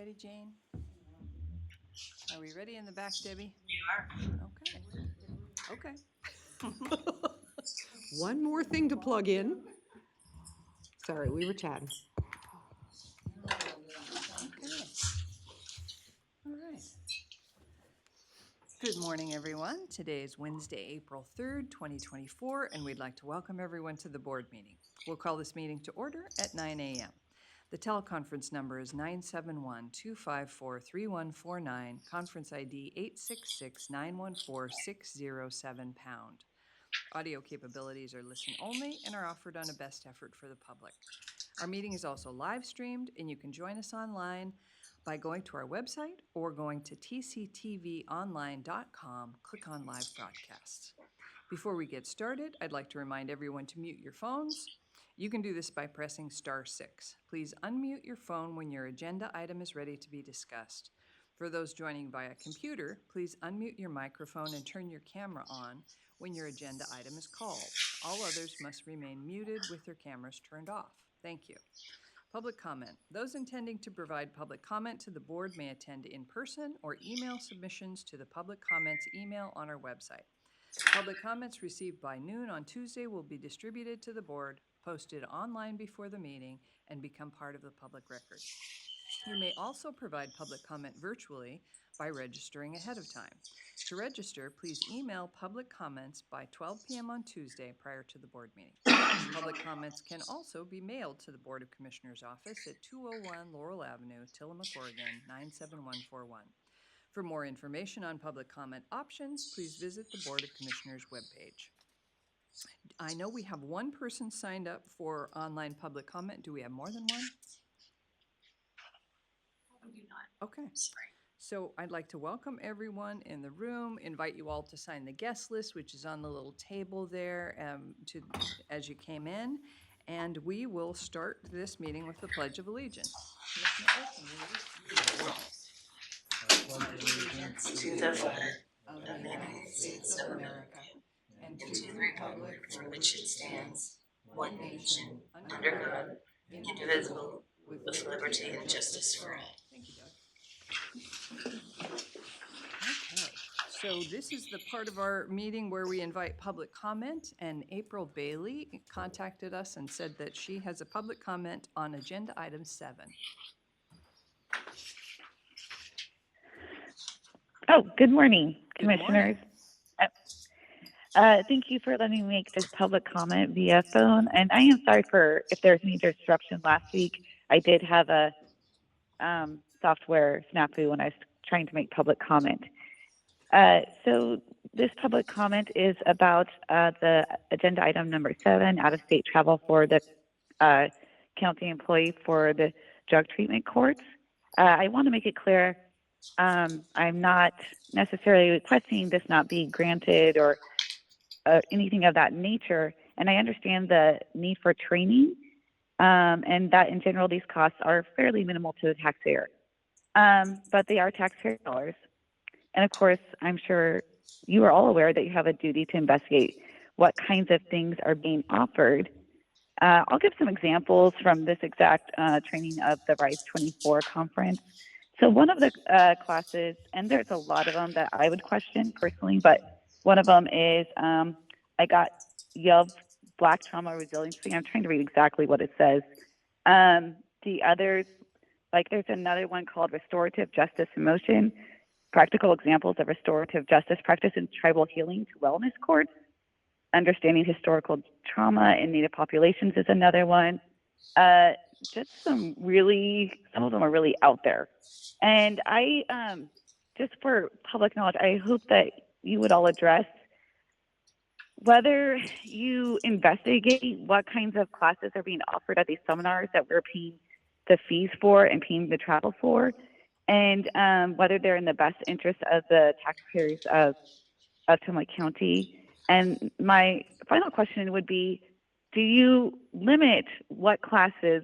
ready, Jane? Are we ready in the back, Debbie? We are. Okay. One more thing to plug in. Sorry, we were chatting. Okay. All right. Good morning, everyone. Today is Wednesday, April 3rd, 2024, and we'd like to welcome everyone to the board meeting. We'll call this meeting to order at 9 a.m. The teleconference number is 971-254-3149, conference ID 866-914-607#. Audio capabilities are listen only and are offered on a best effort for the public. Our meeting is also live streamed, and you can join us online by going to our website or going to tctvonline.com, click on live broadcasts. Before we get started, I'd like to remind everyone to mute your phones. You can do this by pressing *6. Please unmute your phone when your agenda item is ready to be discussed. For those joining via computer, please unmute your microphone and turn your camera on when your agenda item is called. All others must remain muted with their cameras turned off. Thank you. Public comment. Those intending to provide public comment to the board may attend in person or email submissions to the public comments email on our website. Public comments received by noon on Tuesday will be distributed to the board, posted online before the meeting, and become part of the public record. You may also provide public comment virtually by registering ahead of time. To register, please email public comments by 12 p.m. on Tuesday prior to the board meeting. Public comments can also be mailed to the Board of Commissioners office at 201 Laurel Avenue, Tillamook, Oregon, 97141. For more information on public comment options, please visit the Board of Commissioners webpage. I know we have one person signed up for online public comment. Do we have more than one? We do not. Okay. So I'd like to welcome everyone in the room, invite you all to sign the guest list, which is on the little table there as you came in. And we will start this meeting with the Pledge of Allegiance. Allegiance to the flag of the United States of America and to the republic for which it stands, one nation, under God, indivisible, with liberty and justice for all. Thank you, Doug. Okay, so this is the part of our meeting where we invite public comment, and April Bailey contacted us and said that she has a public comment on agenda item 7. Oh, good morning, Good morning. Commissioners. Thank you for letting me make this public comment via phone. And I am sorry for if there's any disruption last week. I did have a software snafu when I was trying to make public comment. So this public comment is about the agenda item number 7, out-of-state travel for the county employee for the drug treatment courts. I want to make it clear I'm not necessarily requesting this not be granted or anything of that nature. And I understand the need for training and that in general, these costs are fairly minimal to the taxpayer. But they are taxpayer dollars. And of course, I'm sure you are all aware that you have a duty to investigate what kinds of things are being offered. I'll give some examples from this exact training of the RISE 24 conference. So one of the classes, and there's a lot of them that I would question personally, but one of them is I got YOV, Black Trauma Resiliency. I'm trying to read exactly what it says. The others, like there's another one called Restorative Justice in Motion, Practical Examples of Restorative Justice Practice in Tribal Healing to Wellness Courts. Understanding Historical Trauma in Native Populations is another one. Just some of them are really out there. And I, just for public knowledge, I hope that you would all address whether you investigate what kinds of classes are being offered at these seminars that we're paying the fees for and paying the travel for, and whether they're in the best interest of the taxpayers of Tillamook County. And my final question would be, do you limit what classes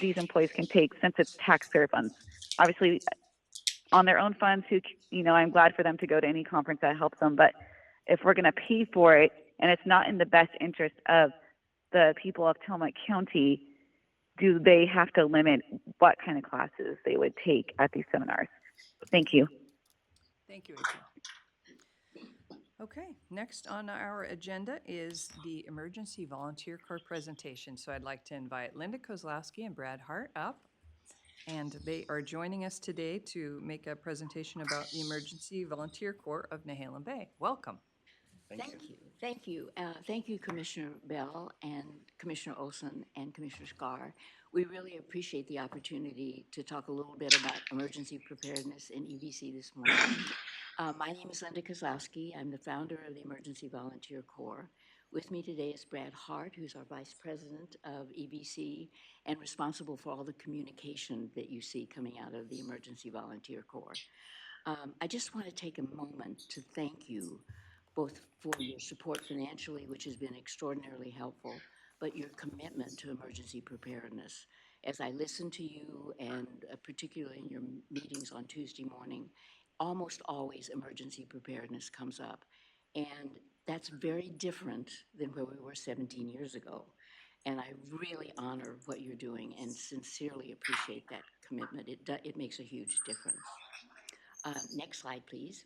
these employees can take since it's taxpayer funds? Obviously, on their own funds, I'm glad for them to go to any conference that helps them. But if we're going to pay for it and it's not in the best interest of the people of Tillamook County, do they have to limit what kind of classes they would take at these seminars? Thank you. Thank you, April. Okay, next on our agenda is the Emergency Volunteer Corps presentation. So I'd like to invite Linda Kozlowski and Brad Hart up. And they are joining us today to make a presentation about the Emergency Volunteer Corps of Nehalem Bay. Welcome. Thank you. Thank you. Thank you, Commissioner Bell and Commissioner Olson and Commissioner Scar. We really appreciate the opportunity to talk a little bit about emergency preparedness in EVC this morning. My name is Linda Kozlowski. I'm the founder of the Emergency Volunteer Corps. With me today is Brad Hart, who's our Vice President of EVC and responsible for all the communication that you see coming out of the Emergency Volunteer Corps. I just want to take a moment to thank you both for your support financially, which has been extraordinarily helpful, but your commitment to emergency preparedness. As I listen to you, and particularly in your meetings on Tuesday morning, almost always emergency preparedness comes up. And that's very different than where we were 17 years ago. And I really honor what you're doing and sincerely appreciate that commitment. It makes a huge difference. Next slide, please.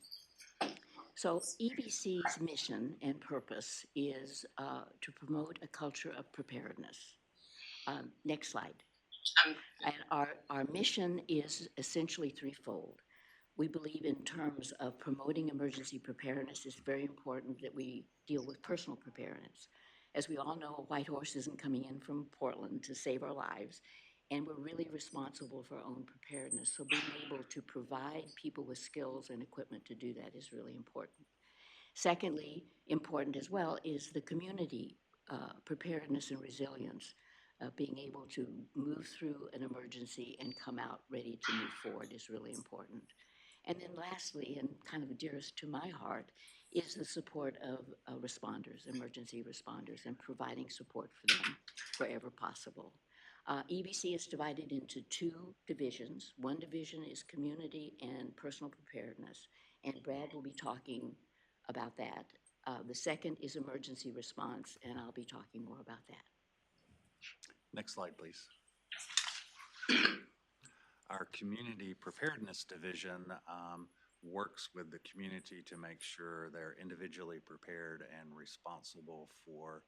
So EVC's mission and purpose is to promote a culture of preparedness. Next slide. And our mission is essentially threefold. We believe in terms of promoting emergency preparedness, it's very important that we deal with personal preparedness. As we all know, a white horse isn't coming in from Portland to save our lives, and we're really responsible for our own preparedness. So being able to provide people with skills and equipment to do that is really important. Secondly, important as well is the community preparedness and resilience. Being able to move through an emergency and come out ready to move forward is really important. And then lastly, and kind of dearest to my heart, is the support of responders, emergency responders, and providing support for them wherever possible. EVC is divided into two divisions. One division is community and personal preparedness, and Brad will be talking about that. The second is emergency response, and I'll be talking more about that. Next slide, please. Our community preparedness division works with the community to make sure they're individually prepared and responsible for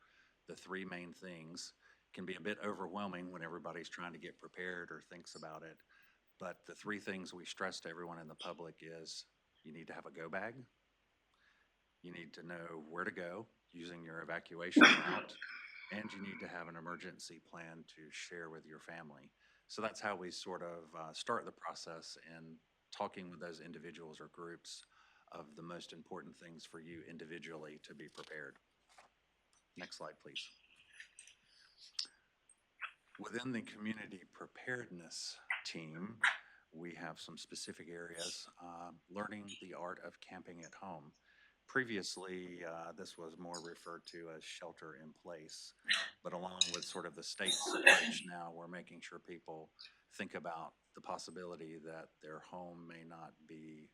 the three main things. It can be a bit overwhelming when everybody's trying to get prepared or thinks about it, but the three things we stress to everyone in the public is you need to have a go bag, you need to know where to go using your evacuation route, and you need to have an emergency plan to share with your family. So that's how we sort of start the process in talking with those individuals or groups of the most important things for you individually to be prepared. Next slide, please. Within the community preparedness team, we have some specific areas, learning the art of camping at home. Previously, this was more referred to as shelter in place, but along with sort of the state's approach now, we're making sure people think about the possibility that their home may not be,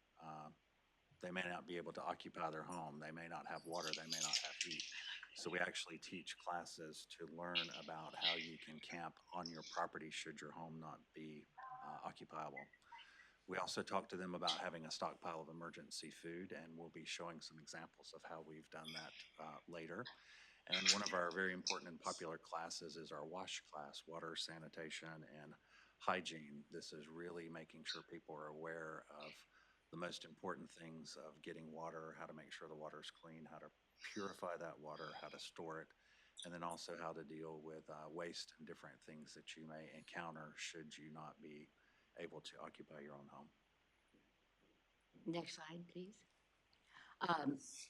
they may not be able to occupy their home. They may not have water, they may not have heat. So we actually teach classes to learn about how you can camp on your property should your home not be occupiable. We also talk to them about having a stockpile of emergency food, and we'll be showing some examples of how we've done that later. And one of our very important and popular classes is our WASH class, water, sanitation, and hygiene. This is really making sure people are aware of the most important things of getting water, how to make sure the water is clean, how to purify that water, how to store it, and then also how to deal with waste and different things that you may encounter should you not be able to occupy your own home. Next slide, please.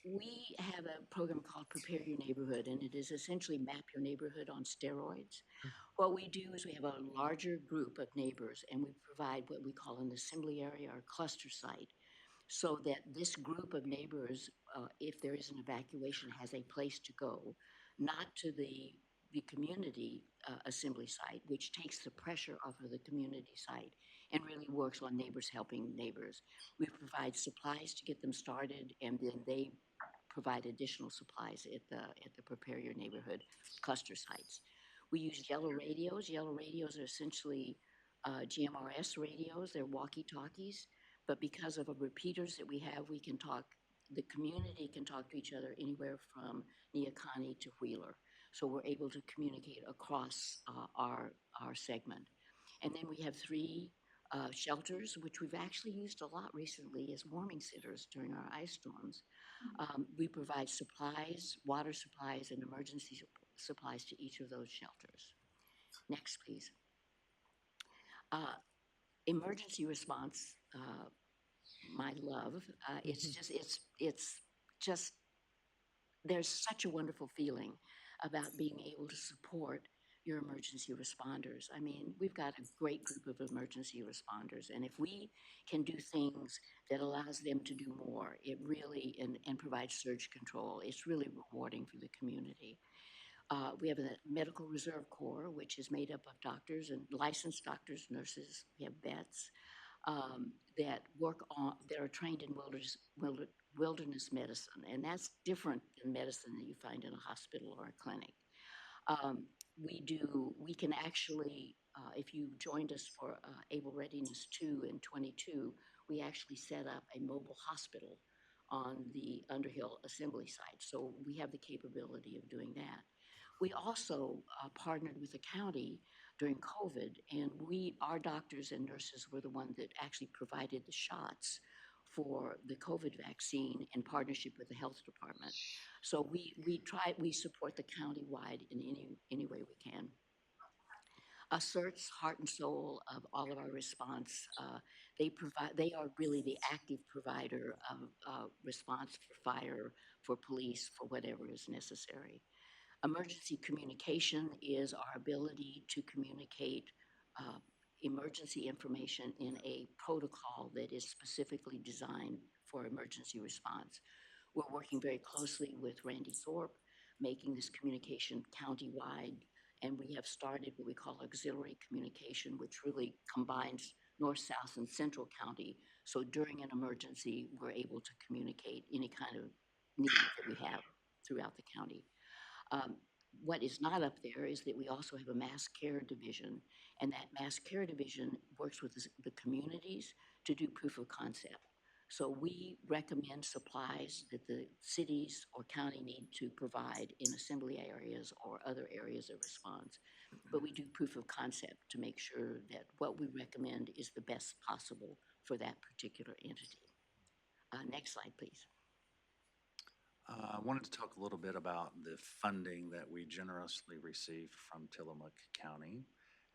We have a program called Prepare Your Neighborhood, and it is essentially map your neighborhood on steroids. What we do is we have a larger group of neighbors, and we provide what we call an assembly area or cluster site, so that this group of neighbors, if there is an evacuation, has a place to go, not to the community assembly site, which takes the pressure off of the community site and really works on neighbors helping neighbors. We provide supplies to get them started, and then they provide additional supplies at the Prepare Your Neighborhood cluster sites. We use yellow radios. Yellow radios are essentially GMRS radios. They're walkie-talkies, but because of the repeaters that we have, we can talk, the community can talk to each other anywhere from Neocani to Wheeler. So we're able to communicate across our segment. And then we have three shelters, which we've actually used a lot recently as warming centers during our ice storms. We provide supplies, water supplies, and emergency supplies to each of those shelters. Next, please. Emergency response, my love. It's just, there's such a wonderful feeling about being able to support your emergency responders. I mean, we've got a great group of emergency responders, and if we can do things that allows them to do more, it really, and provide surge control, it's really rewarding for the community. We have a medical reserve corps, which is made up of doctors and licensed doctors, nurses. We have vets that work on, that are trained in wilderness medicine, and that's different than medicine that you find in a hospital or a clinic. We can actually, if you joined us for Able Readiness 2 in 22, we actually set up a mobile hospital on the Underhill assembly site. So we have the capability of doing that. We also partnered with the county during COVID, and our doctors and nurses were the ones that actually provided the shots for the COVID vaccine in partnership with the health department. So we support the county-wide in any way we can. CERT's heart and soul of all of our response. They are really the active provider of response for fire, for police, for whatever is necessary. Emergency communication is our ability to communicate emergency information in a protocol that is specifically designed for emergency response. We're working very closely with Randy Thorpe, making this communication countywide, and we have started what we call auxiliary communication, which really combines North, South, and Central County. So during an emergency, we're able to communicate any kind of need that we have throughout the county. What is not up there is that we also have a mass care division, and that mass care division works with the communities to do proof of concept. So we recommend supplies that the cities or county need to provide in assembly areas or other areas of response. But we do proof of concept to make sure that what we recommend is the best possible for that particular entity. Next slide, please. I wanted to talk a little bit about the funding that we generously received from Tillamook County,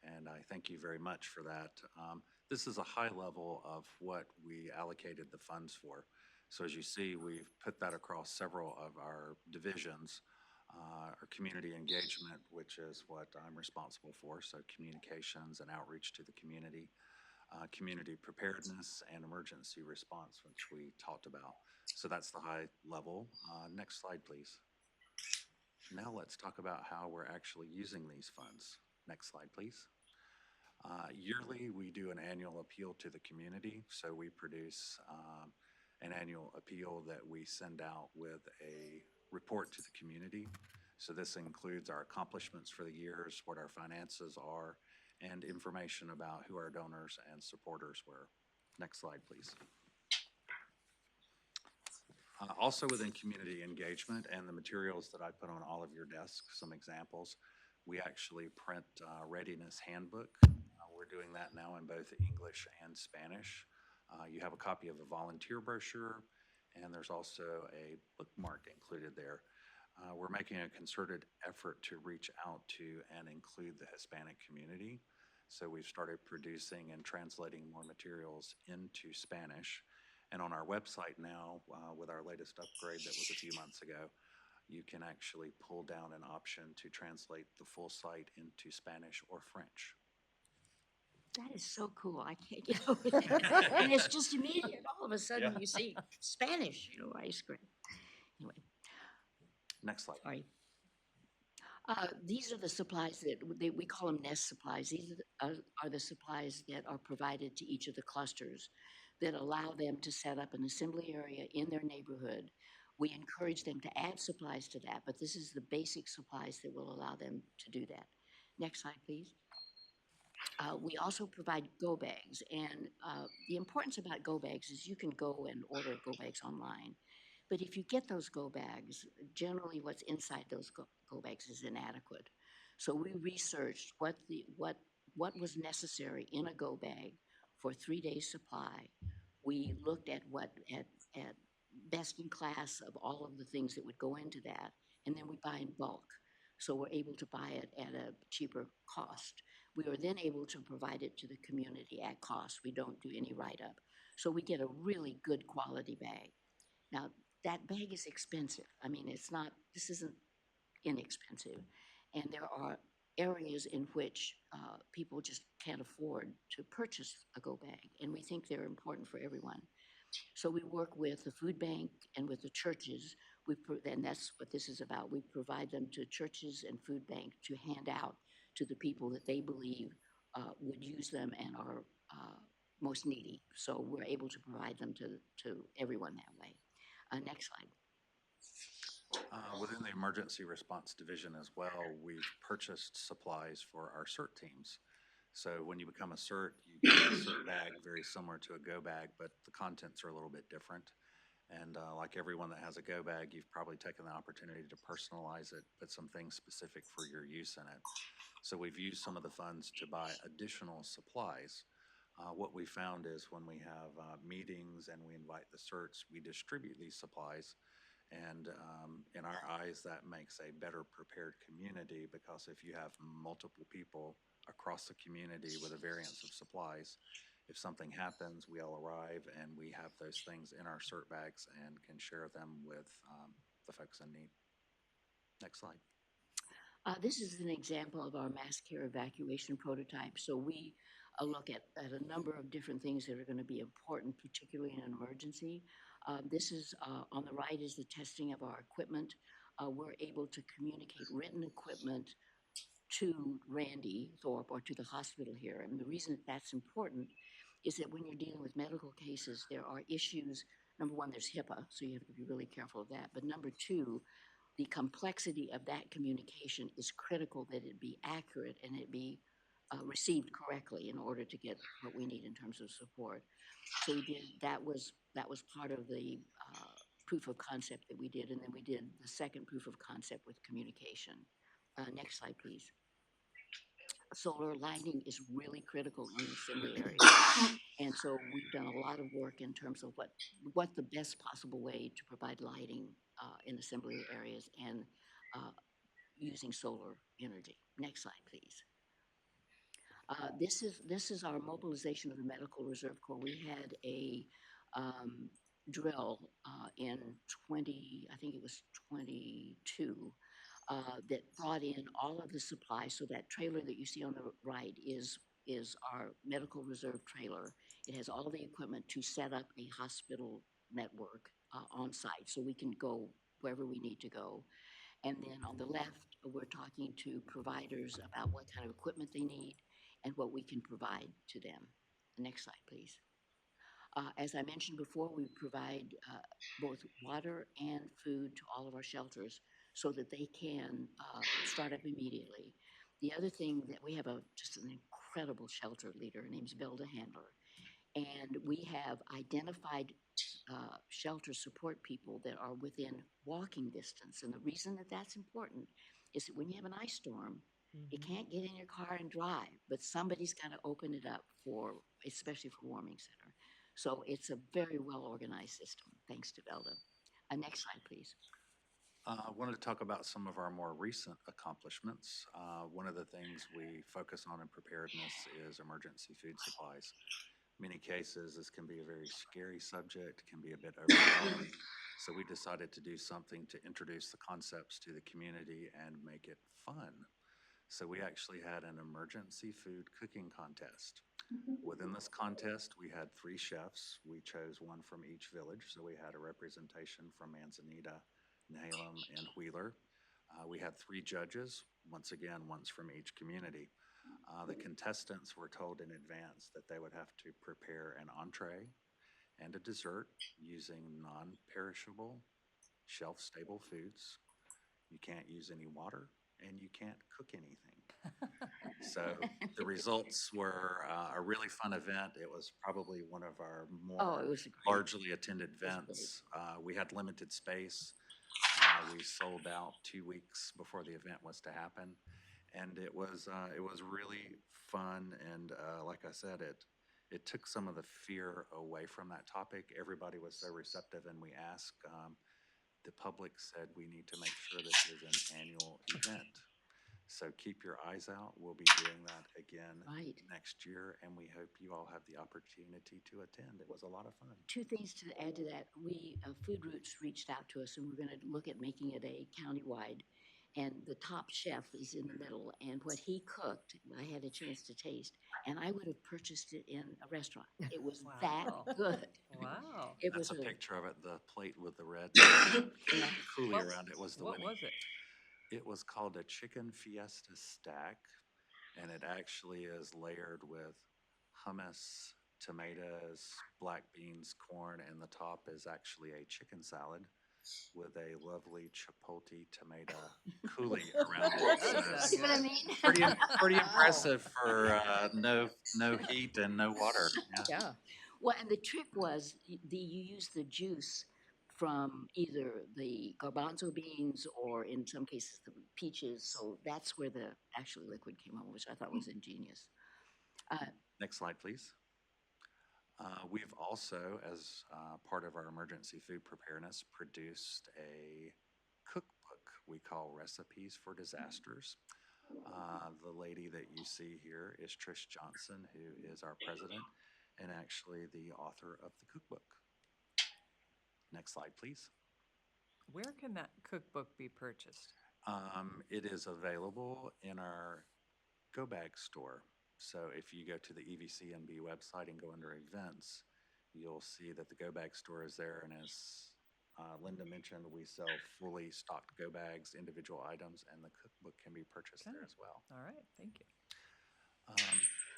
and I thank you very much for that. This is a high level of what we allocated the funds for. So as you see, we've put that across several of our divisions. Our community engagement, which is what I'm responsible for, so communications and outreach to the community. Community preparedness and emergency response, which we talked about. So that's the high level. Next slide, please. Now let's talk about how we're actually using these funds. Next slide, please. Yearly, we do an annual appeal to the community. So we produce an annual appeal that we send out with a report to the community. So this includes our accomplishments for the years, what our finances are, and information about who our donors and supporters were. Next slide, please. Also within community engagement and the materials that I put on all of your desks, some examples, we actually print readiness handbook. We're doing that now in both English and Spanish. You have a copy of a volunteer brochure, and there's also a bookmark included there. We're making a concerted effort to reach out to and include the Hispanic community. So we've started producing and translating more materials into Spanish. And on our website now, with our latest upgrade that was a few months ago, you can actually pull down an option to translate the full site into Spanish or French. That is so cool. I can't get over that. And it's just immediate. All of a sudden you see Spanish, ice cream. Anyway. Next slide. Sorry. These are the supplies that we call them nest supplies. These are the supplies that are provided to each of the clusters that allow them to set up an assembly area in their neighborhood. We encourage them to add supplies to that, but this is the basic supplies that will allow them to do that. Next slide, please. We also provide go bags, and the importance about go bags is you can go and order go bags online. But if you get those go bags, generally what's inside those go bags is inadequate. So we researched what was necessary in a go bag for 3 days supply. We looked at at best in class of all of the things that would go into that, and then we buy in bulk. So we're able to buy it at a cheaper cost. We are then able to provide it to the community at cost. We don't do any write-up. So we get a really good quality bag. Now, that bag is expensive. I mean, this isn't inexpensive. And there are areas in which people just can't afford to purchase a go bag. And we think they're important for everyone. So we work with the food bank and with the churches. And that's what this is about. We provide them to churches and food bank to hand out to the people that they believe would use them and are most needy. So we're able to provide them to everyone that way. Next slide. Within the Emergency Response Division as well, we've purchased supplies for our CERT teams. So when you become a CERT, you get a CERT bag very similar to a go bag, but the contents are a little bit different. And like everyone that has a go bag, you've probably taken the opportunity to personalize it, put some things specific for your use in it. So we've used some of the funds to buy additional supplies. What we found is when we have meetings and we invite the CERTs, we distribute these supplies. And in our eyes, that makes a better prepared community, because if you have multiple people across the community with a variance of supplies, if something happens, we all arrive and we have those things in our CERT bags and can share them with the folks in need. Next slide. This is an example of our mass care evacuation prototype. So we look at a number of different things that are going to be important, particularly in an emergency. This is on the right is the testing of our equipment. We're able to communicate written equipment to Randy Thorpe or to the hospital here. And the reason that that's important is that when you're dealing with medical cases, there are issues. Number one, there's HIPAA, so you have to be really careful of that. But number two, the complexity of that communication is critical, that it be accurate and it be received correctly in order to get what we need in terms of support. So we did that was part of the proof of concept that we did, and then we did the second proof of concept with communication. Next slide, please. Solar lighting is really critical in the assembly area. And so we've done a lot of work in terms of what the best possible way to provide lighting in assembly areas and using solar energy. Next slide, please. This is our mobilization of the Medical Reserve Corps. We had a drill in I think it was 22, that brought in all of the supplies. So that trailer that you see on the right is our Medical Reserve trailer. It has all the equipment to set up a hospital network on site, so we can go wherever we need to go. And then on the left, we're talking to providers about what kind of equipment they need and what we can provide to them. Next slide, please. As I mentioned before, we provide both water and food to all of our shelters so that they can start up immediately. The other thing that we have just an incredible shelter leader. Her name's Velda Handler. And we have identified shelter support people that are within walking distance. And the reason that that's important is that when you have an ice storm, you can't get in your car and drive, but somebody's got to open it up especially for warming center. So it's a very well organized system, thanks to Velda. Next slide, please. I wanted to talk about some of our more recent accomplishments. One of the things we focus on in preparedness is emergency food supplies. Many cases, this can be a very scary subject, can be a bit overwhelming. So we decided to do something to introduce the concepts to the community and make it fun. So we actually had an emergency food cooking contest. Within this contest, we had 3 chefs. We chose one from each village. So we had a representation from Manzanita, Nehalem, and Wheeler. We had 3 judges, once again, once from each community. The contestants were told in advance that they would have to prepare an entree and a dessert using non-perishable, shelf-stable foods. You can't use any water, and you can't cook anything. So the results were a really fun event. It was probably one of our Oh, it more was great. largely attended great. events. We had limited space. We sold out 2 weeks before the event was to happen, and it was really fun. And like I said, it took some of the fear away from that topic. Everybody was so receptive, and we asked the public said we need to make sure this is an annual event. So keep your eyes out. We'll be doing that again Right. next year, and we hope you all have the opportunity to attend. It was a lot of fun. Two things to add to that. Food Roots reached out to us and we're going to look at making it a countywide. And the top chef is in the middle. And what he cooked, I had a chance to taste, and I would have purchased it in a restaurant. It was Wow. that good. Wow. It That's was a picture of it, the plate with the red yeah. coulis What- around it was the What winning. was it? It was called a chicken fiesta stack, and it actually is layered with hummus, tomatoes, black beans, corn, and the top is actually a chicken salad with a lovely chipotle tomato coulis around it. That's See what I good. mean? Pretty impressive for no heat and no water. Yeah. Yeah. Well, and the trick was you use the juice from either the garbanzo beans or in some cases the peaches. So that's where the actual liquid came from, which I thought was ingenious. Next slide, please. We've also, as part of our emergency food preparedness, produced a cookbook we call Recipes for Disasters. The lady that you see here is Trish Johnson, who is our president and actually the author of the cookbook. Next slide, please. Where can that cookbook be purchased? It is available in our Go Bag store. So if you go to the EVCNB website and go under events, you'll see that the Go Bag store is there. And as Linda mentioned, we sell fully stocked Go Bags, individual items, and the cookbook can be purchased there Okay. as well. All right, thank you.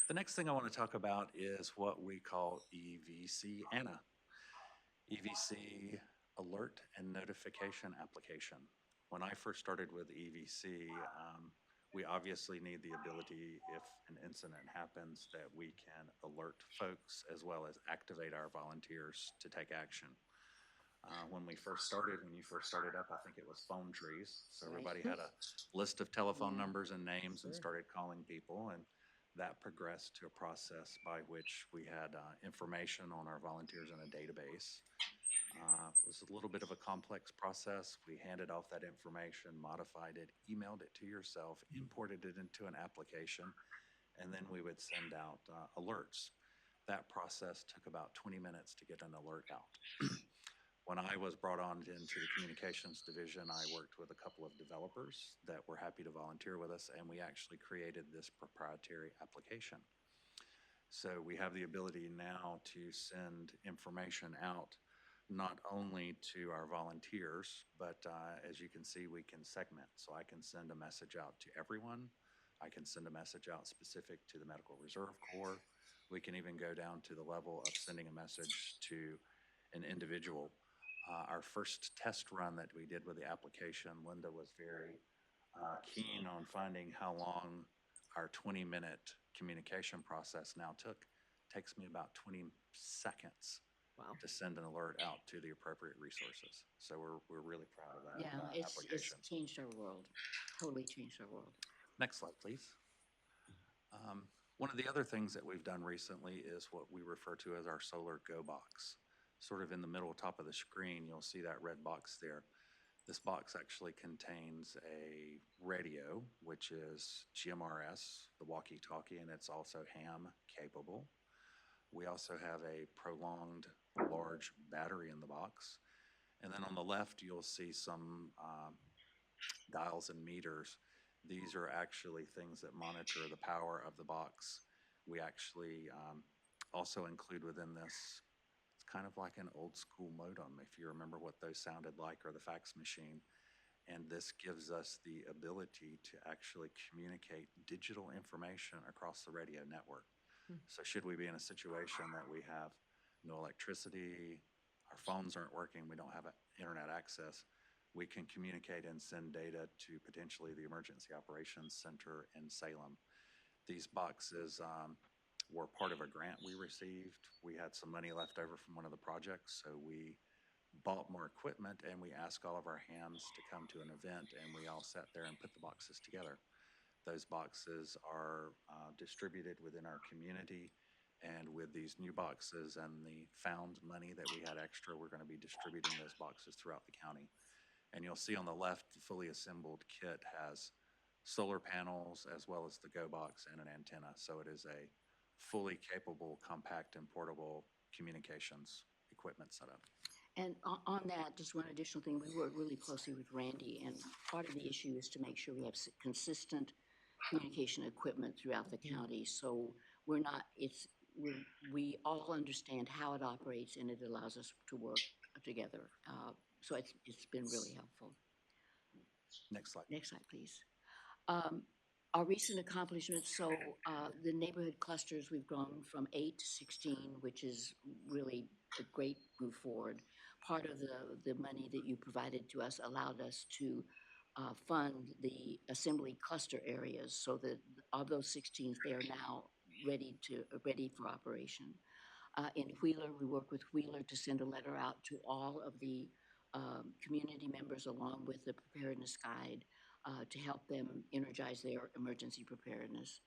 The next thing I want to talk about is what we call EVC Anna. EVC Alert and Notification Application. When I first started with EVC, we obviously need the ability, if an incident happens, that we can alert folks as well as activate our volunteers to take action. When you first started up, I think it was phone trees. So everybody had a list of telephone Yeah. numbers and names and Sure. started calling people. And that progressed to a process by which we had information on our volunteers in a database. It was a little bit of a complex process. We handed off that information, modified it, emailed it to yourself, imported it into an application, and then we would send out alerts. That process took about 20 minutes to get an alert out. When I was brought on into the communications division, I worked with a couple of developers that were happy to volunteer with us, and we actually created this proprietary application. So we have the ability now to send information out not only to our volunteers, but as you can see, we can segment. So I can send a message out to everyone. I can send a message out specific to the Medical Reserve Corps. We can even go down to the level of sending a message to an individual. Our first test run that we did with the application, Linda was very keen on finding how long our 20-minute communication process now takes me about 20 seconds Wow. to send an alert out to the appropriate resources. So we're really proud of that Yeah, it's application. changed our world. Totally changed our world. Next slide, please. One of the other things that we've done recently is what we refer to as our Solar Go box. Sort of in the middle top of the screen, you'll see that red box there. This box actually contains a radio, which is GMRS, the walkie-talkie, and it's also ham capable. We also have a prolonged large battery in the box. And then on the left, you'll see some dials and meters. These are actually things that monitor the power of the box. We actually also include within this, it's kind of like an old school modem, if you remember what those sounded like, or the fax machine. And this gives us the ability to actually communicate digital information across the radio network. So should we be in a situation that we have no electricity, our phones aren't working, we don't have internet access, we can communicate and send data to potentially the Emergency Operations Center in Salem. These boxes were part of a grant we received. We had some money left over from one of the projects, so we bought more equipment and we asked all of our hams to come to an event, and we all sat there and put the boxes together. Those boxes are distributed within our community, and with these new boxes and the found money that we had extra, we're going to be distributing those boxes throughout the county. And you'll see on the left, the fully assembled kit has solar panels as well as the Go box and an antenna. So it is a fully capable, compact, and portable communications equipment setup. And on that, just one additional thing, we work really closely with Randy, and part of the issue is to make sure we have consistent communication equipment throughout the county. So we're not, we all understand how it operates, and it allows us to work together. So it's been really helpful. Next slide. Next slide, please. Our recent accomplishments, so the neighborhood clusters, we've grown from 8 to 16, which is really a great move forward. Part of the money that you provided to us allowed us to fund the assembly cluster areas, so that of those 16, they are now ready for operation. In Wheeler, we work with Wheeler to send a letter out to all of the community members along with the preparedness guide to help them energize their emergency preparedness.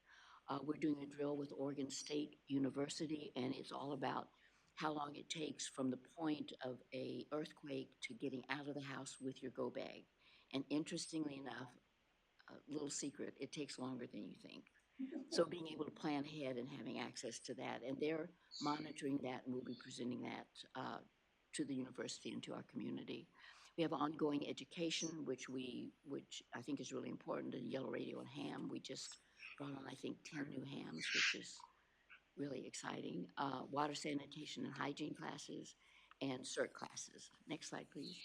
We're doing a drill with Oregon State University, and it's all about how long it takes from the point of a earthquake to getting out of the house with your go bag. And interestingly enough, a little secret, it takes longer than you think. So being able to plan ahead and having access to that, and they're monitoring that, and we'll be presenting that to the university and to our community. We have ongoing education, which I think is really important, in Yellow Radio and ham. We just brought on, I think, 10 new hams, which is really exciting. Water sanitation and hygiene classes and CERT classes. Next slide, please.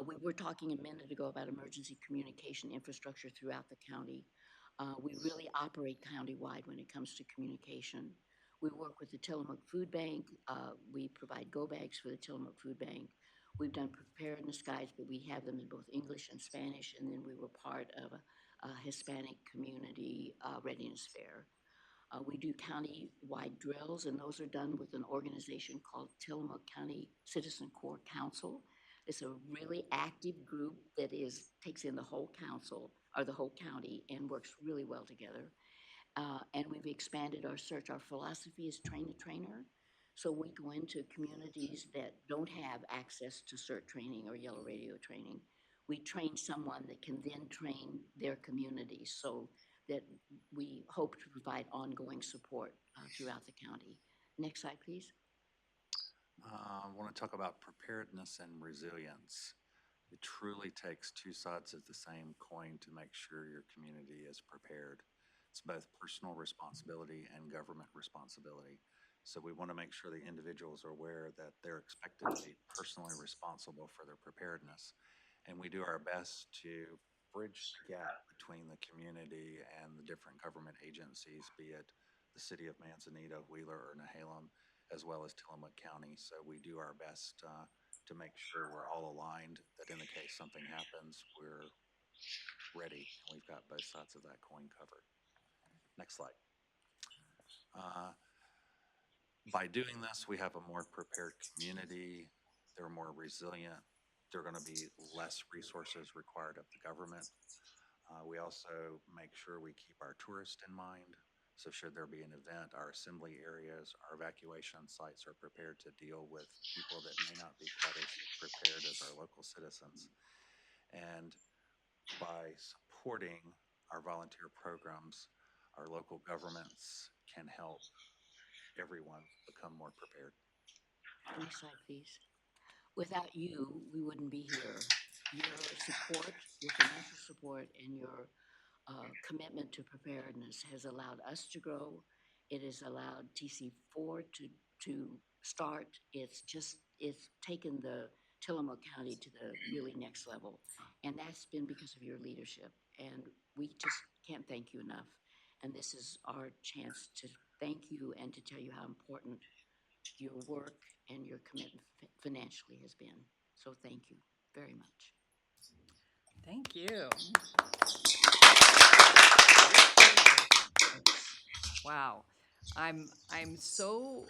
We were talking a minute ago about emergency communication infrastructure throughout the county. We really operate countywide when it comes to communication. We work with the Tillamook Food Bank. We provide go bags for the Tillamook Food Bank. We've done preparedness guides, but we have them in both English and Spanish, and then we were part of a Hispanic community readiness fair. We do county-wide drills, and those are done with an organization called Tillamook County Citizen Corps Council. It's a really active group that takes in the whole council, or the whole county, and works really well together. And we've expanded our search. Our philosophy is train the trainer. So we go into communities that don't have access to CERT training or Yellow Radio training. We train someone that can then train their community, so that we hope to provide ongoing support throughout the county. Next slide, please. I want to talk about preparedness and resilience. It truly takes two sides of the same coin to make sure your community is prepared. It's both personal responsibility and government responsibility. So we want to make sure the individuals are aware that they're expected to be personally responsible for their preparedness. And we do our best to bridge the gap between the community and the different government agencies, be it the city of Manzanita, Wheeler, or Nehalem, as well as Tillamook County. So we do our best to make sure we're all aligned, that in the case something happens, we're ready. And we've got both sides of that coin covered. Next slide. By doing this, we have a more prepared community. They're more resilient. There are going to be less resources required of the government. We also make sure we keep our tourists in mind. So should there be an event, our assembly areas, our evacuation sites are prepared to deal with people that may not be quite as prepared as our local citizens. And by supporting our volunteer programs, our local governments can help everyone become more prepared. Next slide, please. Without you, we wouldn't be here. Your support, your financial support, and your commitment to preparedness has allowed us to grow. It has allowed TC4 to start. It's taken the Tillamook County to the really next level. And that's been because of your leadership. And we just can't thank you enough. And this is our chance to thank you and to tell you how important your work and your commitment financially has been. So thank you. very much. Thank you. Wow. I'm so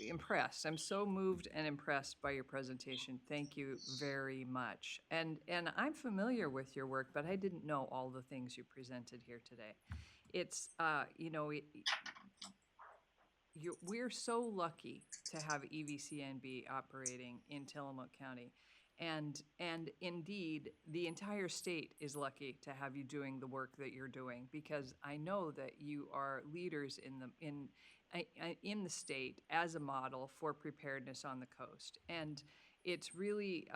impressed. I'm so moved and impressed by your presentation. Thank you very much. And I'm familiar with your work, but I didn't know all the things you presented here today. It's we're so lucky to have EVCNB operating in Tillamook County. And indeed, the entire state is lucky to have you doing the work that you're doing, because I know that you are leaders in the state as a model for preparedness on the coast. And it's really,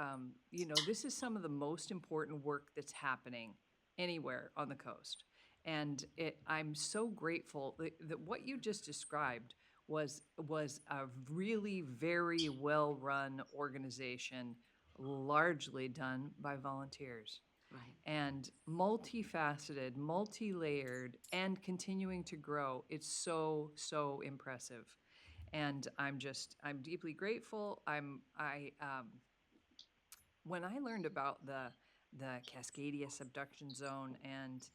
this is some of the most important work that's happening anywhere on the coast. And I'm so grateful that what you just described was a really very well-run organization, largely done by volunteers, Right. and multifaceted, multi-layered, and continuing to grow. It's so impressive, and I'm deeply grateful. When I learned about the Cascadia subduction zone and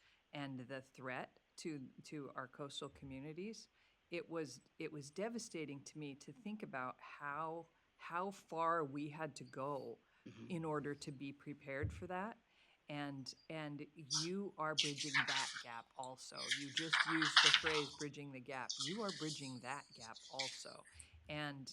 the threat to our coastal communities, it was devastating to me to think about how far we had to go in order to be prepared for that. And you are bridging that gap also. You just used the phrase bridging the gap. You are bridging that gap also. And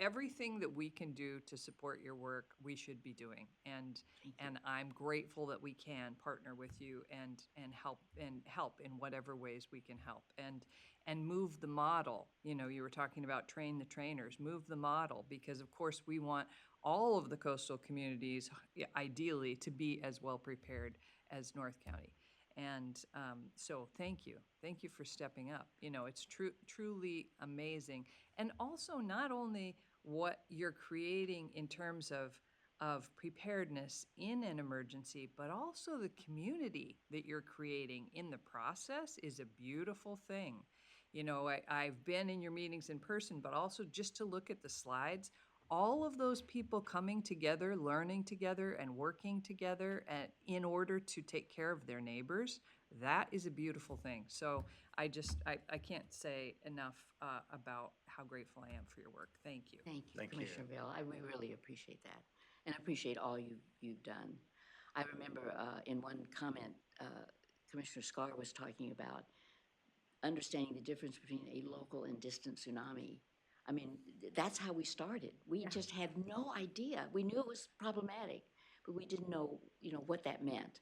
everything that we can do to support your work, we should be doing. And I'm grateful that we can partner with you and help in whatever ways we can help and move the model. You were talking about train the trainers, move the model, because of course we want all of the coastal communities ideally to be as well prepared as North County. And so thank you for stepping up. It's truly amazing. And also not only what you're creating in terms of preparedness in an emergency, but also the community that you're creating in the process is a beautiful thing. I've been in your meetings in person, but also just to look at the slides, all of those people coming together, learning together, and working together in order to take care of their neighbors, that is a beautiful thing. So I can't say enough about how grateful I am for your work. Thank you. Thank you, Thank you. Commissioner Bell. We really appreciate that, and appreciate all you've done. I remember in one comment, Commissioner Scar was talking about understanding the difference between a local and distant tsunami. I mean, that's how we started. We just had no idea. We knew it was problematic, but we didn't know, what that meant.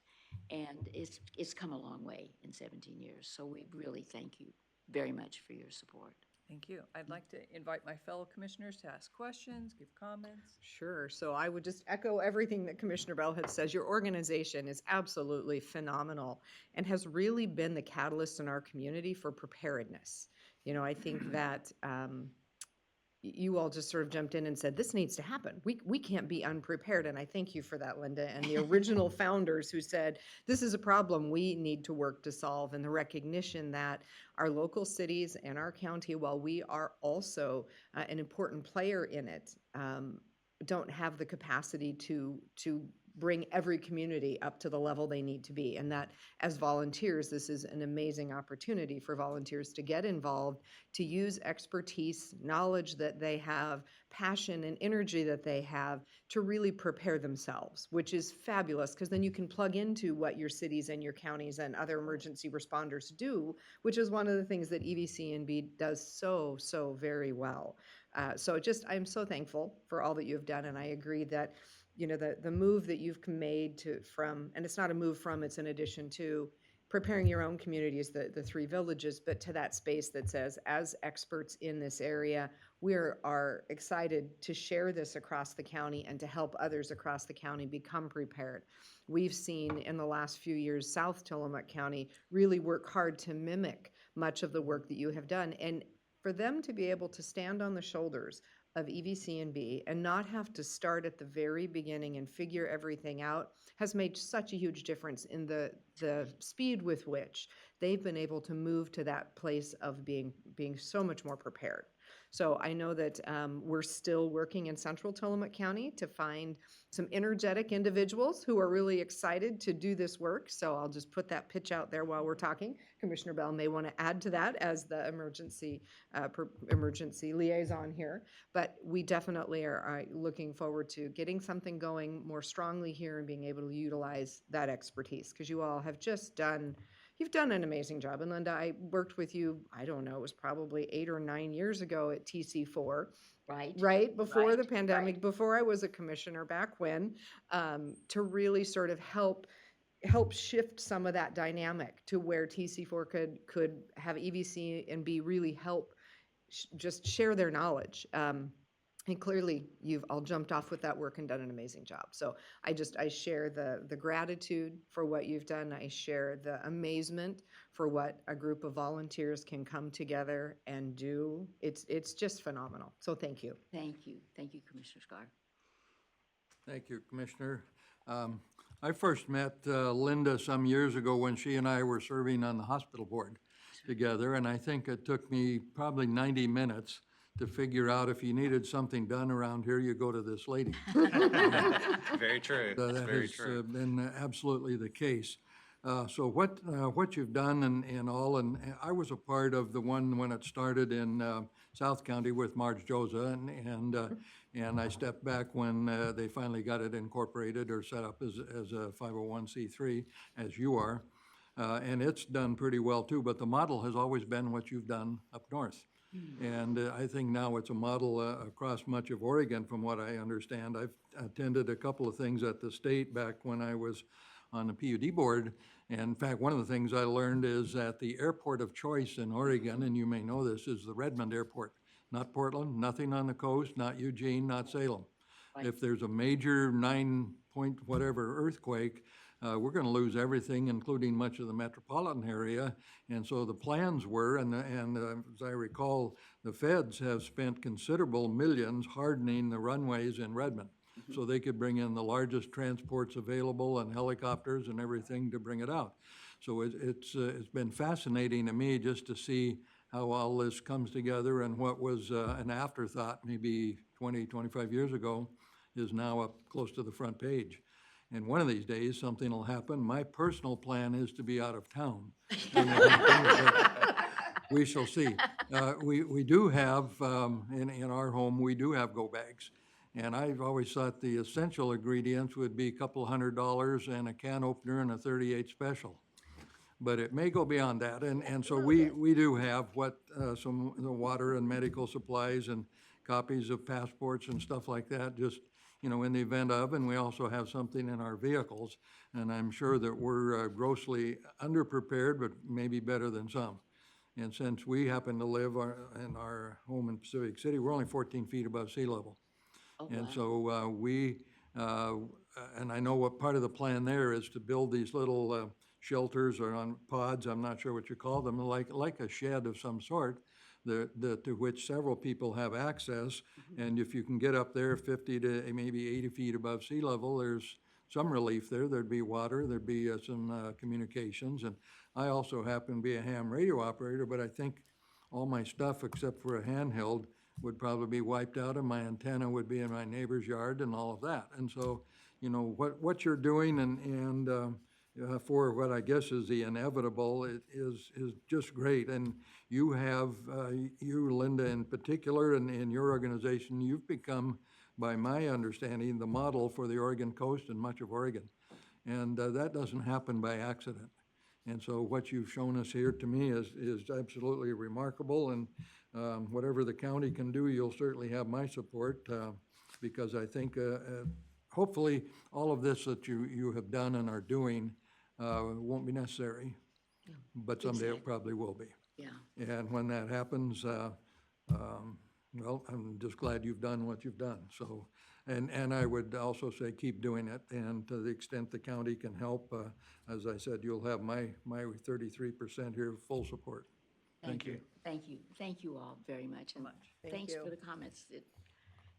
And it's come a long way in 17 years. So we really thank you very much for your support. Thank you. I'd like to invite my fellow commissioners to ask questions, give comments. Sure. So I would just echo everything that Commissioner Bell had said. Your organization is absolutely phenomenal and has really been the catalyst in our community for preparedness. I think that you all just sort of jumped in and said, this needs to happen. We can't be unprepared. And I thank you for that, Linda, and the original founders who said, this is a problem we need to work to solve, and the recognition that our local cities and our county, while we are also an important player in it, don't have the capacity to bring every community up to the level they need to be. And that as volunteers, this is an amazing opportunity for volunteers to get involved, to use expertise, knowledge that they have, passion and energy that they have to really prepare themselves, which is fabulous, because then you can plug into what your cities and your counties and other emergency responders do, which is one of the things that EVCNB does so very well. I'm so thankful for all that you've done, and I agree that the move that you've made and it's not a move from, it's in addition to preparing your own communities, the three villages, but to that space that says, as experts in this area, we are excited to share this across the county and to help others across the county become prepared. We've seen in the last few years, South Tillamook County really work hard to mimic much of the work that you have done. And for them to be able to stand on the shoulders of EVCNB and not have to start at the very beginning and figure everything out has made such a huge difference in the speed with which they've been able to move to that place of being so much more prepared. So I know that we're still working in central Tillamook County to find some energetic individuals who are really excited to do this work. So I'll just put that pitch out there while we're talking. Commissioner Bell may want to add to that as the emergency liaison here. But we definitely are looking forward to getting something going more strongly here and being able to utilize that expertise, because you all have just you've done an amazing job. And Linda, I worked with you, I don't know, it was probably 8 or 9 years ago at TC4, Right? right before the Right, pandemic, right. before I was a commissioner back when, to really sort of help shift some of that dynamic to where TC4 could have EVC and be really help just share their knowledge. And clearly you've all jumped off with that work and done an amazing job. So I share the gratitude for what you've done. I share the amazement for what a group of volunteers can come together and do. It's just phenomenal. So thank you. Thank you. Thank you, Commissioner Scar. Thank you, Commissioner. I first met Linda some years ago when she and I were serving on the hospital board together, and I think it took me probably 90 minutes to figure out if you needed something done around here, you go to this lady. Very true. So That's that very has true. been absolutely the case. So what you've done and all, and I was a part of the one when it started in South County with Marge Josa, and I stepped back when they finally got it incorporated or set up as a 501c3, as you are. And it's done pretty well too, but the model has always been what you've done up north. And I think now it's a model across much of Oregon, from what I understand. I've attended a couple of things at the state back when I was on the PUD board. And in fact, one of the things I learned is that the airport of choice in Oregon, and you may know this, is the Redmond Airport. Not Portland, nothing on the coast, not Eugene, not Salem. Right. If there's a major 9-point whatever earthquake, we're going to lose everything, including much of the metropolitan area. And so the plans were, and as I recall, the feds have spent considerable millions hardening the runways in Redmond, so they could bring in the largest transports available and helicopters and everything to bring it out. So it's been fascinating to me just to see how all this comes together, and what was an afterthought maybe 20, 25 years ago is now up close to the front page. And one of these days, something will happen. My personal plan is to be out of town. We shall see. We do have, in our home, we do have go bags. And I've always thought the essential ingredients would be a couple $100 and a can opener and a 38 special. But it may go beyond that. And so we do have some the water and medical supplies and copies of passports and stuff like that, just, in the event of, and we also have something in our vehicles. And I'm sure that we're grossly underprepared, but maybe better than some. And since we happen to live in our home in Pacific City, we're only 14 feet above sea level. Oh, And wow. so and I know what part of the plan there is to build these little shelters or on pods, I'm not sure what you call them, like a shed of some sort, to which several people have access. And if you can get up there 50 to maybe 80 feet above sea level, there's some relief there. There'd be water, there'd be some communications. And I also happen to be a ham radio operator, but I think all my stuff except for a handheld would probably be wiped out, and my antenna would be in my neighbor's yard and all of that. And so, what you're doing and for what I guess is the inevitable is just great. And you have, you, Linda, in particular, and in your organization, you've become, by my understanding, the model for the Oregon coast and much of Oregon. And that doesn't happen by accident. And so what you've shown us here, to me, is absolutely remarkable. And whatever the county can do, you'll certainly have my support, because I think hopefully all of this that you have done and are doing won't be necessary, but someday it Exactly. probably will be. Yeah. And when that happens, well, I'm just glad you've done what you've done. So, and I would also say keep doing it, and to the extent the county can help, as I said, you'll have my 33% here, full support. Thank you. Thank you. Thank you all very much. And Thank thanks you. for the comments. It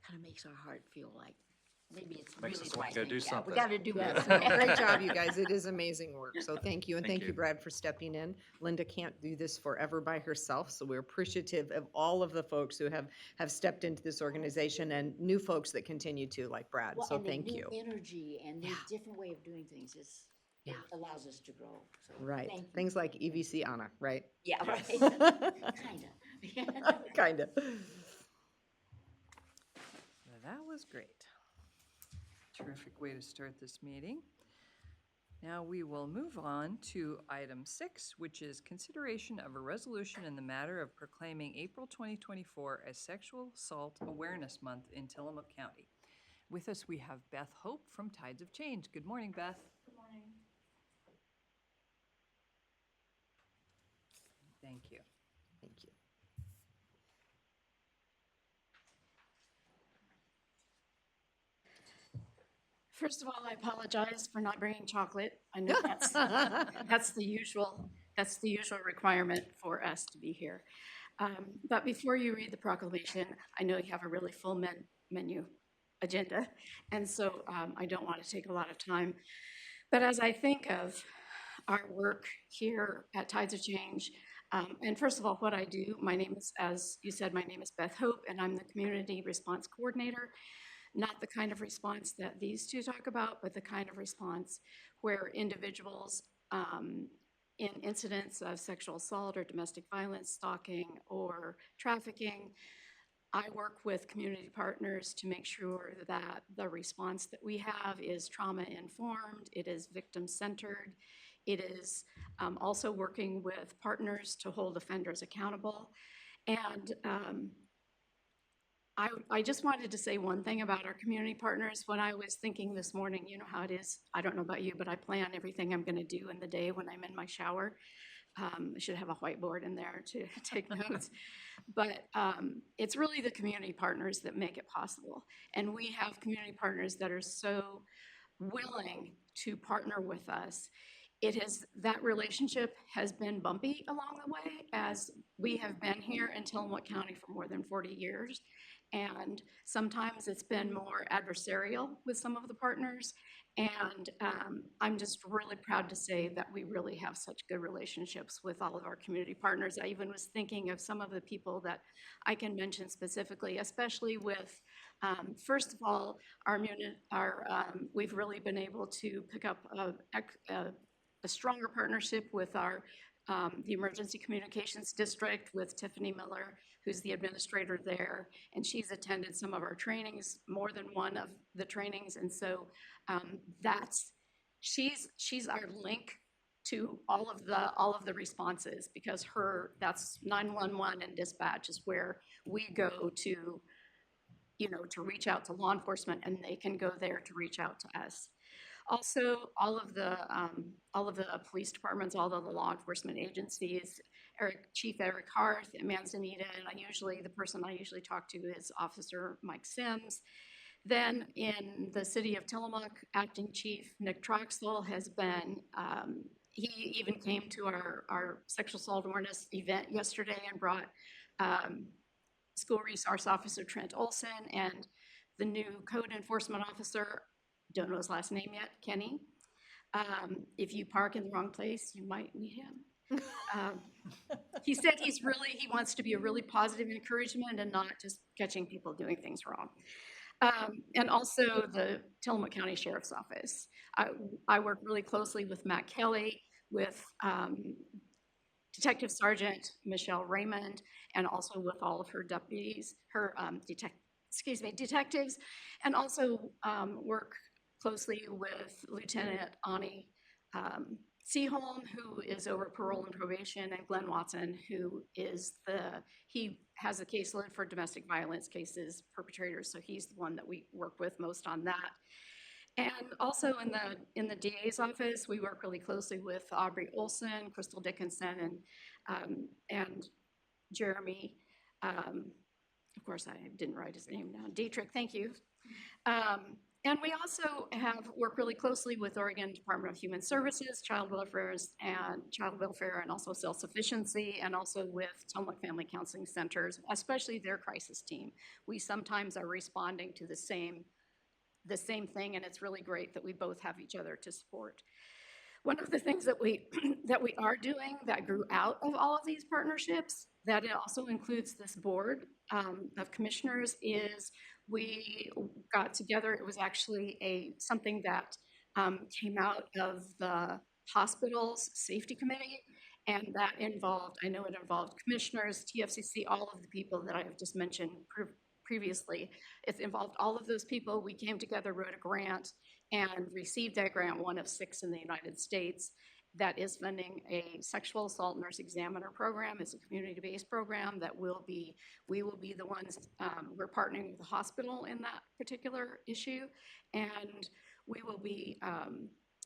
kind of makes our heart feel like maybe it's Makes really us the wanna right go thing. do Yeah, something. we gotta do Yes, better. great job, you guys. It is amazing work. So thank you. And Thank thank you, you. Brad, for stepping in. Linda can't do this forever by herself, so we're appreciative of all of the folks who have stepped into this organization and new folks that continue to, like Brad. Well, So and the thank new you. energy and the Yeah. different way of doing things is, it Yeah. allows us to grow. So Right. thank you. Things like EVC Anna, right? Yeah, right. Kinda. Kind of. That was great. Terrific way to start this meeting. Now we will move on to item 6, which is consideration of a resolution in the matter of proclaiming April 2024 as Sexual Assault Awareness Month in Tillamook County. With us, we have Beth Hope from Tides of Change. Good morning, Beth. Good morning. Thank you. Thank you. First of all, I apologize for not bringing chocolate. I know that's the usual requirement for us to be here. But before you read the proclamation, I know you have a really full menu agenda, and so I don't want to take a lot of time. But as I think of our work here at Tides of Change, and first of all, what I do, my name is, as you said, my name is Beth Hope, and I'm the Community Response Coordinator. Not the kind of response that these two talk about, but the kind of response where individuals in incidents of sexual assault or domestic violence, stalking, or trafficking, I work with community partners to make sure that the response that we have is trauma-informed, it is victim-centered, it is also working with partners to hold offenders accountable. And I just wanted to say one thing about our community partners. When I was thinking this morning, you know how it is, I don't know about you, but I plan everything I'm gonna do in the day when I'm in my shower. I should have a whiteboard in there to take notes. But it's really the community partners that make it possible. And we have community partners that are so willing to partner with us. That relationship has been bumpy along the way, as we have been here in Tillamook County for more than 40 years. And sometimes it's been more adversarial with some of the partners. And I'm just really proud to say that we really have such good relationships with all of our community partners. I even was thinking of some of the people that I can mention specifically, especially with, first of all, we've really been able to pick up a stronger partnership with the Emergency Communications District with Tiffany Miller, who's the administrator there, and she's attended some of our trainings, more than one of the trainings, and so she's our link to all of the responses, because that's 911 and dispatch is where we go to, to reach out to law enforcement, and they can go there to reach out to us. Also, all of the police departments, all of the law enforcement agencies, Chief Eric Harth and Manzanita, and the person I usually talk to is Officer Mike Sims. Then in the city of Tillamook, Acting Chief Nick Troxel has been, he even came to our sexual assault awareness event yesterday and brought School Resource Officer Trent Olson and the new Code Enforcement Officer, don't know his last name yet, Kenny. If you park in the wrong place, you might need him. He said he wants to be a really positive encouragement and not just catching people doing things wrong. And also the Tillamook County Sheriff's Office. I work really closely with Matt Kelly, with Detective Sergeant Michelle Raymond, and also with all of her deputies, detectives, and also work closely with Lieutenant Ani Seaholm, who is over parole and probation, and Glenn Watson, who is he has a caseload for domestic violence cases, perpetrators, so he's the one that we work with most on that. And also in the DA's office, we work really closely with Aubrey Olson, Crystal Dickinson, and Jeremy. Of course, I didn't write his name down. Dietrich, thank you. And we also work really closely with Oregon Department of Human Services, Child Welfare, and also Self-Sufficiency, and also with Tillamook Family Counseling Centers, especially their crisis team. We sometimes are responding to the same the same thing, and it's really great that we both have each other to support. One of the things that we that we are doing that grew out of all of these partnerships, that it also includes this board of commissioners, is we got together. It was actually something that came out of the hospital's safety committee, and that involved, I know it involved commissioners, TFCC, all of the people that I have just mentioned previously. It involved all of those people. We came together, wrote a grant, and received that grant, one of 6 in the United States, that is funding a sexual assault nurse examiner program. It's a community-based program that we will be the ones, we're partnering with the hospital in that particular issue, and we will be,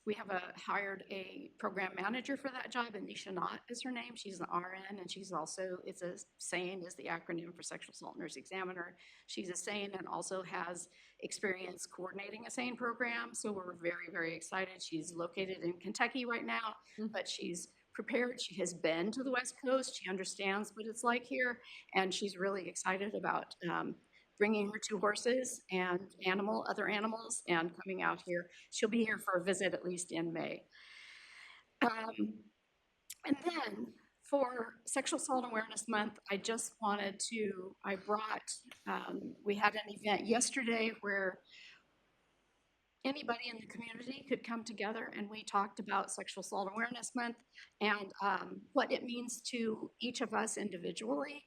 we have hired a program manager for that job, Anisha Knott is her name. She's an RN, and she's also, it's a SANE is the acronym for Sexual Assault Nurse Examiner. She's a SANE and also has experience coordinating a SANE program, so we're very, very excited. She's located in Kentucky right now, but she's prepared. She has been to the West Coast. She understands what it's like here, and she's really excited about bringing her 2 horses and other animals, and coming out here. She'll be here for a visit at least in May. And then for Sexual Assault Awareness Month, I we had an event yesterday where anybody in the community could come together, and we talked about Sexual Assault Awareness Month and what it means to each of us individually.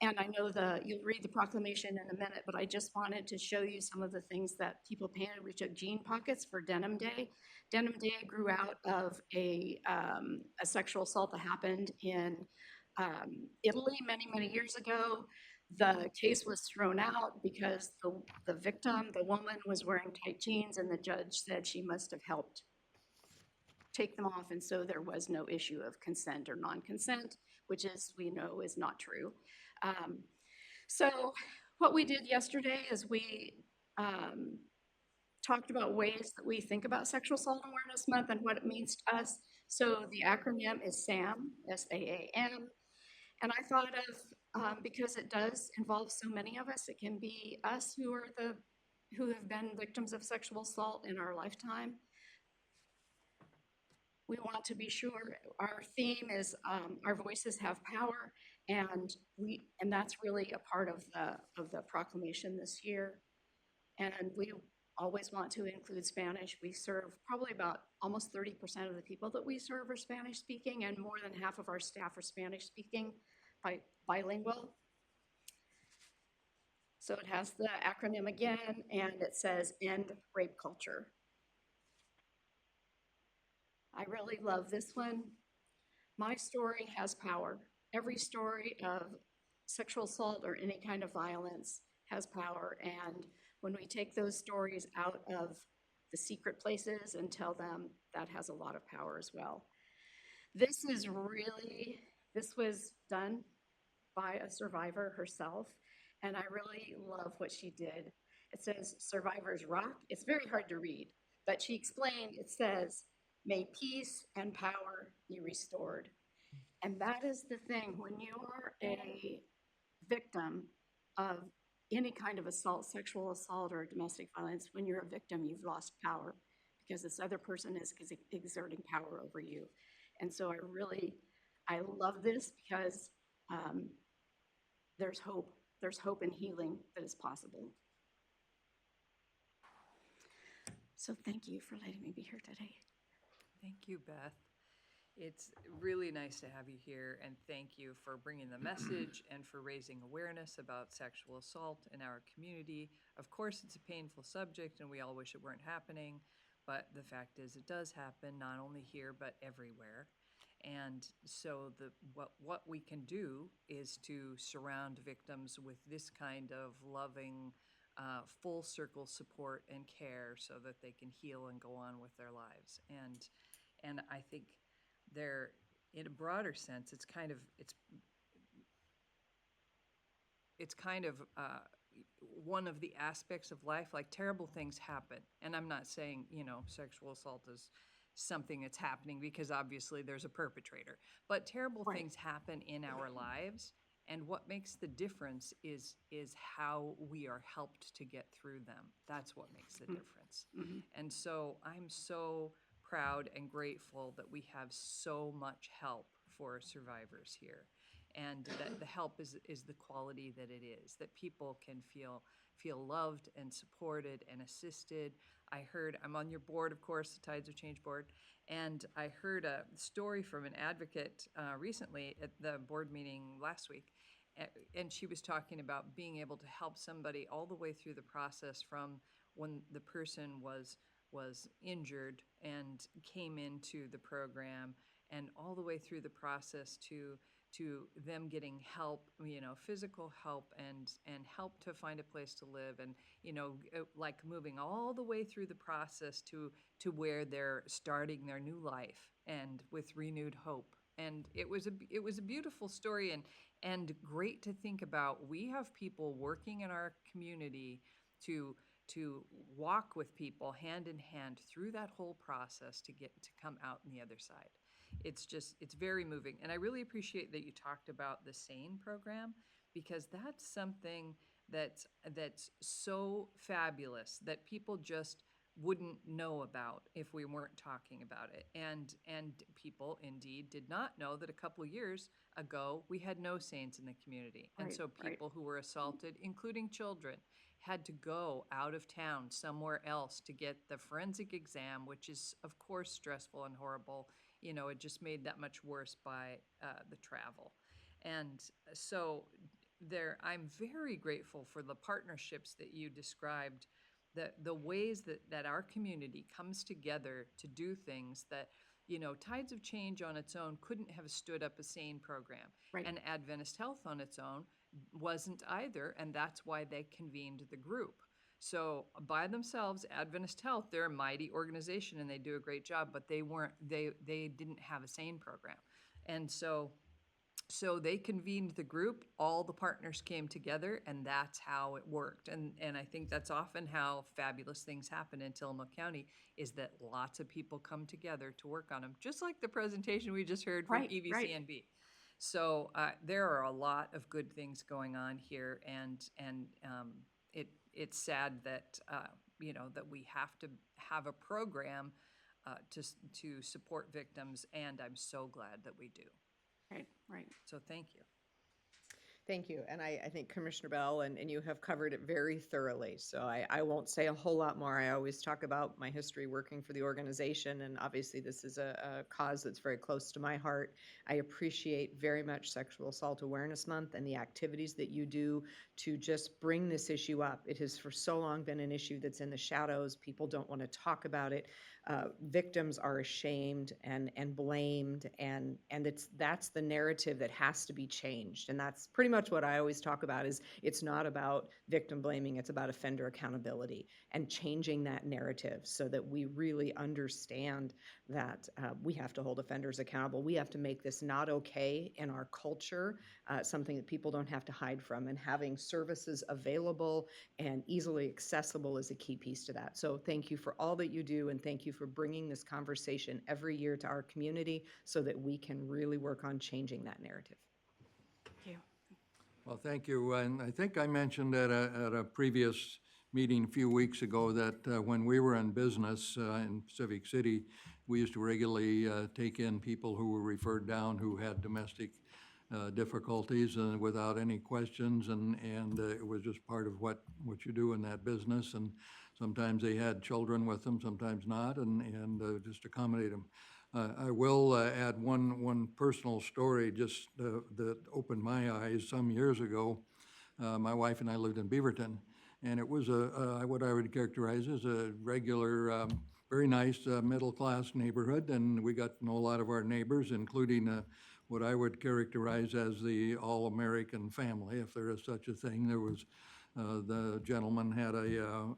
And I know you'll read the proclamation in a minute, but I just wanted to show you some of the things that people painted. We took jean pockets for Denim Day. Denim Day grew out of a sexual assault that happened in Italy many, many years ago. The case was thrown out because the victim, the woman, was wearing tight jeans, and the judge said she must have helped take them off, and so there was no issue of consent or non-consent, which we know is not true. So what we did yesterday is we talked about ways that we think about Sexual Assault Awareness Month and what it means to us. So the acronym is SAM, S-A-A-M, and I thought of, because it does involve so many of us, it can be us who have been victims of sexual assault in our lifetime. We want to be sure. Our theme is our voices have power, and that's really a part of the proclamation this year. And we always want to include Spanish. We serve probably about almost 30% of the people that we serve are Spanish speaking, and more than half of our staff are Spanish speaking, bilingual. So it has the acronym again, and it says End Rape Culture. I really love this one. My story has power. Every story of sexual assault or any kind of violence has power, and when we take those stories out of the secret places and tell them, that has a lot of power as well. This was done by a survivor herself, and I really love what she did. It says, "Survivors rock." It's very hard to read, but she explained, it says, "May peace and power be restored." And that is the thing, when you're a victim of any kind of assault, sexual assault or domestic violence, when you're a victim, you've lost power because this other person is exerting power over you. And so I love this because there's hope. There's hope and healing that is possible. So thank you for letting me be here today. Thank you, Beth. It's really nice to have you here, and thank you for bringing the message and for raising awareness about sexual assault in our community. Of course, it's a painful subject, and we all wish it weren't happening, but the fact is it does happen, not only here, but everywhere. And so what we can do is to surround victims with this kind of loving, full circle support and care so that they can heal and go on with their lives. And I think there, in a broader sense, it's kind of one of the aspects of life. Like, terrible things happen, and I'm not saying sexual assault is something that's happening because obviously there's a perpetrator, but terrible things happen in our lives, And what makes the difference is how we are helped to get through them. That's what makes the difference. And so I'm so proud and grateful that we have so much help for survivors here. And that the help is the quality that it is, that people can feel loved and supported and assisted. I'm on your board, of course, the Tides of Change board, and I heard a story from an advocate recently at the board meeting last week, and she was talking about being able to help somebody all the way through the process from when the person was injured and came into the program, and all the way through the process to them getting help, physical help and help to find a place to live, and like moving all the way through the process to where they're starting their new life and with renewed hope. And it was a beautiful story, and great to think about. We have people working in our community to walk with people hand in hand through that whole process to come out on the other side. It's very moving. And I really appreciate that you talked about the SANE program, because that's something that's so fabulous that people just wouldn't know about if we weren't talking about it. And people indeed did not know that a couple of years ago we had no SANEs in the community. And Right, so right. people who were assaulted, including children, had to go out of town somewhere else to get the forensic exam, which is of course stressful and horrible. It just made that much worse by the travel. And so I'm very grateful for the partnerships that you described, the ways that our community comes together to do things that, Tides of Change on its own couldn't have stood up a SANE program. Right. And Adventist Health on its own wasn't either, and that's why they convened the group. So by themselves, Adventist Health, they're a mighty organization and they do a great job, but they didn't have a SANE program. And so they convened the group, all the partners came together, and that's how it worked. And I think that's often how fabulous things happen in Tillamook County, is that lots of people come together to work on them, just like the presentation we just heard from Right, right. EVCNB. So there are a lot of good things going on here, and it's sad that that we have to have a program to support victims, and I'm so glad that we do. Right, right. So thank you. Thank you. And I think Commissioner Bell and you have covered it very thoroughly. So I won't say a whole lot more. I always talk about my history working for the organization, and obviously this is a cause that's very close to my heart. I appreciate very much Sexual Assault Awareness Month and the activities that you do to just bring this issue up. It has for so long been an issue that's in the shadows. People don't want to talk about it. Victims are ashamed and blamed, and that's the narrative that has to be changed. And that's pretty much what I always talk about. Is it's not about victim blaming, it's about offender accountability and changing that narrative so that we really understand that we have to hold offenders accountable. We have to make this not okay in our culture, something that people don't have to hide from, and having services available and easily accessible is a key piece to that. So thank you for all that you do, and thank you for bringing this conversation every year to our community so that we can really work on changing that narrative. Thank you. Well, thank you. And I think I mentioned at a previous meeting a few weeks ago that when we were in business in Pacific City, we used to regularly take in people who were referred down who had domestic difficulties without any questions, and it was just part of what you do in that business. And sometimes they had children with them, sometimes not, and just accommodate them. I will add one personal story just that opened my eyes some years ago. My wife and I lived in Beaverton, and it was what I would characterize as a regular, very nice middle-class neighborhood, and we got to know a lot of our neighbors, including what I would characterize as the all-American family, if there is such a thing. There was, the gentleman had a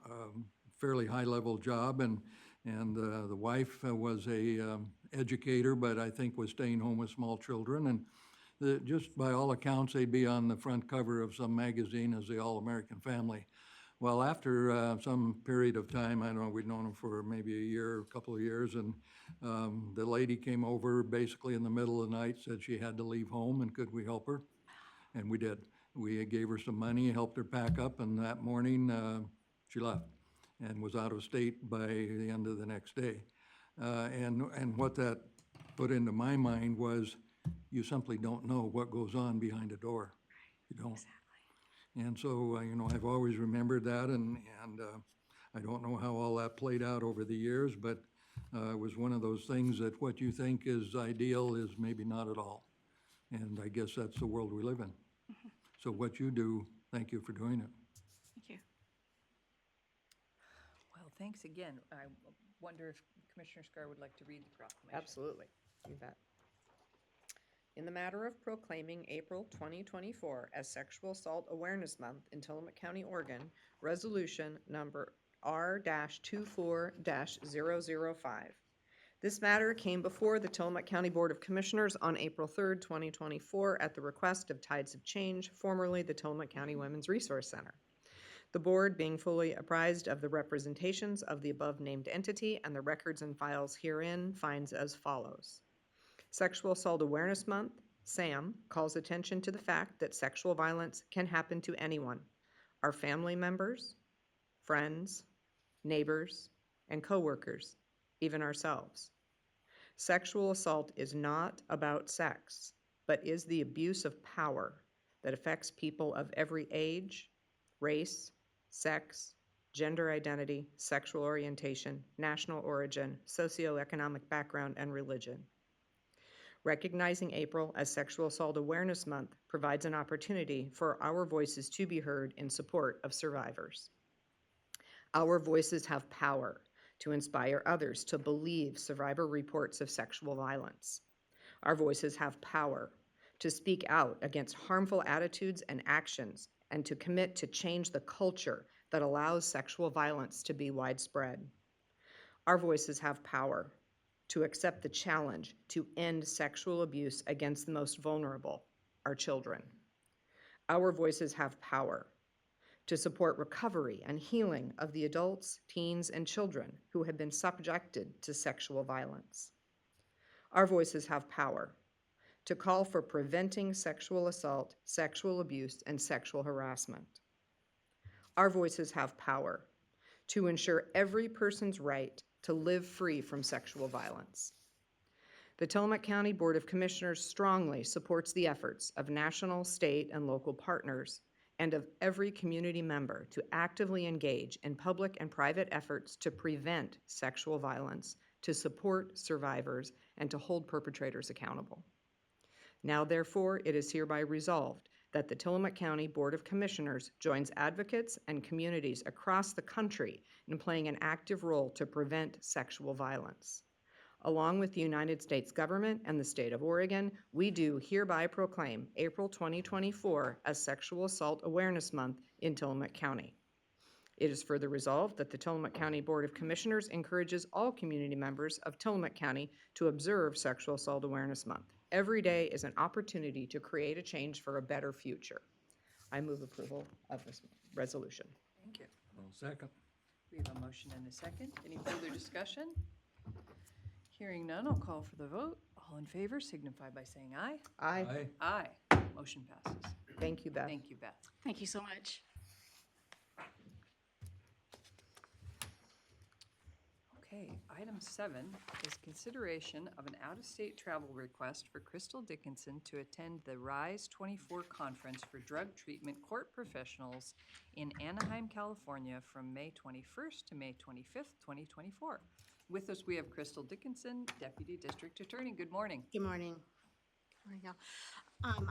fairly high-level job, and the wife was a educator, but I think was staying home with small children. And just by all accounts, they'd be on the front cover of some magazine as the all-American family. Well, after some period of time, I don't know, we'd known them for maybe a year, a couple of years, and the lady came over basically in the middle of the night, said she had to leave home and could we help her? And we did. We gave her some money, helped her pack up, and that morning, she left and was out of state by the end of the next day. And what that put into my mind was, you simply don't know what goes on behind a door. You don't. And so, I've always remembered that, and I don't know how all that played out over the years, but it was one of those things that what you think is ideal is maybe not at all. And I guess that's the world we live in. So what you do, thank you for doing it. Thank you. Well, thanks again. I wonder if Commissioner Scar would like to read the proclamation. Absolutely, you bet. In the matter of proclaiming April 2024 as Sexual Assault Awareness Month in Tillamook County, Oregon, resolution number R-24-005. This matter came before the Tillamook County Board of Commissioners on April 3rd, 2024 at the request of Tides of Change, formerly the Tillamook County Women's Resource Center. The board, being fully apprised of the representations of the above-named entity and the records and files herein, finds as follows. Sexual Assault Awareness Month, SAM, calls attention to the fact that sexual violence can happen to anyone, our family members, friends, neighbors, and coworkers, even ourselves. Sexual assault is not about sex, but is the abuse of power that affects people of every age, race, sex, gender identity, sexual orientation, national origin, socioeconomic background, and religion. Recognizing April as Sexual Assault Awareness Month provides an opportunity for our voices to be heard in support of survivors. Our voices have power to inspire others to believe survivor reports of sexual violence. Our voices have power to speak out against harmful attitudes and actions and to commit to change the culture that allows sexual violence to be widespread. Our voices have power to accept the challenge to end sexual abuse against the most vulnerable, our children. Our voices have power to support recovery and healing of the adults, teens, and children who have been subjected to sexual violence. Our voices have power to call for preventing sexual assault, sexual abuse, and sexual harassment. Our voices have power to ensure every person's right to live free from sexual violence. The Tillamook County Board of Commissioners strongly supports the efforts of national, state, and local partners and of every community member to actively engage in public and private efforts to prevent sexual violence, to support survivors, and to hold perpetrators accountable. Now, therefore, it is hereby resolved that the Tillamook County Board of Commissioners joins advocates and communities across the country in playing an active role to prevent sexual violence. Along with the United States government and the state of Oregon, we do hereby proclaim April 2024 as Sexual Assault Awareness Month in Tillamook County. It is further resolved that the Tillamook County Board of Commissioners encourages all community members of Tillamook County to observe Sexual Assault Awareness Month. Every day is an opportunity to create a change for a better future. I move approval of this resolution. Thank you. Well, second. We have a motion and a second. Any further discussion? Hearing none, I'll call for the vote. All in favor signify by saying aye. Aye. Aye. Motion passes. Thank you, Beth. Thank you, Beth. Thank you so much. Okay, item 7 is consideration of an out-of-state travel request for Crystal Dickinson to attend the RISE 24 conference for drug treatment court professionals in Anaheim, California from May 21st to May 25th, 2024. With us, we have Crystal Dickinson, Deputy District Attorney. Good morning. Good morning. Good morning, y'all.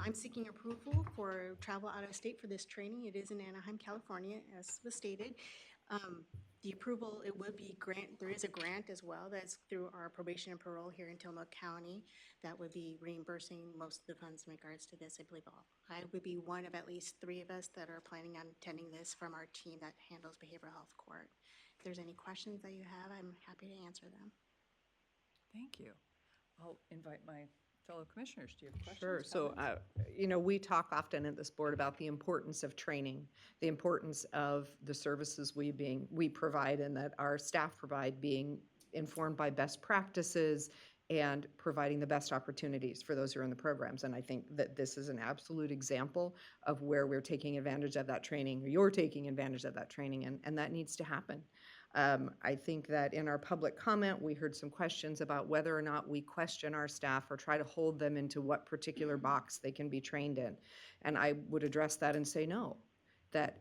I'm seeking approval for travel out of state for this training. It is in Anaheim, California, as was stated. The approval, it would be there is a grant as well that's through our probation and parole here in Tillamook County that would be reimbursing most of the funds in regards to this. I would be one of at least 3 of us that are planning on attending this from our team that handles behavioral health court. If there's any questions that you have, I'm happy to answer them. Thank you. I'll invite my fellow commissioners. Do you have questions? Sure. So, comments? we talk often at this board about the importance of training, the importance of the services we provide and that our staff provide being informed by best practices and providing the best opportunities for those who are in the programs. And I think that this is an absolute example of where we're taking advantage of that training, or you're taking advantage of that training, and that needs to happen. I think that in our public comment, we heard some questions about whether or not we question our staff or try to hold them into what particular box they can be trained in. And I would address that and say no, that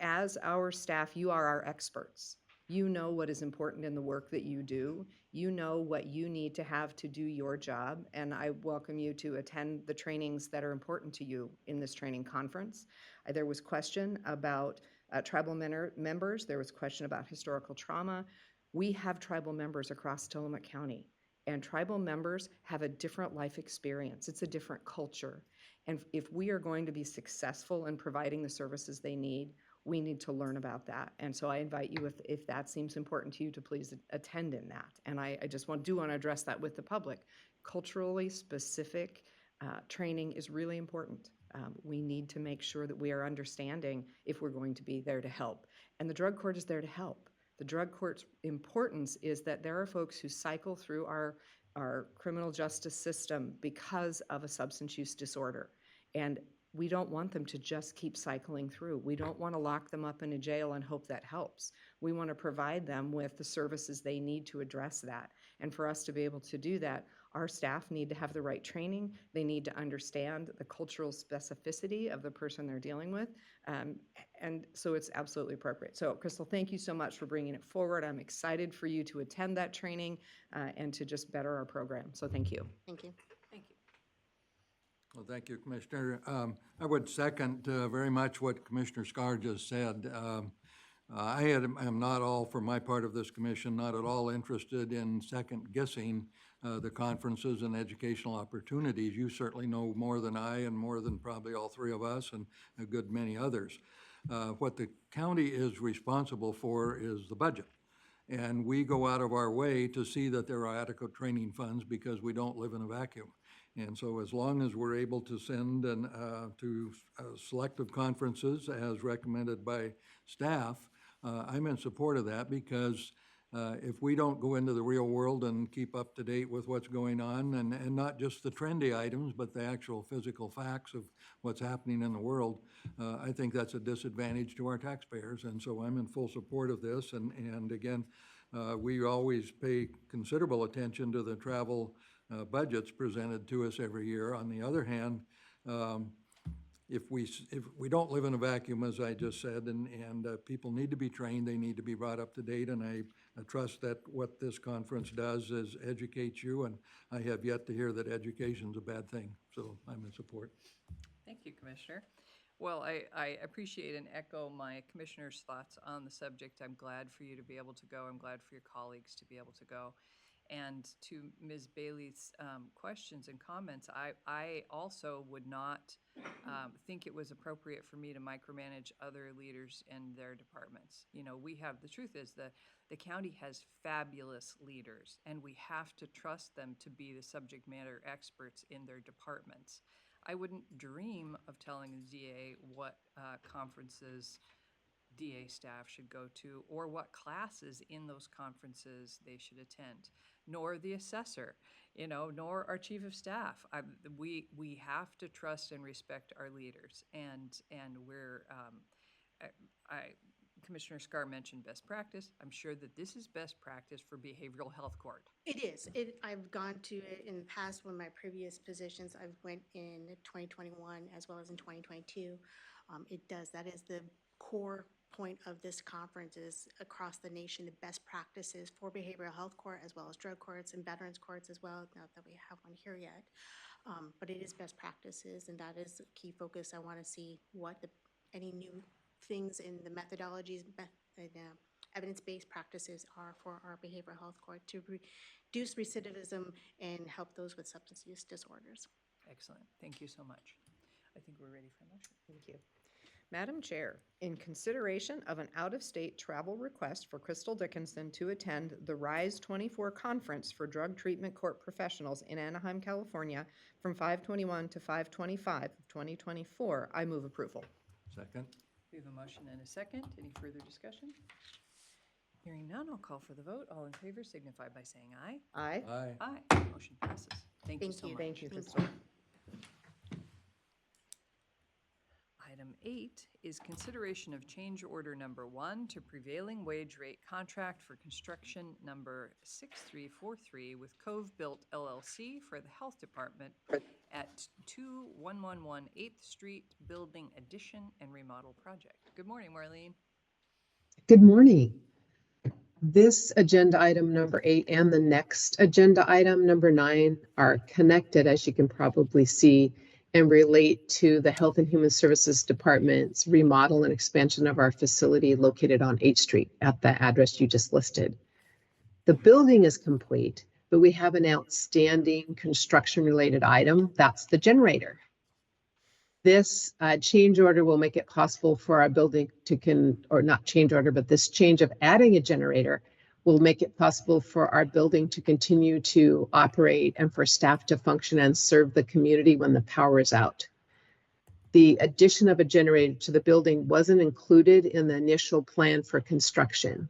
as our staff, you are our experts. You know what is important in the work that you do. You know what you need to have to do your job, and I welcome you to attend the trainings that are important to you in this training conference. There was question about tribal members. There was question about historical trauma. We have tribal members across Tillamook County, and tribal members have a different life experience. It's a different culture. And if we are going to be successful in providing the services they need, we need to learn about that. And so I invite you, if that seems important to you, to please attend in that. And I just want to address that with the public. Culturally specific training is really important. We need to make sure that we are understanding if we're going to be there to help. And the drug court is there to help. The drug court's importance is that there are folks who cycle through our criminal justice system because of a substance use disorder. And we don't want them to just keep cycling through. We don't want to lock them up in a jail and hope that helps. We want to provide them with the services they need to address that. And for us to be able to do that, our staff need to have the right training. They need to understand the cultural specificity of the person they're dealing with. And so it's absolutely appropriate. So Crystal, thank you so much for bringing it forward. I'm excited for you to attend that training and to just better our program. So thank you. Thank you. Thank you. Well, thank you, Commissioner. I would second very much what Commissioner Scar just said. I am not all, for my part of this commission, not at all interested in second-guessing the conferences and educational opportunities. You certainly know more than I and more than probably all three of us and a good many others. What the county is responsible for is the budget. And we go out of our way to see that there are adequate training funds because we don't live in a vacuum. And so as long as we're able to send to selective conferences as recommended by staff, I'm in support of that because if we don't go into the real world and keep up to date with what's going on, and not just the trendy items, but the actual physical facts of what's happening in the world, I think that's a disadvantage to our taxpayers. And so I'm in full support of this. And again, we always pay considerable attention to the travel budgets presented to us every year. On the other hand, if we don't live in a vacuum, as I just said, and people need to be trained, they need to be brought up to date, and I trust that what this conference does is educate you, and I have yet to hear that education's a bad thing, so I'm in support. Thank you, Commissioner. Well, I appreciate and echo my commissioner's thoughts on the subject. I'm glad for you to be able to go. I'm glad for your colleagues to be able to go. And to Ms. Bailey's questions and comments, I also would not think it was appropriate for me to micromanage other leaders in their departments. You know, the truth is the county has fabulous leaders, and we have to trust them to be the subject matter experts in their departments. I wouldn't dream of telling the DA what conferences DA staff should go to or what classes in those conferences they should attend, nor the assessor, nor our chief of staff. We have to trust and respect our leaders, and we're Commissioner Scar mentioned best practice. I'm sure that this is best practice for behavioral health court. It is. I've gone to it in the past. One of my previous positions, I went in 2021 as well as in 2022. That is the core point of this conference, is across the nation, the best practices for behavioral health court as well as drug courts and veterans courts as well. Not that we have one here yet, but it is best practices, and that is a key focus. I want to see what any new things in the methodologies, evidence-based practices are for our behavioral health court to reduce recidivism and help those with substance use disorders. Excellent. Thank you so much. I think we're ready for a motion. Thank you. Madam Chair, in consideration of an out-of-state travel request for Crystal Dickinson to attend the RISE 24 conference for drug treatment court professionals in Anaheim, California from 5/21 to 5/25 of 2024, I move approval. Second? We have a motion and a second. Any further discussion? Hearing none, I'll call for the vote. All in favor signify by saying aye. Aye. Aye. Aye. Motion passes. Thank you so much. Thank you, Thank Crystal. Item 8 is consideration of change order number 1 to prevailing wage rate contract for construction number 6343 with Cove Built LLC for the Health Department at 2111 8th Street Building Addition and Remodel Project. Good morning, Marlene. Good morning. This agenda item number 8 and the next agenda item number 9 are connected, as you can probably see, and relate to the Health and Human Services Department's remodel and expansion of our facility located on 8th Street at the address you just listed. The building is complete, but we have an outstanding construction-related item. That's the generator. This change order will make it possible for our building to or not change order, but this change of adding a generator will make it possible for our building to continue to operate and for staff to function and serve the community when the power is out. The addition of a generator to the building wasn't included in the initial plan for construction.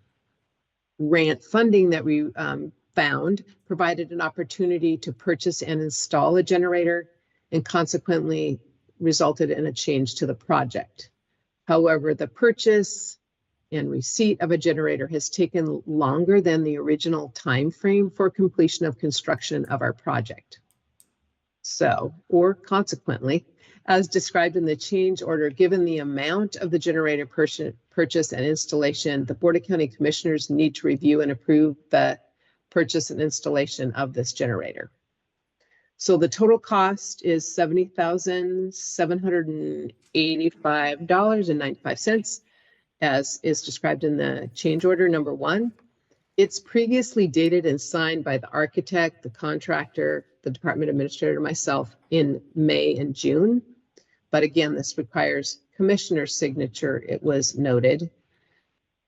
Grant funding that we found provided an opportunity to purchase and install a generator, and consequently resulted in a change to the project. However, the purchase and receipt of a generator has taken longer than the original time frame for completion of construction of our project. So, or consequently, as described in the change order, given the amount of the generator purchase and installation, the Board of County Commissioners need to review and approve the purchase and installation of this generator. So the total cost is $70,785.95, as is described in the change order number 1. It's previously dated and signed by the architect, the contractor, the department administrator, myself in May and June. But again, this requires commissioner's signature, it was noted.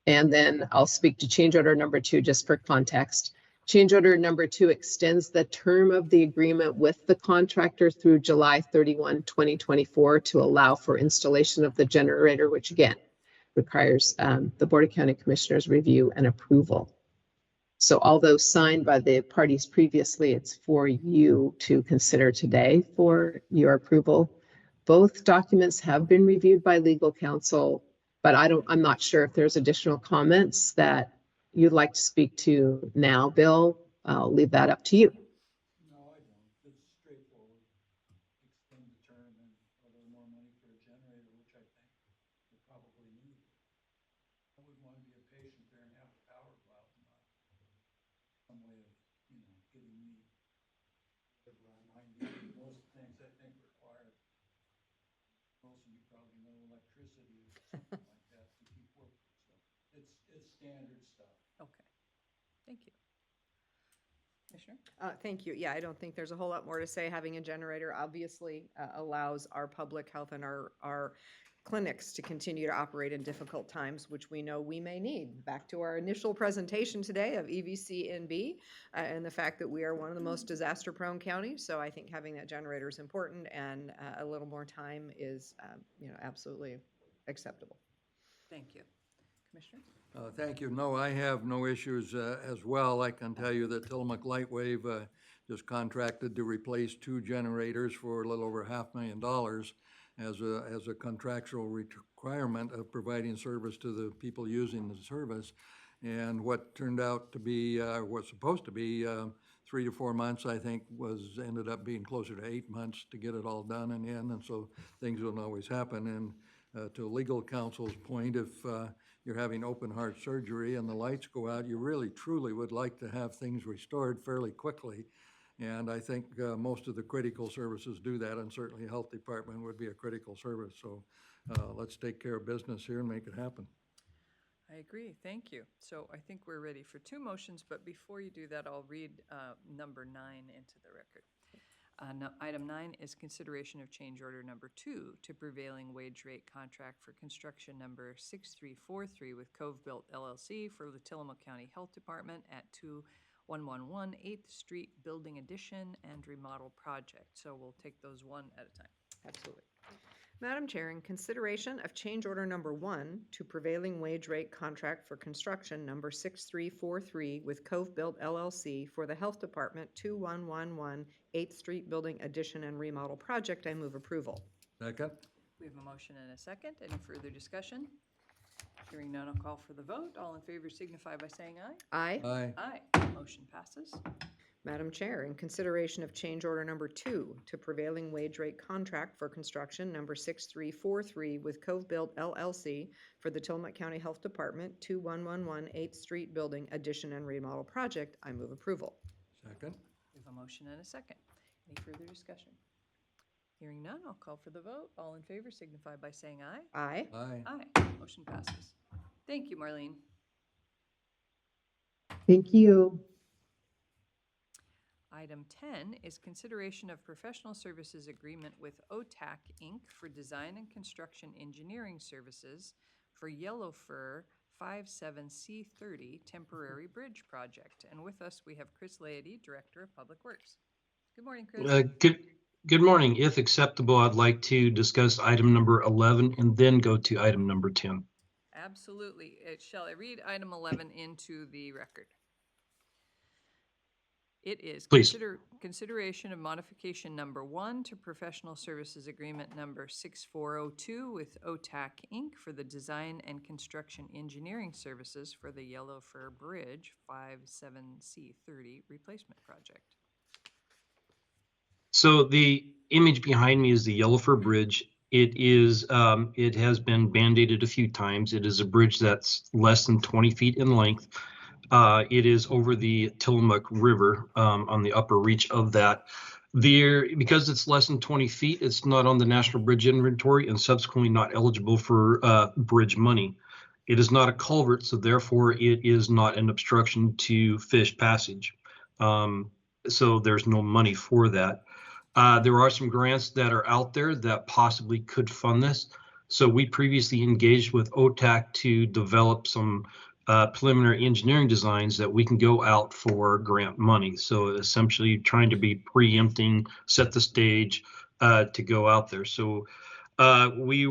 And then I'll speak to change order number 2 just for context. Change order number 2 extends the term of the agreement with the contractor through July 31, 2024 to allow for installation of the generator, which again requires the Board of County Commissioners review and approval. So although signed by the parties previously, it's for you to consider today for your approval. Both documents have been reviewed by legal counsel, but I'm not sure if there's additional comments that you'd like to speak to now, Bill. I'll leave that up to you. No, I don't. It's straightforward. Extend the term and a little more money for a generator, which I think we probably need. I wouldn't want to be a patient there and have the power go out and not some way of, getting me around 90. Most things I think require, most of you probably know, electricity or something like that to keep working. So it's standard stuff. Okay. Thank you. Commissioner? Thank you. Yeah, I don't think there's a whole lot more to say. Having a generator obviously allows our public health and our clinics to continue to operate in difficult times, which we know we may need. Back to our initial presentation today of EVC-NB and the fact that we are one of the most disaster-prone counties. So I think having that generator is important, and a little more time is, absolutely acceptable. Thank you. Commissioner? Thank you. No, I have no issues as well. I can tell you that Tillamook Lightwave just contracted to replace 2 generators for a little over $500,000 as a contractual requirement of providing service to the people using the service. And what turned out to be, was supposed to be 3 to 4 months, I think, ended up being closer to 8 months to get it all done and in. And so things don't always happen. And to legal counsel's point, if you're having open heart surgery and the lights go out, you really truly would like to have things restored fairly quickly. And I think most of the critical services do that, and certainly the health department would be a critical service. So let's take care of business here and make it happen. I agree. Thank you. So I think we're ready for 2 motions, but before you do that, I'll read number 9 into the record. Item 9 is consideration of change order number 2 to prevailing wage rate contract for construction number 6343 with Cove Built LLC for the Tillamook County Health Department at 2111 8th Street Building Addition and Remodel Project. So we'll take those one at a time. Absolutely. Madam Chair, in consideration of change order number 1 to prevailing wage rate contract for construction number 6343 with Cove Built LLC for the Health Department 2111 8th Street Building Addition and Remodel Project, I move approval. Second? We have a motion and a second. Any further discussion? Hearing none, I'll call for the vote. All in favor signify by saying aye. Aye. Aye. Aye. Motion passes. Madam Chair, in consideration of change order number 2 to prevailing wage rate contract for construction number 6343 with Cove Built LLC for the Tillamook County Health Department 2111 8th Street Building Addition and Remodel Project, I move approval. Second? We have a motion and a second. Any further discussion? Hearing none, I'll call for the vote. All in favor signify by saying aye. Aye. Aye. Aye. Motion passes. Thank you, Marlene. Thank you. Item 10 is consideration of professional services agreement with OTAC Inc. for design and construction engineering services for Yellow Fir 57C30 temporary bridge project. And with us, we have Chris Laity, Director of Public Works. Good morning, Chris. Good morning. If acceptable, I'd like to discuss item number 11 and then go to item number 10. Absolutely. Shall I read item 11 into the record? It is Please. consideration of modification number 1 to professional services agreement number 6402 with OTAC Inc. for the design and construction engineering services for the Yellow Fir Bridge 57C30 replacement project. So the image behind me is the Yellow Fir Bridge. It has been band-aided a few times. It is a bridge that's less than 20 feet in length. It is over the Tillamook River on the upper reach of that. Because it's less than 20 feet, it's not on the National Bridge Inventory and subsequently not eligible for bridge money. It is not a culvert, so therefore it is not an obstruction to fish passage. So there's no money for that. There are some grants that are out there that possibly could fund this. So we previously engaged with OTAC to develop some preliminary engineering designs that we can go out for grant money. So essentially trying to be preempting, set the stage to go out there. So we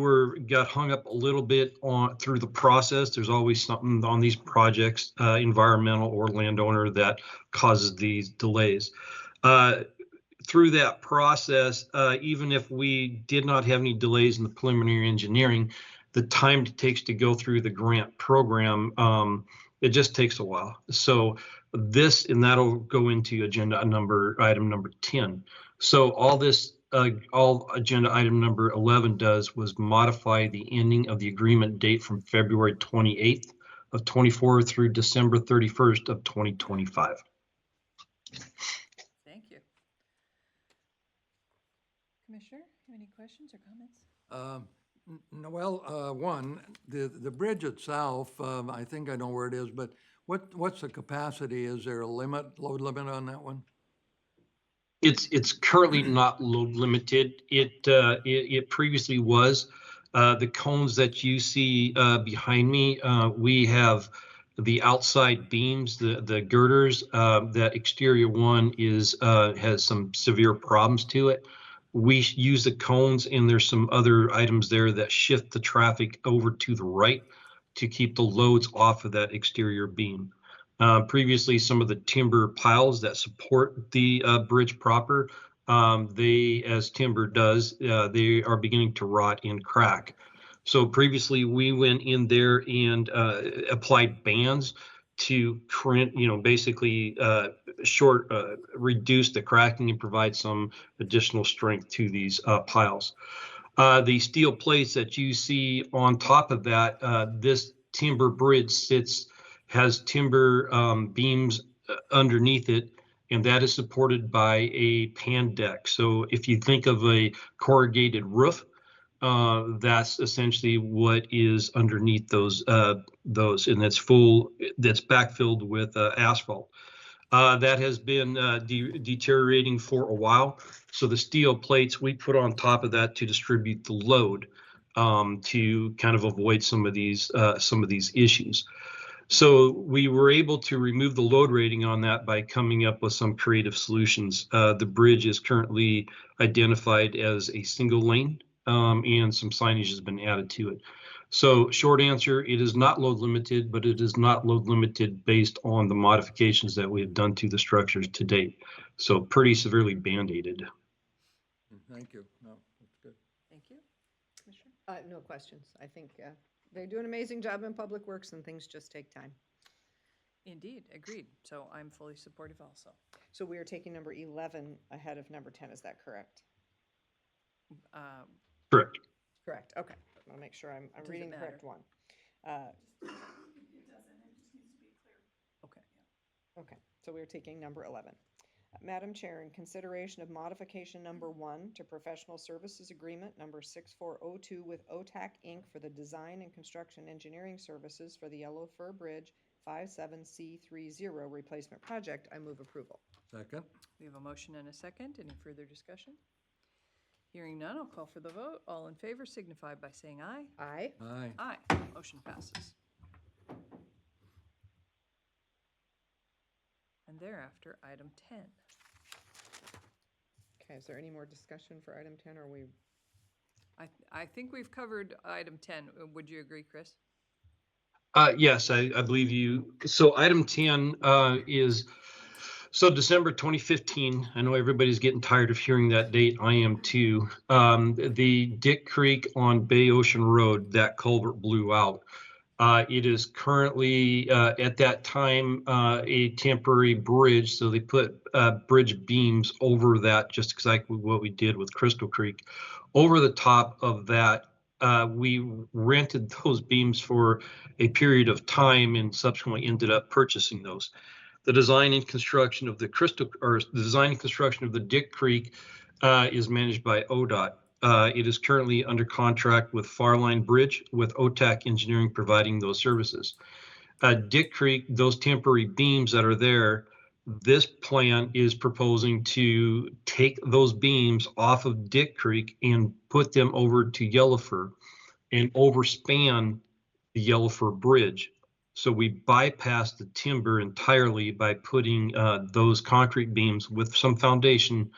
got hung up a little bit through the process. There's always something on these projects, environmental or landowner, that causes these delays. Through that process, even if we did not have any delays in the preliminary engineering, the time it takes to go through the grant program, it just takes a while. So that'll go into item number 10. So all agenda item number 11 does was modify the ending of the agreement date from February 28th of 24 through December 31st of 2025. Thank you. Commissioner, you have any questions or comments? One, the bridge itself, I think I know where it is, but what's the capacity? Is there a load limit on that one? It's currently not load limited. It previously was. The cones that you see behind me, we have the outside beams, the girders. That exterior one has some severe problems to it. We use the cones, and there's some other items there that shift the traffic over to the right to keep the loads off of that exterior beam. Previously, some of the timber piles that support the bridge proper, as timber does, they are beginning to rot and crack. So previously, we went in there and applied bands to basically reduce the cracking and provide some additional strength to these piles. The steel plates that you see on top of that, this timber bridge has timber beams underneath it, and that is supported by a pan deck. So if you think of a corrugated roof, that's essentially what is underneath those, and that's backfilled with asphalt. That has been deteriorating for a while. So the steel plates we put on top of that to distribute the load, to kind of avoid some of these issues. So we were able to remove the load rating on that by coming up with some creative solutions. The bridge is currently identified as a single lane and some signage has been added to it. So short answer, it is not load limited, but it is not load limited based on the modifications that we have done to the structures to date. So pretty severely band-aided. Thank you. No, that's good. Thank you. Commissioner? No questions. I think they do an amazing job in Public Works and things just take time. Indeed, agreed. So I'm fully supportive also. So we are taking number 11 ahead of number 10, is that correct? Correct. Correct, okay. I'll make sure I'm Does it reading the correct matter? one. Okay. Okay, so we're taking number 11. Madam Chair, in consideration of modification number 1 to professional services agreement number 6402 with OTAC Inc. for the design and construction engineering services for the Yellow Fir Bridge 57C30 replacement project, I move approval. Second? We have a motion and a second. Any further discussion? Hearing none, I'll call for the vote. All in favor signify by saying aye. Aye. Aye. Aye. Motion passes. And thereafter, item 10. Okay, is there any more discussion for item 10, or are we? I think we've covered item 10. Would you agree, Chris? Yes, I believe you. So item 10 is, so December 2015, I know everybody's getting tired of hearing that date. I am too. The Dick Creek on Bay Ocean Road, that culvert blew out. It is currently, at that time, a temporary bridge. So they put bridge beams over that, just exactly what we did with Crystal Creek. Over the top of that, we rented those beams for a period of time and subsequently ended up purchasing those. The design and construction of the Dick Creek is managed by ODOT. It is currently under contract with Farline Bridge, with OTAC Engineering providing those services. Dick Creek, those temporary beams that are there, this plan is proposing to take those beams off of Dick Creek and put them over to Yellow Fir and overspan the Yellow Fir Bridge. So we bypass the timber entirely by putting those concrete beams with some foundation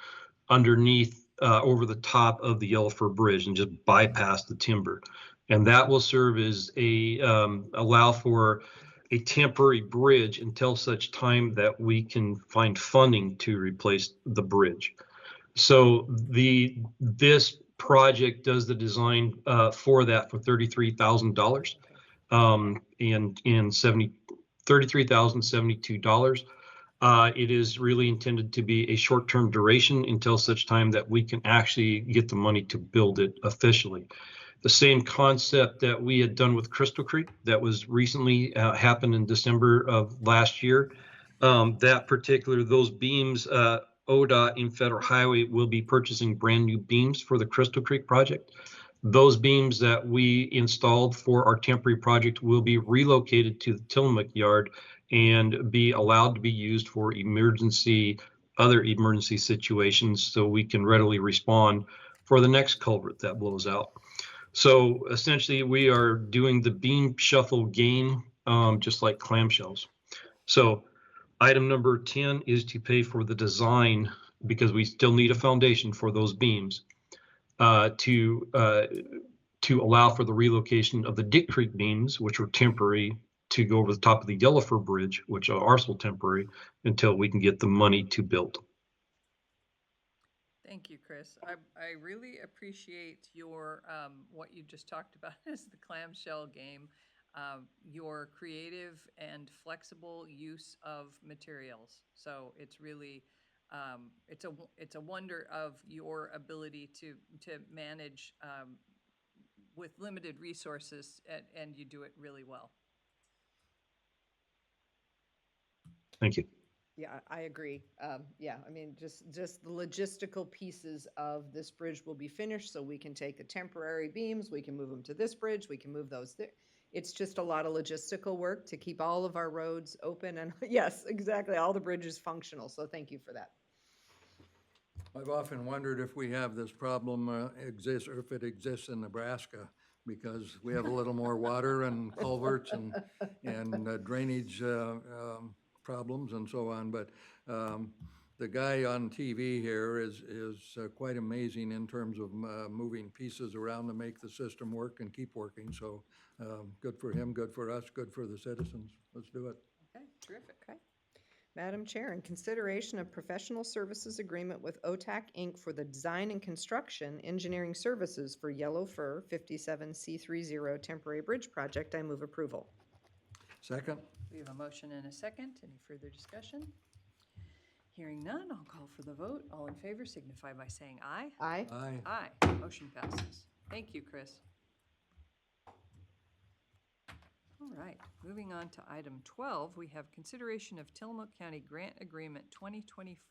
underneath over the top of the Yellow Fir Bridge and just bypass the timber. And that will serve as allow for a temporary bridge until such time that we can find funding to replace the bridge. So this project does the design for that for $33,000 and $33,072. It is really intended to be a short-term duration until such time that we can actually get the money to build it officially. The same concept that we had done with Crystal Creek that was recently happened in December of last year. Those beams, ODOT and Federal Highway will be purchasing brand new beams for the Crystal Creek project. Those beams that we installed for our temporary project will be relocated to the Tillamook yard and be allowed to be used for other emergency situations so we can readily respond for the next culvert that blows out. So essentially we are doing the beam shuffle game, just like clamshells. So item number 10 is to pay for the design, because we still need a foundation for those beams, to allow for the relocation of the Dick Creek beams, which were temporary, to go over the top of the Yellow Fir Bridge, which are also temporary, until we can get the money to build. Thank you, Chris. I really appreciate your, what you just talked about as the clamshell game, your creative and flexible use of materials. So it's really, it's a wonder of your ability to manage with limited resources, and you do it really well. Thank you. Yeah, I agree. Yeah, I mean, just the logistical pieces of this bridge will be finished, so we can take the temporary beams, we can move them to this bridge, we can move those there. It's just a lot of logistical work to keep all of our roads open and, yes, exactly, all the bridges functional, so thank you for that. I've often wondered if we have this problem exists, or if it exists in Nebraska, because we have a little more water and culverts and drainage problems and so on. But the guy on TV here is quite amazing in terms of moving pieces around to make the system work and keep working. So good for him, good for us, good for the citizens. Let's do it. Okay, terrific. Okay. Madam Chair, in consideration of professional services agreement with OTAC Inc. for the design and construction engineering services for Yellow Fir 57C30 temporary bridge project, I move approval. Second? We have a motion and a second. Any further discussion? Hearing none, I'll call for the vote. All in favor signify by saying aye. Aye. Aye. Aye. Motion passes. Thank you, Chris. All right, moving on to item 12, we have consideration of Tillamook County Grant Agreement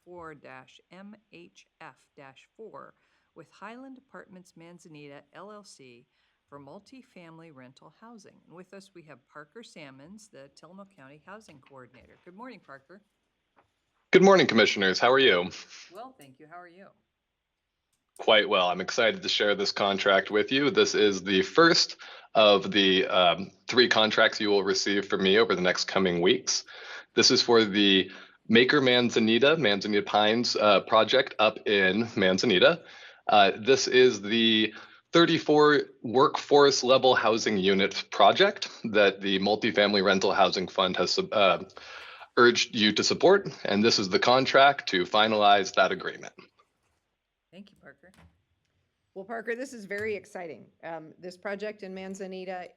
2024-MHF-4 with Highland Apartments Manzanita LLC for multifamily rental housing. And with us, we have Parker Sammons, the Tillamook County Housing Coordinator. Good morning, Parker. Good morning, Commissioners. How are you? Well, thank you. How are you? Quite well. I'm excited to share this contract with you. This is the first of the 3 contracts you will receive from me over the next coming weeks. This is for the Maker Manzanita Pines project up in Manzanita. This is the 34 workforce level housing unit project that the Multifamily Rental Housing Fund has urged you to support, and this is the contract to finalize that agreement. Thank you, Parker. Well, Parker, this is very exciting. This project in Manzanita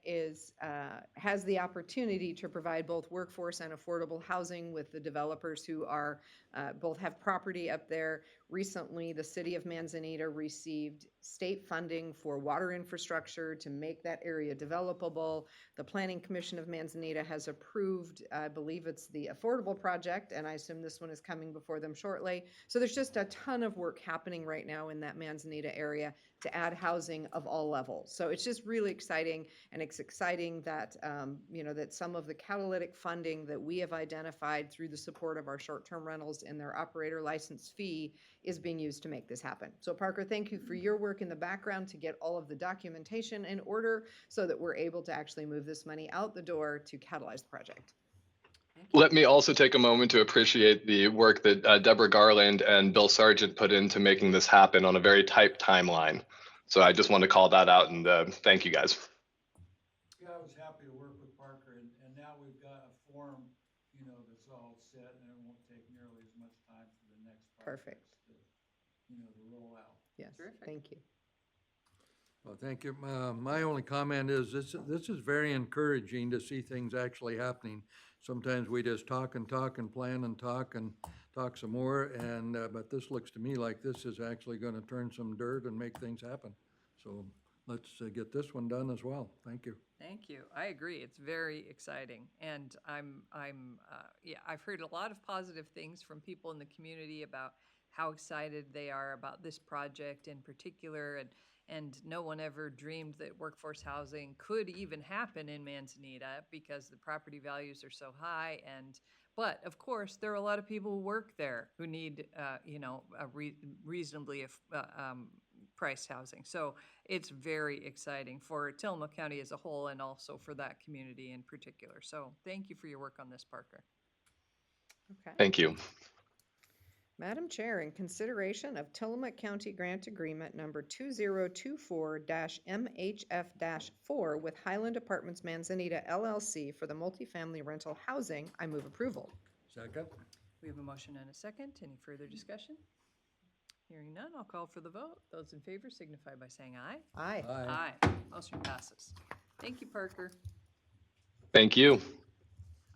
has the opportunity to provide both workforce and affordable housing with the developers who are both have property up there. Recently, the city of Manzanita received state funding for water infrastructure to make that area developable. The Planning Commission of Manzanita has approved, I believe it's the affordable project, and I assume this one is coming before them shortly. So there's just a ton of work happening right now in that Manzanita area to add housing of all levels. So it's just really exciting, and it's exciting that, that some of the catalytic funding that we have identified through the support of our short-term rentals and their operator license fee is being used to make this happen. So Parker, thank you for your work in the background to get all of the documentation in order so that we're able to actually move this money out the door to catalyze the project. Let me also take a moment to appreciate the work that Deborah Garland and Bill Sargent put into making this happen on a very tight timeline. So I just want to call that out and thank you guys. Yeah, I was happy to work with Parker, and now we've got a form, that's all set, and it won't take nearly as much time for the next Perfect. to roll out. Yes, Terrific. thank you. Well, thank you. My only comment is this is very encouraging to see things actually happening. Sometimes we just talk and talk and plan and talk some more, but this looks to me like this is actually going to turn some dirt and make things happen. So let's get this one done as well. Thank you. Thank you. I agree. It's very exciting, and I've heard a lot of positive things from people in the community about how excited they are about this project in particular, and no one ever dreamed that workforce housing could even happen in Manzanita because the property values are so high. But of course, there are a lot of people who work there who need, reasonably priced housing. So it's very exciting for Tillamook County as a whole and also for that community in particular. So thank you for your work on this, Parker. Okay. Thank you. Madam Chair, in consideration of Tillamook County Grant Agreement number 2024-MHF-4 with Highland Apartments Manzanita LLC for the multifamily rental housing, I move approval. Second? We have a motion and a second. Any further discussion? Hearing none, I'll call for the vote. Those in favor signify by saying aye. Aye. Aye. Motion passes. Thank you, Parker. Thank you.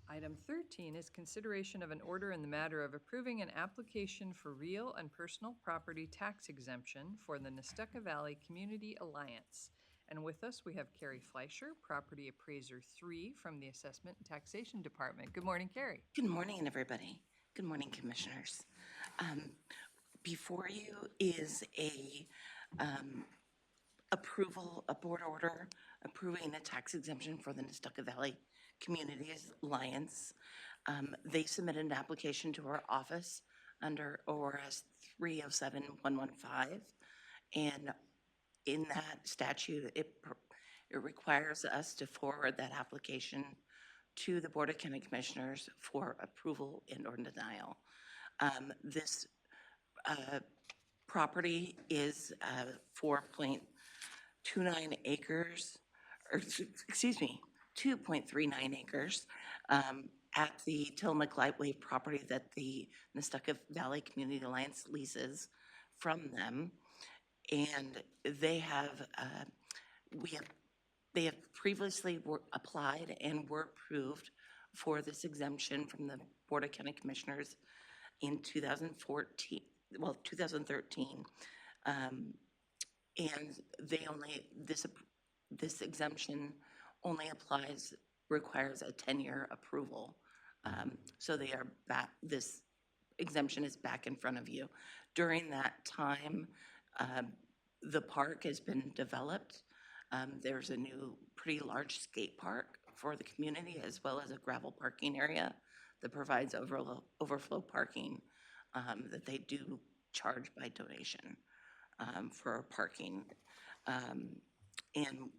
Item 13 is consideration of an order in the matter of approving an application for real and personal property tax exemption for the Nestucca Valley Community Alliance. And with us, we have Carrie Fleischer, Property Appraiser 3 from the Assessment and Taxation Department. Good morning, Carrie. Good morning, everybody. Good morning, Commissioners. Before you is a board order approving a tax exemption for the Nestucca Valley Communities Alliance. They submitted an application to our office under ORS 307115, and in that statute, it requires us to forward that application to the Board of County Commissioners for approval and or denial. This property is 4.29 acres, or excuse me, 2.39 acres at the Tillamook Lightwave property that the Nestucca Valley Community Alliance leases from them. And they have, they have previously applied and were approved for this exemption from the Board of County Commissioners in 2014, well, 2013. And they only, this exemption only requires a 10-year approval. So they are back, this exemption is back in front of you. During that time, the park has been developed. There's a new pretty large skate park for the community, as well as a gravel parking area that provides overflow parking that they do charge by donation for parking. And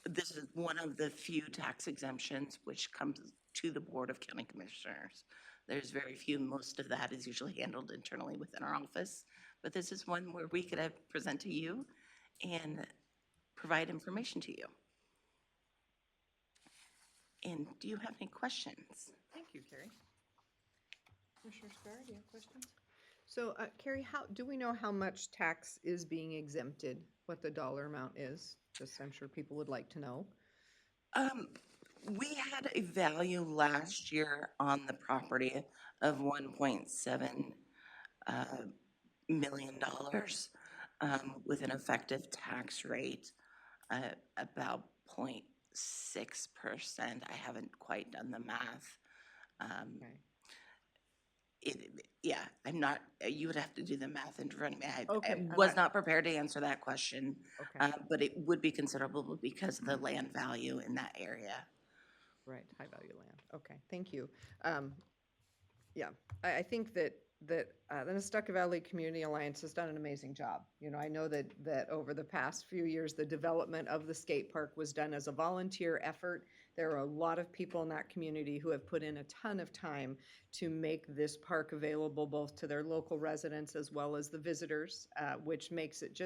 this is one of the few tax exemptions which comes to the Board of County Commissioners. There's very few. Most of that is usually handled internally within our office, but this is one where we could present to you and provide information to you. And do you have any questions? Thank you, Carrie. Commissioner Scar, do you have questions? So, Carrie, do we know how much tax is being exempted, what the dollar amount is? Just, I'm sure people would like to know. We had a value last year on the property of $1.7 million with an effective tax rate about 0.6%. I haven't quite done the math. Okay. Yeah, I'm not, you would have to do the math in front of me. I Okay, was not prepared to answer that question, Okay, but it would be considerable because of the land value in that area. right, high value land. Okay, thank you. Yeah, I think that the Nestucca Valley Community Alliance has done an amazing job. You know, I know that over the past few years, the development of the skate park was done as a volunteer effort. There are a lot of people in that community who have put in a ton of time to make this park available both to their local residents as well as the visitors, which makes it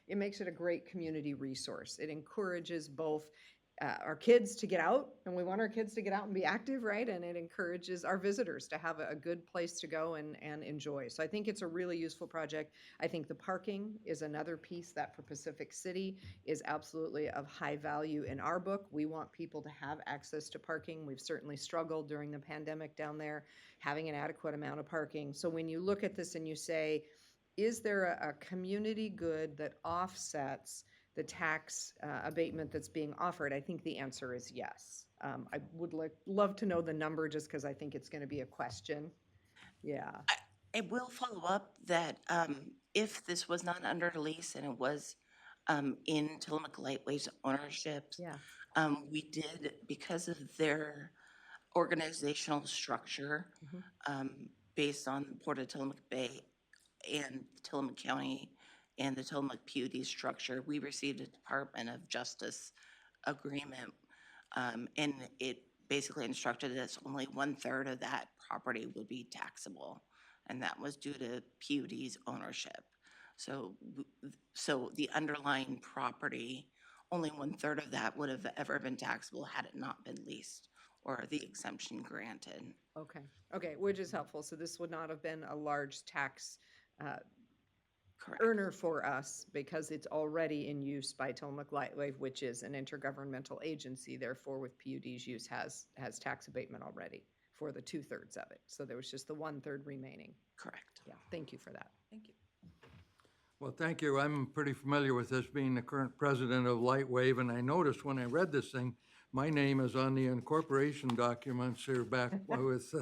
a great community resource. It encourages both our kids to get out, and we want our kids to get out and be active, right? And it encourages our visitors to have a good place to go and enjoy. So I think it's a really useful project. I think the parking is another piece that for Pacific City is absolutely of high value in our book. We want people to have access to parking. We've certainly struggled during the pandemic down there, having an adequate amount of parking. So when you look at this and you say, is there a community good that offsets the tax abatement that's being offered? I think the answer is yes. I would love to know the number just because I think it's going to be a question. Yeah. I will follow up that if this was not under lease and it was in Tillamook Lightwave's ownership, Yeah. we did, because of their organizational structure, based on Port of Tillamook Bay and Tillamook County and the Tillamook PUD structure, we received a Department of Justice agreement, and it basically instructed us only 1/3 of that property would be taxable, and that was due to PUD's ownership. So the underlying property, only 1/3 of that would have ever been taxable had it not been leased or the exemption granted. Okay, which is helpful. So this would not have been a large tax Correct. earner for us because it's already in use by Tillamook Lightwave, which is an intergovernmental agency, therefore with PUD's use has tax abatement already for the 2/3 of it. So there was just the 1/3 remaining. Correct. Yeah, thank you for that. Thank you. Well, thank you. I'm pretty familiar with this, being the current president of Lightwave, and I noticed when I read this thing, my name is on the incorporation documents here back with,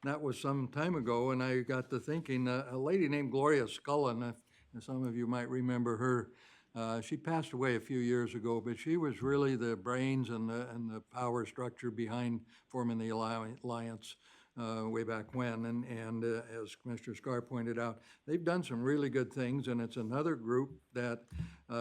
that was some time ago, and I got to thinking, a lady named Gloria Scullin, and some of you might remember her, she passed away a few years ago, but she was really the brains and the power structure behind forming the alliance. way back when. And as Commissioner Scar pointed out, they've done some really good things, and it's another group that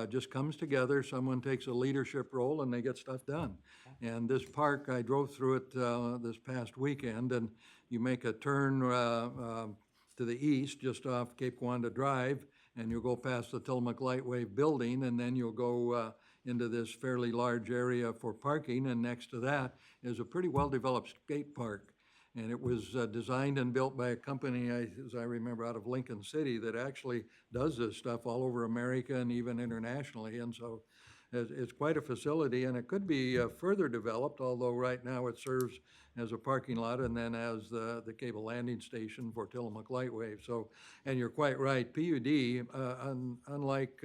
just comes together. Someone takes a leadership role and they get stuff done. And this park, I drove through it this past weekend, and you make a turn to the east, just off Cape Wanda Drive, and you'll go past the Tillamook Lightwave building, and then you'll go into this fairly large area for parking, and next to that is a pretty well-developed skate park. And it was designed and built by a company, as I remember, out of Lincoln City that actually does this stuff all over America and even internationally. And so it's quite a facility, and it could be further developed, although right now it serves as a parking lot and then as the cable landing station for Tillamook Lightwave. So, and you're quite right, PUD, unlike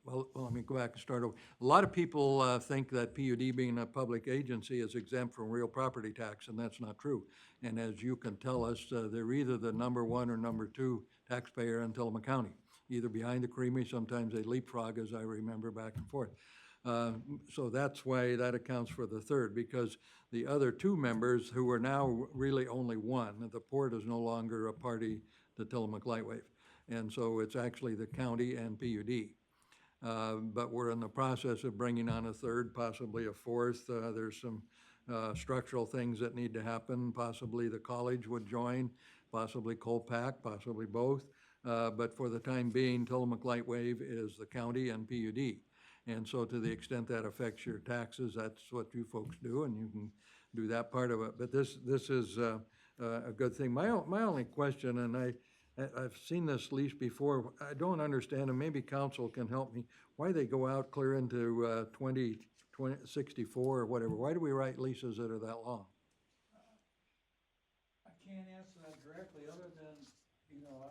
well, let me go back and start over. A lot of people think that PUD, being a public agency, is exempt from real property tax, and that's not true. And as you can tell us, they're either the number one or number two taxpayer in Tillamook County, either behind the creamery, sometimes they leapfrog, as I remember, back and forth. So that's why that accounts for the third, because the other two members, who are now really only one, the port is no longer a party to Tillamook Lightwave. And so it's actually the county and PUD. But we're in the process of bringing on a third, possibly a fourth. There's some structural things that need to happen. Possibly the college would join, possibly Colpack, possibly both. But for the time being, Tillamook Lightwave is the county and PUD. And so to the extent that affects your taxes, that's what you folks do, and you can do that part of it. But this is a good thing. My only question, and I've seen this lease before, I don't understand, and maybe council can help me, why they go out clear into 2064 or whatever. Why do we write leases that are that long? I can't answer that directly, other than, you know,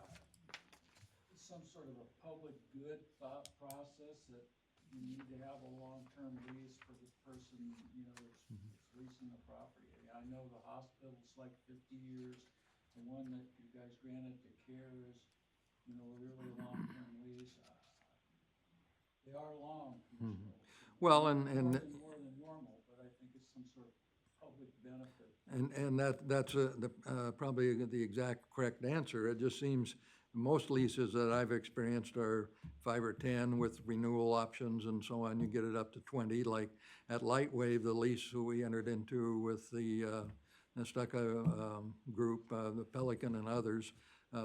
some sort of a public good thought process that you need to have a long-term lease for the person, you know, that's leasing the property. I know the hospital's like 50 years. The one that you guys granted to CARE is, you know, a really long-term lease. They are long. Well, and More than normal, but I think it's some sort of public benefit. And that's probably the exact correct answer. It just seems most leases that I've experienced are 5 or 10 with renewal options and so on. You get it up to 20. Like at Lightwave, the lease we entered into with the Nestucca group, the Pelican and others,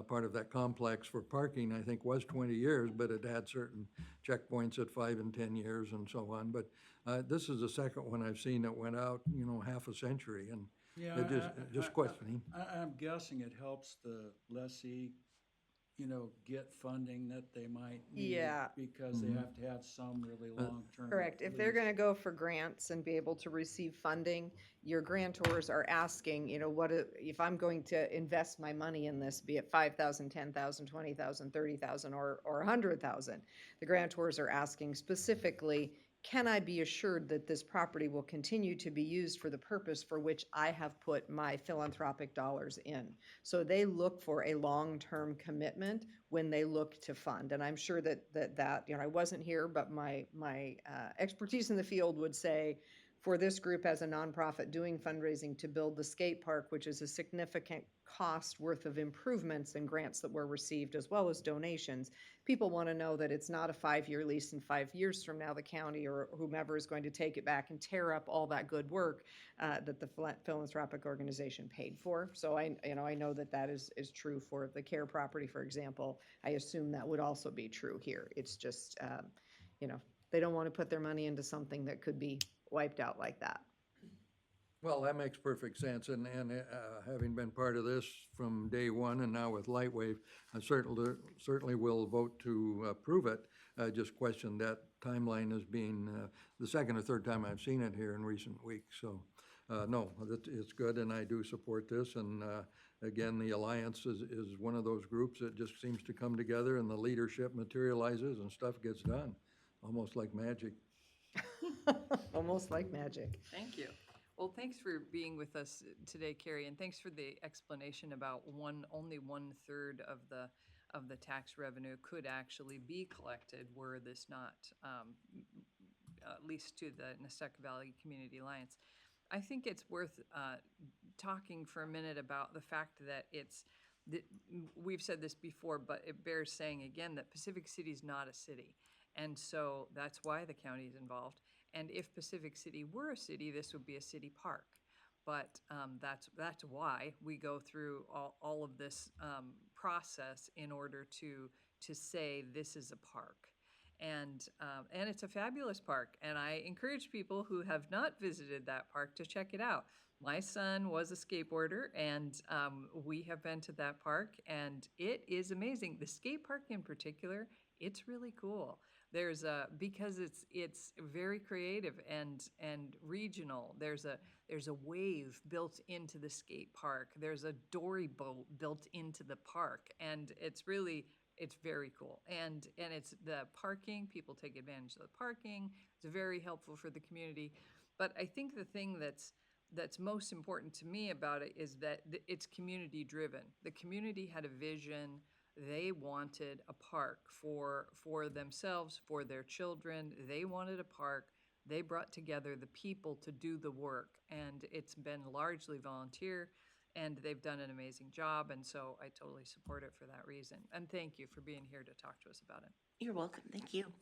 part of that complex for parking, I think, was 20 years, but it had certain checkpoints at 5 and 10 years and so on. But this is the second one I've seen that went out, you know, half a century, and just questioning. I'm guessing it helps the lessee, you know, get funding that they might need. Yeah. Because they have to have some really long-term. Correct. If they're lease. going to go for grants and be able to receive funding, your grantors are asking, you know, if I'm going to invest my money in this, be it 5,000, 10,000, 20,000, 30,000, or 100,000, the grantors are asking specifically, can I be assured that this property will continue to be used for the purpose for which I have put my philanthropic dollars in? So they look for a long-term commitment when they look to fund. And I'm sure that, you know, I wasn't here, but my expertise in the field would say, for this group as a nonprofit doing fundraising to build the skate park, which is a significant cost worth of improvements and grants that were received, as well as donations, people want to know that it's not a 5-year lease, and 5 years from now the county or whomever is going to take it back and tear up all that good work that the philanthropic organization paid for. So I know that is true for the CARE property, for example. I assume that would also be true here. It's just, you know, they don't want to put their money into something that could be wiped out like that. Well, that makes perfect sense, and having been part of this from day one and now with Lightwave, I certainly will vote to approve it. I just question that timeline as being the second or third time I've seen it here in recent weeks. So, no, it's good, and I do support this. And again, the Alliance is one of those groups that just seems to come together, and the leadership materializes and stuff gets done, almost like magic. Almost like magic. Thank you. Well, thanks for being with us today, Carrie, and thanks for the explanation about only 1/3 of the tax revenue could actually be collected were this not leased to the Nestucca Valley Community Alliance. I think it's worth talking for a minute about the fact that we've said this before, but it bears saying again that Pacific City is not a city. And so that's why the county is involved. And if Pacific City were a city, this would be a city park. But that's why we go through all of this process in order to say this is a park. And it's a fabulous park. And I encourage people who have not visited that park to check it out. My son was a skateboarder, and we have been to that park, and it is amazing. The skate park in particular, it's really cool. Because it's very creative and regional. There's a wave built into the skate park. There's a dory boat built into the park, and it's very cool. And it's the parking. People take advantage of the parking. It's very helpful for the community. But I think the thing that's most important to me about it is that it's community driven. The community had a vision. They wanted a park for themselves, for their children. They wanted a park. They brought together the people to do the work, and it's been largely volunteer, and they've done an amazing job, and so I totally support it for that reason. And thank you for being here to talk to us about it. You're welcome. Thank you.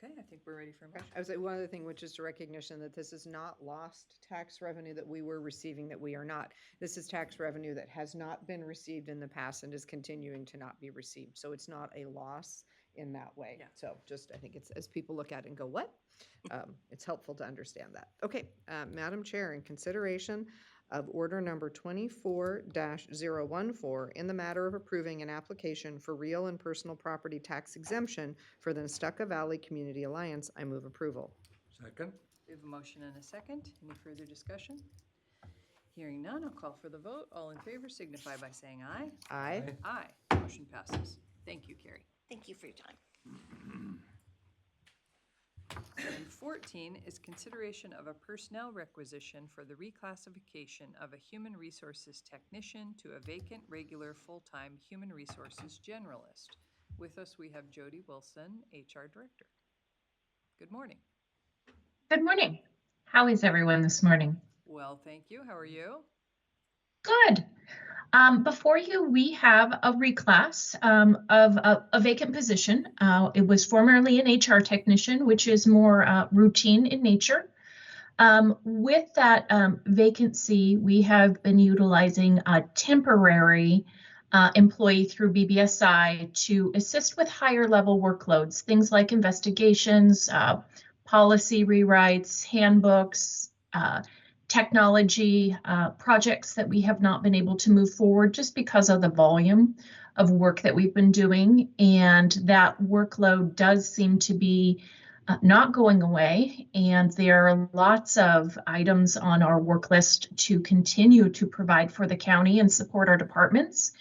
Okay, I think we're ready for a motion. I would say one other thing, which is a recognition that this is not lost tax revenue that we were receiving that we are not. This is tax revenue that has not been received in the past and is continuing to not be received. So it's not a loss in that way. Yeah. So just, I think it's, as people look at it and go, what? It's helpful to understand that. Okay, Madam Chair, in consideration of order number 24-014 in the matter of approving an application for real and personal property tax exemption for the Nestucca Valley Community Alliance, I move approval. Second? We have a motion and a second. Any further discussion? Hearing none, I'll call for the vote. All in favor signify by saying aye. Aye. Aye. Motion passes. Thank you, Carrie. Thank you for your time. Item 14 is consideration of a personnel requisition for the reclassification of a human resources technician to a vacant regular full-time human resources generalist. With us, we have Jody Wilson, HR Director. Good morning. Good morning. How is everyone this morning? Well, thank you. How are you? Good. Before you, we have a reclass of a vacant position. It was formerly an HR technician, which is more routine in nature. With that vacancy, we have been utilizing a temporary employee through BBSI to assist with higher level workloads, things like investigations, policy rewrites, handbooks, technology projects that we have not been able to move forward just because of the volume of work that we've been doing. And that workload does seem to be not going away. And there are lots of items on our work list to continue to provide for the county and support our departments.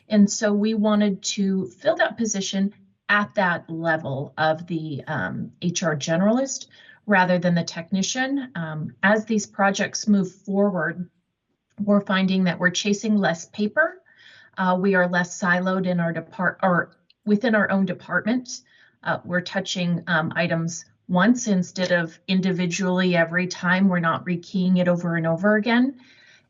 And so we wanted to fill that position at that level of the HR generalist rather than the technician. As these projects move forward, we're finding that we're chasing less paper. We are less siloed in our within our own department. We're touching items once instead of individually every time. We're not rekeying it over and over again.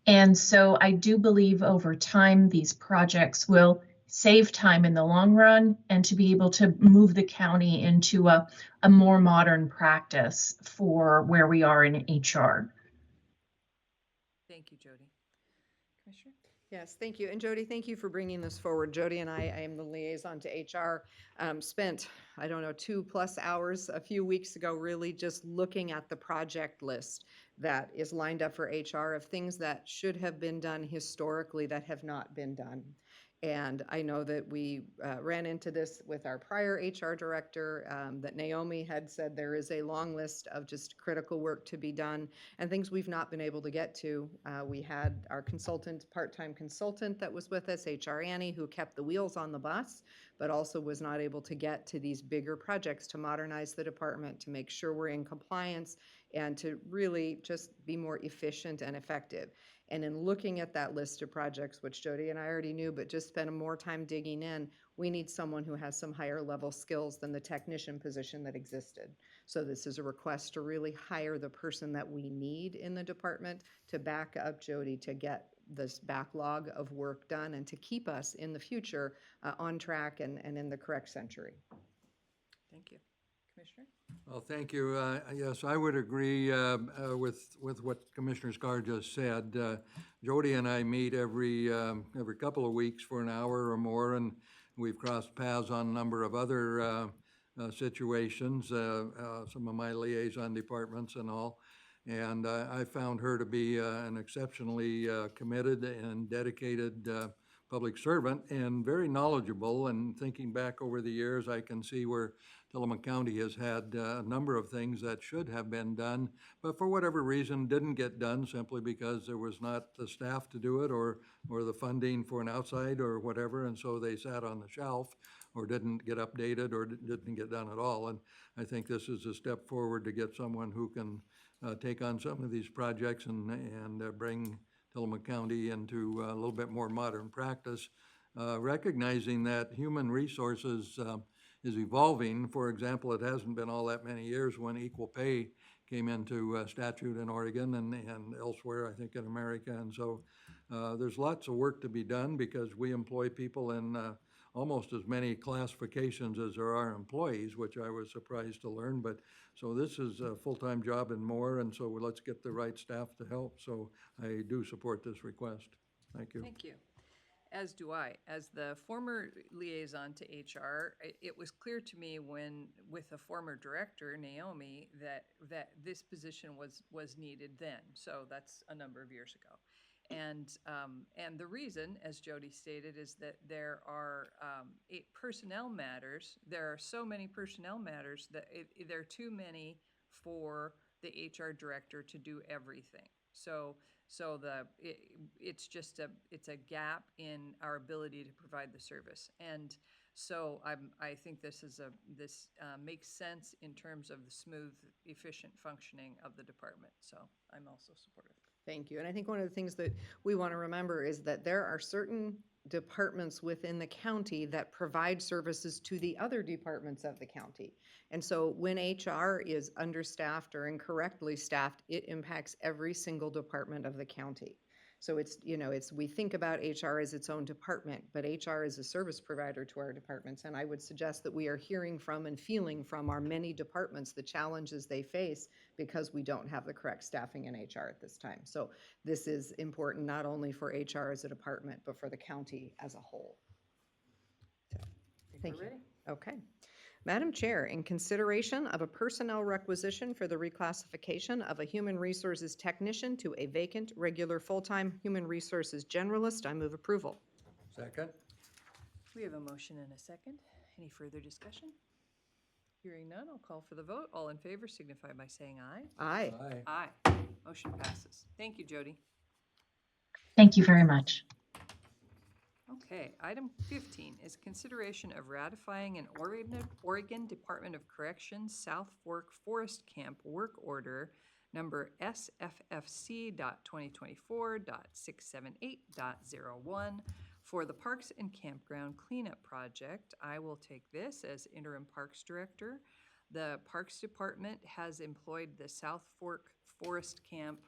And so I do believe over time, these projects will save time in the long run and to be able to move the county into a more modern practice for where we are in HR. Thank you, Jody. Commissioner? Yes, thank you. And Jody, thank you for bringing this forward. Jody and I am the liaison to HR, spent, 2+ hours a few weeks ago, really just looking at the project list that is lined up for HR of things that should have been done historically that have not been done. And I know that we ran into this with our prior HR director, that Naomi had said there is a long list of just critical work to be done and things we've not been able to get to. We had our consultant, part-time consultant that was with us, HR Annie, who kept the wheels on the bus, but also was not able to get to these bigger projects to modernize the department, to make sure we're in compliance, and to really just be more efficient and effective. And in looking at that list of projects, which Jody and I already knew, but just spend more time digging in, we need someone who has some higher level skills than the technician position that existed. So this is a request to really hire the person that we need in the department to back up Jody to get this backlog of work done and to keep us in the future on track and in the correct century. Thank you. Commissioner? Well, thank you. Yes, I would agree with what Commissioner Scar just said. Jody and I meet every couple of weeks for an hour or more, and we've crossed paths on a number of other situations, some of my liaison departments and all. And I found her to be an exceptionally committed and dedicated public servant and very knowledgeable. And thinking back over the years, I can see where Tillamook County has had a number of things that should have been done, but for whatever reason didn't get done simply because there was not the staff to do it or the funding for an outside or whatever, and so they sat on the shelf or didn't get updated or didn't get done at all. And I think this is a step forward to get someone who can take on some of these projects and bring Tillamook County into a little bit more modern practice, recognizing that human resources is evolving. For example, it hasn't been all that many years when equal pay came into statute in Oregon and elsewhere, I think, in America. And so there's lots of work to be done because we employ people in almost as many classifications as there are employees, which I was surprised to learn. But so this is a full-time job and more, and so let's get the right staff to help. So I do support this request. Thank you. Thank you. As do I. As the former liaison to HR, it was clear to me when, with the former director, Naomi, that this position was needed then. So that's a number of years ago. And the reason, as Jody stated, is that there are personnel matters. There are so many personnel matters that there are too many for the HR director to do everything. So it's just a gap in our ability to provide the service. And so I think this makes sense in terms of the smooth, efficient functioning of the department. So I'm also supportive. Thank you. And I think one of the things that we want to remember is that there are certain departments within the county that provide services to the other departments of the county. And so when HR is understaffed or incorrectly staffed, it impacts every single department of the county. So we think about HR as its own department, but HR is a service provider to our departments. And I would suggest that we are hearing from and feeling from our many departments the challenges they face because we don't have the correct staffing in HR at this time. So this is important not only for HR as a department, but for the county as a whole. So, thank you. Okay. Madam Chair, in consideration of a personnel requisition for the reclassification of a human resources technician to a vacant regular full-time human resources generalist, I move approval. Second. We have a motion and a second. Any further discussion? Hearing none, I'll call for the vote. All in favor signify by saying aye. Aye. Aye. Aye. Motion passes. Thank you, Jody. Thank you very much. Okay, item 15 is consideration of ratifying an Oregon Department of Corrections South Fork Forest Camp work order number SFFC.2024.678.01 for the Parks and Campground Cleanup Project. I will take this as interim Parks Director. The Parks Department has employed the South Fork Forest Camp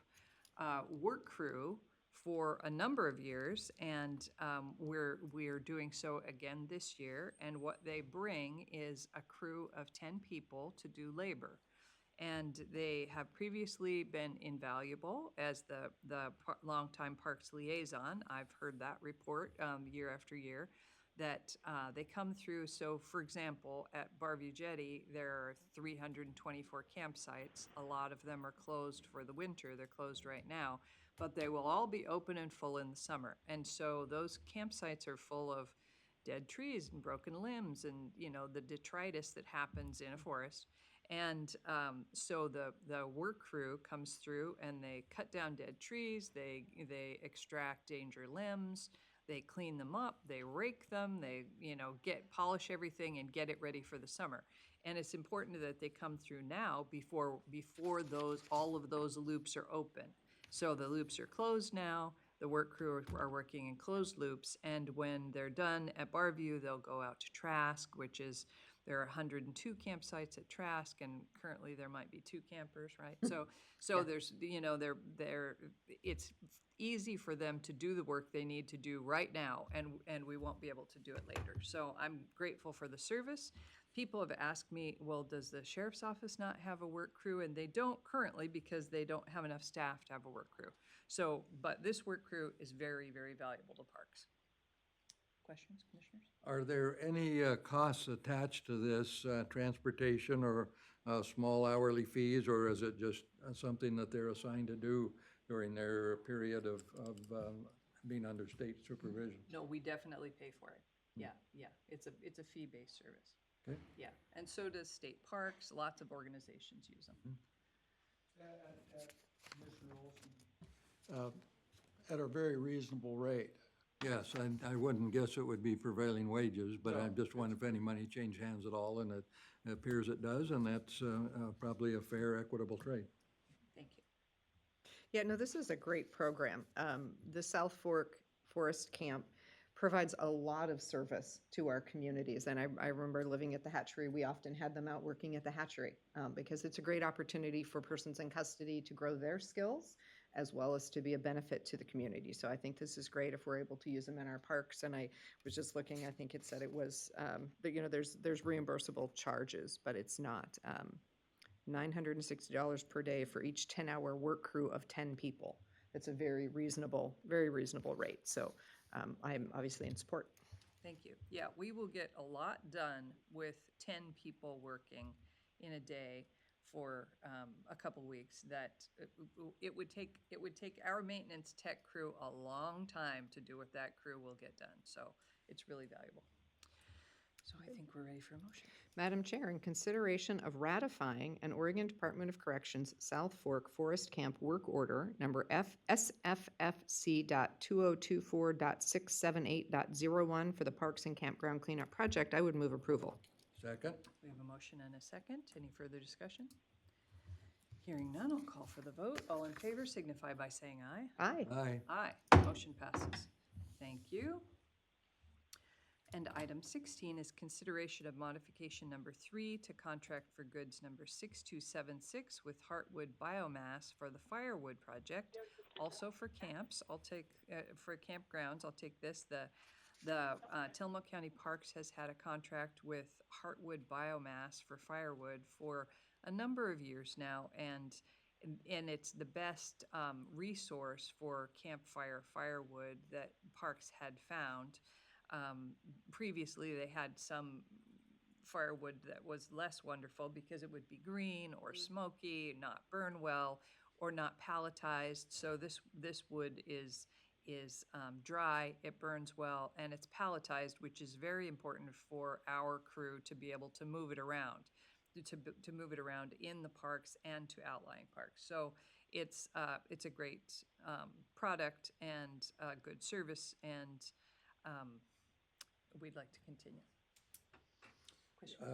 work crew for a number of years, and we're doing so again this year. And what they bring is a crew of 10 people to do labor. And they have previously been invaluable as the longtime parks liaison. I've heard that report year after year that they come through. So for example, at Barview Jetty, there are 324 campsites. A lot of them are closed for the winter. They're closed right now, but they will all be open and full in the summer. And so those campsites are full of dead trees and broken limbs and, the detritus that happens in a forest. And so the work crew comes through and they cut down dead trees, they extract danger limbs, They clean them up, they rake them, they, polish everything and get it ready for the summer. And it's important that they come through now before all of those loops are open. So the loops are closed now, the work crew are working in closed loops, and when they're done at Barview, they'll go out to Trask, which is, there are 102 campsites at Trask, and currently there might be 2 campers, right? So there's, it's easy for them to do the work they need to do right now, and we won't be able to do it later. So I'm grateful for the service. People have asked me, well, does the sheriff's office not have a work crew? And they don't currently, because they don't have enough staff to have a work crew. So, but this work crew is very, very valuable to parks. Questions, commissioners? Are there any costs attached to this, transportation or small hourly fees, or is it just something that they're assigned to do during their period of being under state supervision? No, we definitely pay for it. Yeah. It's a fee-based service. Okay. Yeah, and so does state parks. Lots of organizations use them. Commissioner Olson, at a very reasonable rate. Yes, I wouldn't guess it would be prevailing wages, but I just wonder if any money changed hands at all, and it appears it does, and that's probably a fair, equitable trade. Thank you. Yeah, no, this is a great program. The South Fork Forest Camp provides a lot of service to our communities. And I remember living at the hatchery, we often had them out working at the hatchery because it's a great opportunity for persons in custody to grow their skills as well as to be a benefit to the community. So I think this is great if we're able to use them in our parks. And I was just looking, I think it said it was, there's reimbursable charges, but it's not. $960 per day for each 10-hour work crew of 10 people. It's a very reasonable rate. So I'm obviously in support. Thank you. Yeah, we will get a lot done with 10 people working in a day for a couple weeks. That it would take our maintenance tech crew a long time to do what that crew will get done. So it's really valuable. So I think we're ready for a motion. Madam Chair, in consideration of ratifying an Oregon Department of Corrections South Fork Forest Camp work order number SFFC.2024.678.01 for the Parks and Campground Cleanup Project, I would move approval. Second? We have a motion and a second. Any further discussion? Hearing none, I'll call for the vote. All in favor signify by saying aye. Aye. Aye. Aye. Motion passes. Thank you. And item 16 is consideration of modification number 3 to contract for goods number 6276 with Heartwood Biomass for the firewood project. Also for camps, for campgrounds, I'll take this. The Tillamook County Parks has had a contract with Heartwood Biomass for firewood for a number of years now, and it's the best resource for campfire firewood that parks had found. Previously, they had some firewood that was less wonderful because it would be green or smoky, not burn well, or not palletized. So this wood is dry, it burns well, and it's palletized, which is very important for our crew to be able to move it around, to move it around in the parks and to outlying parks. So it's a great product and good service, and we'd like to continue.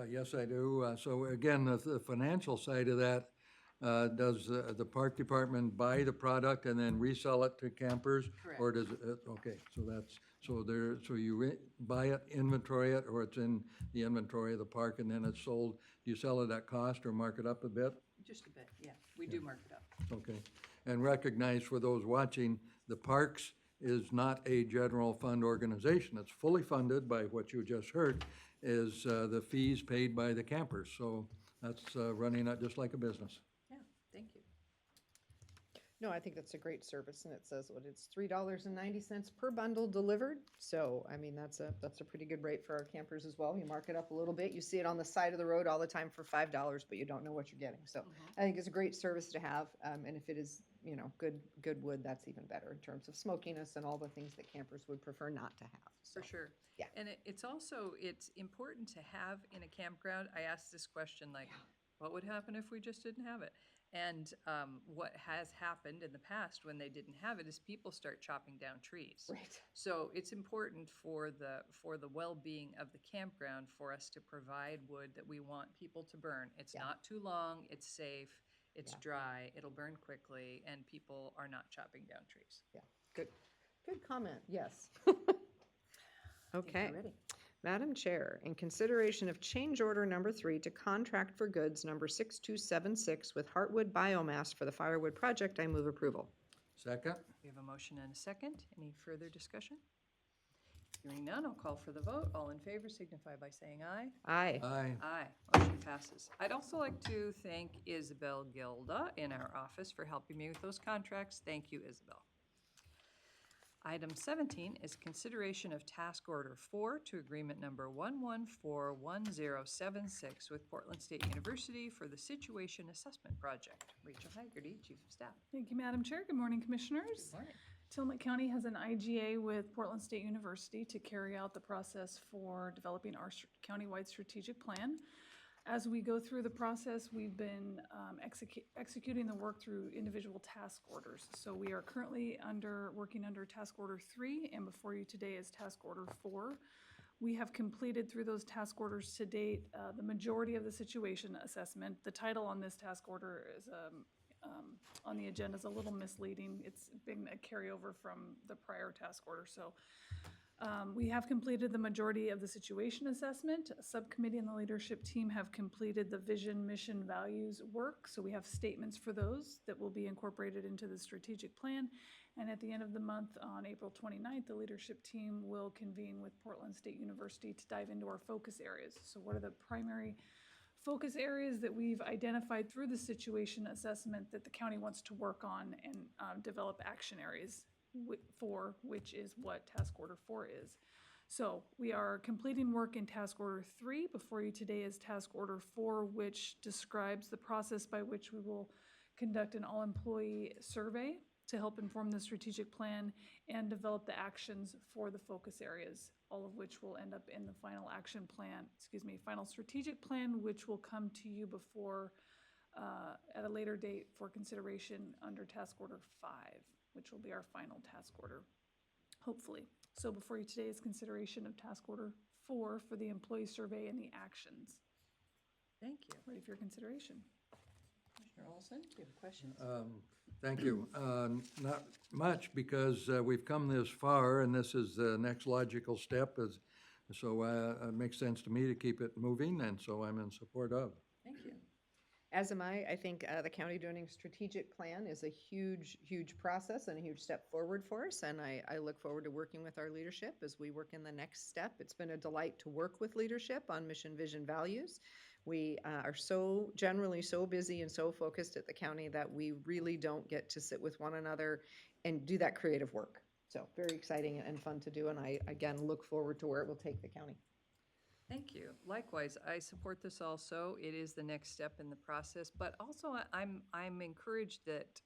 Yes, I do. So again, the financial side of that, does the park department buy the product and then resell it to campers? Correct. Or does it, okay, so you buy it, inventory it, or it's in the inventory of the park and then it's sold? Do you sell it at cost or mark it up a bit? Just a bit, yeah. We do mark it up. Okay. And recognize for those watching, the parks is not a general fund organization. It's fully funded by what you just heard, is the fees paid by the campers. So that's running it just like a business. Yeah, thank you. No, I think that's a great service, and it says what it's $3.90 per bundle delivered. So, I mean, that's a pretty good rate for our campers as well. You mark it up a little bit. You see it on the side of the road all the time for $5, but you don't know what you're getting. So, I think it's a great service to have, and if it is, good wood, that's even better in terms of smokiness and all the things that campers would prefer not to have. So, For sure. Yeah. And it's important to have in a campground. I asked this question, like, what would happen if we just didn't have it? And what has happened in the past when they didn't have it is people start chopping down trees. Right. So it's important for the well-being of the campground for us to provide wood that we want people to burn. It's Yeah. not too long, it's safe, it's Yeah. dry, it'll burn quickly, and people are not chopping down trees. Yeah, good comment, yes. I think we're Okay. ready. Madam Chair, in consideration of change order number 3 to contract for goods number 6276 with Heartwood Biomass for the firewood project, I move approval. Second? We have a motion and a second. Any further discussion? Hearing none, I'll call for the vote. All in favor signify by saying aye. Aye. Aye. Aye, motion passes. I'd also like to thank Isabel Gilda in our office for helping me with those contracts. Thank you, Isabel. Item 17 is consideration of task order 4 to agreement number 1141076 with Portland State University for the Situation Assessment Project. Rachel Haggerty, Chief of Staff. Thank you, Madam Chair. Good morning, Commissioners. Good morning. Tillamook County has an IGA with Portland State University to carry out the process for developing our countywide strategic plan. As we go through the process, we've been executing the work through individual task orders. So we are currently working under task order 3, and before you today is task order 4. We have completed through those task orders to date the majority of the situation assessment. The title on this task order is on the agenda is a little misleading. It's been a carryover from the prior task order. So we have completed the majority of the situation assessment. A subcommittee and the leadership team have completed the vision, mission, values work. So we have statements for those that will be incorporated into the strategic plan. And at the end of the month, on April 29th, the leadership team will convene with Portland State University to dive into our focus areas. So what are the primary focus areas that we've identified through the situation assessment that the county wants to work on and develop action areas for, which is what task order 4 is. So we are completing work in task order 3. Before you today is task order 4, which describes the process by which we will conduct an all-employee survey to help inform the strategic plan and develop the actions for the focus areas, all of which will end up in the final action plan, final strategic plan, which will come to you before, at a later date for consideration under task order 5, which will be our final task order, hopefully. So before you today is consideration of task order 4 for the employee survey and the actions. Thank you. Ready for your consideration. Commissioner Olson, do you have questions? Thank you. Not much, because we've come this far, and this is the next logical step, so it makes sense to me to keep it moving, and so I'm in support of. Thank you. As am I. I think the county doing a strategic plan is a huge, huge process and a huge step forward for us. And I look forward to working with our leadership as we work in the next step. It's been a delight to work with leadership on mission, vision, values. We are generally so busy and so focused at the county that we really don't get to sit with one another and do that creative work. So very exciting and fun to do. And I, again, look forward to where it will take the county. Thank you. Likewise, I support this also. It is the next step in the process, but also I'm encouraged that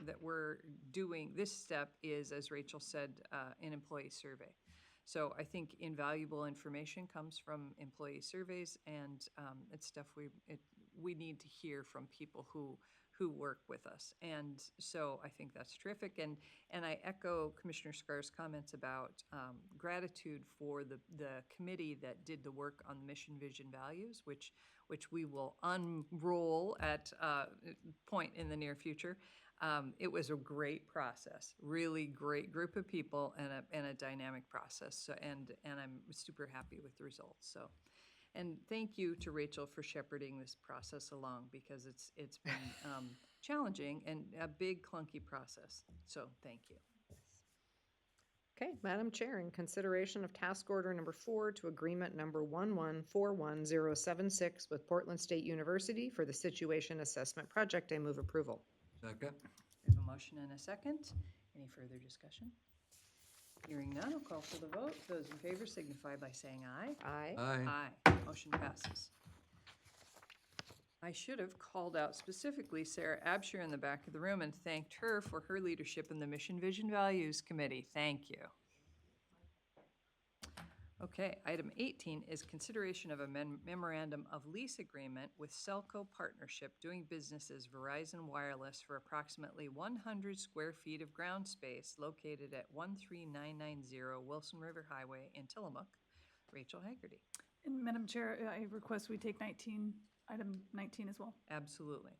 that we're doing this step is, as Rachel said, an employee survey. So I think invaluable information comes from employee surveys, and it's stuff we need to hear from people who work with us. And so I think that's terrific. And I echo Commissioner Scar's comments about gratitude for the committee that did the work on the mission, vision, values, which we will unroll at a point in the near future. It was a great process, really great group of people and a dynamic process. So, and I'm super happy with the results. So. And thank you to Rachel for shepherding this process along, because it's been challenging and a big clunky process. So thank you. Okay, Madam Chair, in consideration of task order number 4 to agreement number 1141076 with Portland State University for the Situation Assessment Project, I move approval. Second? We have a motion and a second. Any further discussion? Hearing none, I'll call for the vote. Those in favor signify by saying aye. Aye. Aye. Aye. Motion passes. I should have called out specifically Sarah Absher in the back of the room and thanked her for her leadership in the Mission, Vision, Values Committee. Thank you. Okay, item 18 is consideration of a memorandum of lease agreement with Cellco Partnership doing business as Verizon Wireless for approximately 100 square feet of ground space located at 13990 Wilson River Highway in Tillamook. Rachel Haggerty. And Madam Chair, I request we take item 19 as well. Absolutely.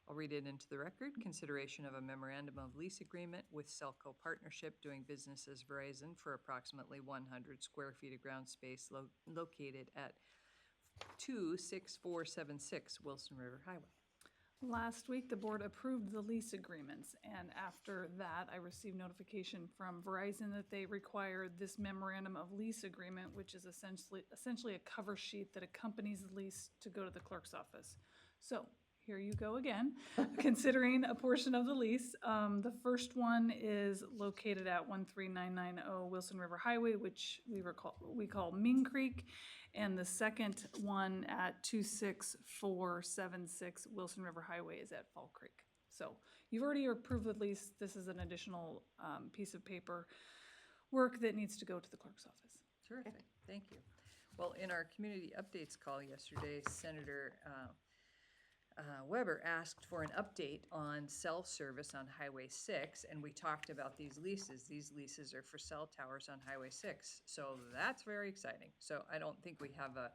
I'll read it into the record. Consideration of a memorandum of lease agreement with Cellco Partnership doing business as Verizon for approximately 100 square feet of ground space located at 26476 Wilson River Highway. Last week, the board approved the lease agreements, and after that, I received notification from Verizon that they required this memorandum of lease agreement, which is essentially a cover sheet that accompanies the lease to go to the clerk's office. So here you go again, considering a portion of the lease. The first one is located at 13990 Wilson River Highway, which we call Ming Creek. And the second one at 26476 Wilson River Highway is at Fall Creek. So you've already approved the lease. This is an additional piece of paper work that needs to go to the clerk's office. Terrific, thank you. Well, in our community updates call yesterday, Senator Weber asked for an update on cell service on Highway 6, and we talked about these leases. These leases are for cell towers on Highway 6, so that's very exciting. So I don't think we have a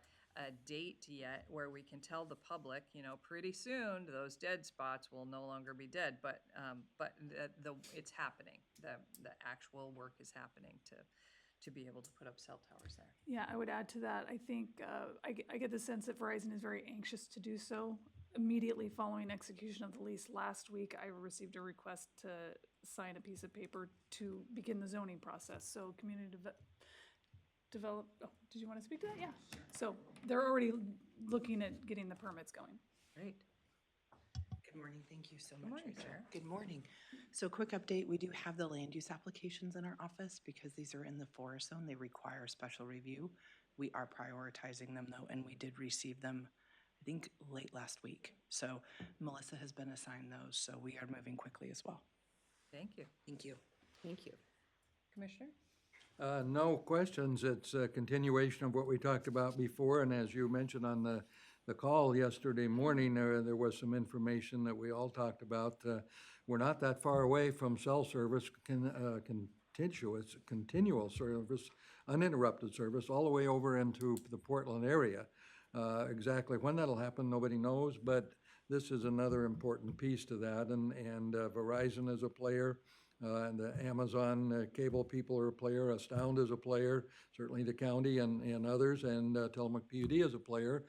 date yet where we can tell the public, you know, pretty soon those dead spots will no longer be dead, but it's happening. The actual work is happening to be able to put up cell towers there. Yeah, I would add to that. I think I get the sense that Verizon is very anxious to do so. Immediately following execution of the lease last week, I received a request to sign a piece of paper to begin the zoning process. So community develop, oh, did you want to speak to that? Yeah. So they're already looking at getting the permits going. Great. Good morning. Thank you so Good much. morning, Rachel. Sarah. Good morning. So quick update, we do have the land use applications in our office because these are in the forest zone. They require special review. We are prioritizing them though, and we did receive them, I think, late last week. So Melissa has been assigned those, so we are moving quickly as well. Thank you. Thank you. Thank you. Commissioner? No questions. It's a continuation of what we talked about before, and as you mentioned on the call yesterday morning, there was some information that we all talked about. We're not that far away from cell service, continual service, uninterrupted service, all the way over into the Portland area. Exactly when that'll happen, nobody knows, but this is another important piece to that, and Verizon is a player. And the Amazon cable people are a player, Astound is a player, certainly the county and others, and Tillamook PUD is a player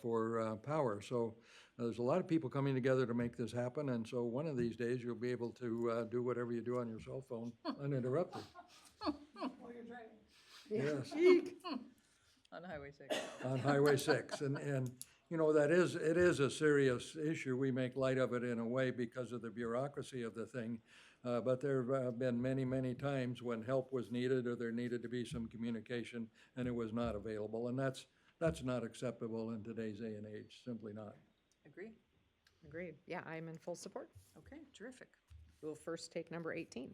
for power. So there's a lot of people coming together to make this happen, and so one of these days you'll be able to do whatever you do on your cell phone uninterrupted. While you're driving. Yes. On Highway 6. On Highway 6, and you know, it is a serious issue. We make light of it in a way because of the bureaucracy of the thing. But there have been many times when help was needed or there needed to be some communication and it was not available. And that's not acceptable in today's day and age, simply not. Agree? Agreed. Yeah, I'm in full support. Okay, terrific. We'll first take number 18.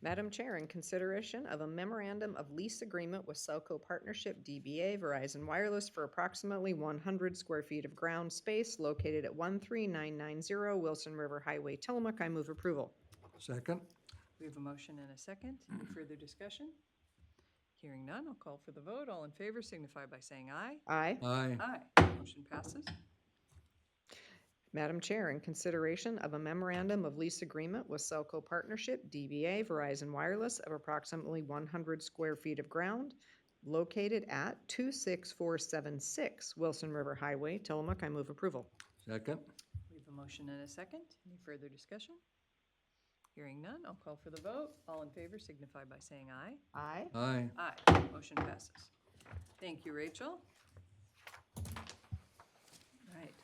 Madam Chair, in consideration of a memorandum of lease agreement with Cellco Partnership DBA Verizon Wireless for approximately 100 square feet of ground space located at 13990 Wilson River Highway, Tillamook, I move approval. Second? We have a motion and a second. Any further discussion? Hearing none, I'll call for the vote. All in favor signify by saying aye. Aye. Aye. Aye. Motion passes. Madam Chair, in consideration of a memorandum of lease agreement with Cellco Partnership DBA Verizon Wireless of approximately 100 square feet of ground located at 26476 Wilson River Highway, Tillamook, I move approval. Second? We have a motion and a second. Any further discussion? Hearing none, I'll call for the vote. All in favor signify by saying aye. Aye. Aye. Aye. Motion passes. Thank you, Rachel. All right.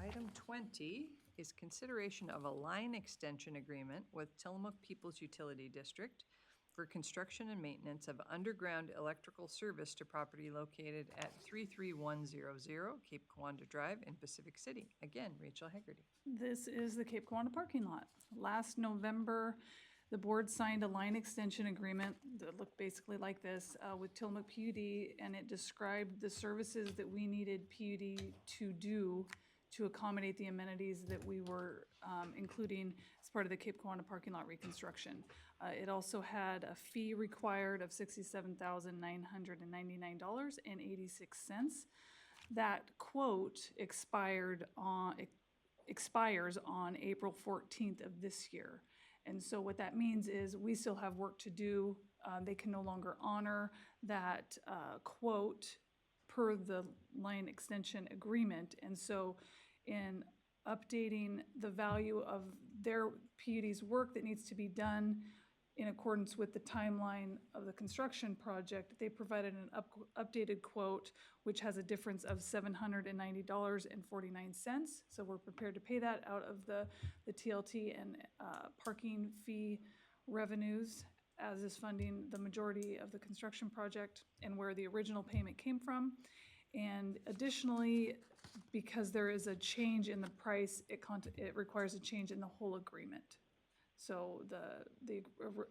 Item 20 is consideration of a line extension agreement with Tillamook Peoples Utility District for construction and maintenance of underground electrical service to property located at 33100 Cape Kiwanda Drive in Pacific City. Again, Rachel Haggerty. This is the Cape Kiwanda parking lot. Last November, The board signed a line extension agreement that looked basically like this with Tillamook PUD, and it described the services that we needed PUD to do to accommodate the amenities that we were including as part of the Cape Kiwanda parking lot reconstruction. It also had a fee required of $67,999.86. That quote expires on April 14th of this year. And so what that means is we still have work to do. They can no longer honor that quote per the line extension agreement. And so in updating the value of their PUD's work that needs to be done in accordance with the timeline of the construction project, they provided an updated quote, which has a difference of $790.49. So we're prepared to pay that out of the TLT and parking fee revenues, as is funding the majority of the construction project and where the original payment came from. And additionally, because there is a change in the price, it requires a change in the whole agreement. So the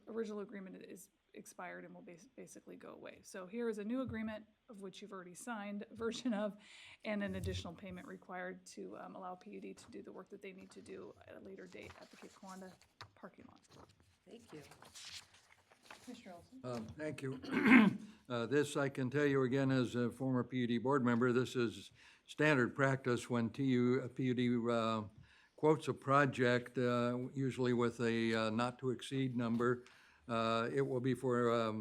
original agreement is expired and will basically go away. So here is a new agreement, of which you've already signed a version of, and an additional payment required to allow PUD to do the work that they need to do at a later date at the Cape Kiwanda parking lot. Thank you. Commissioner Olson? Thank you. This, I can tell you again, as a former PUD board member, this is standard practice when PUD quotes a project, usually with a not-to-exceed number. It will be for a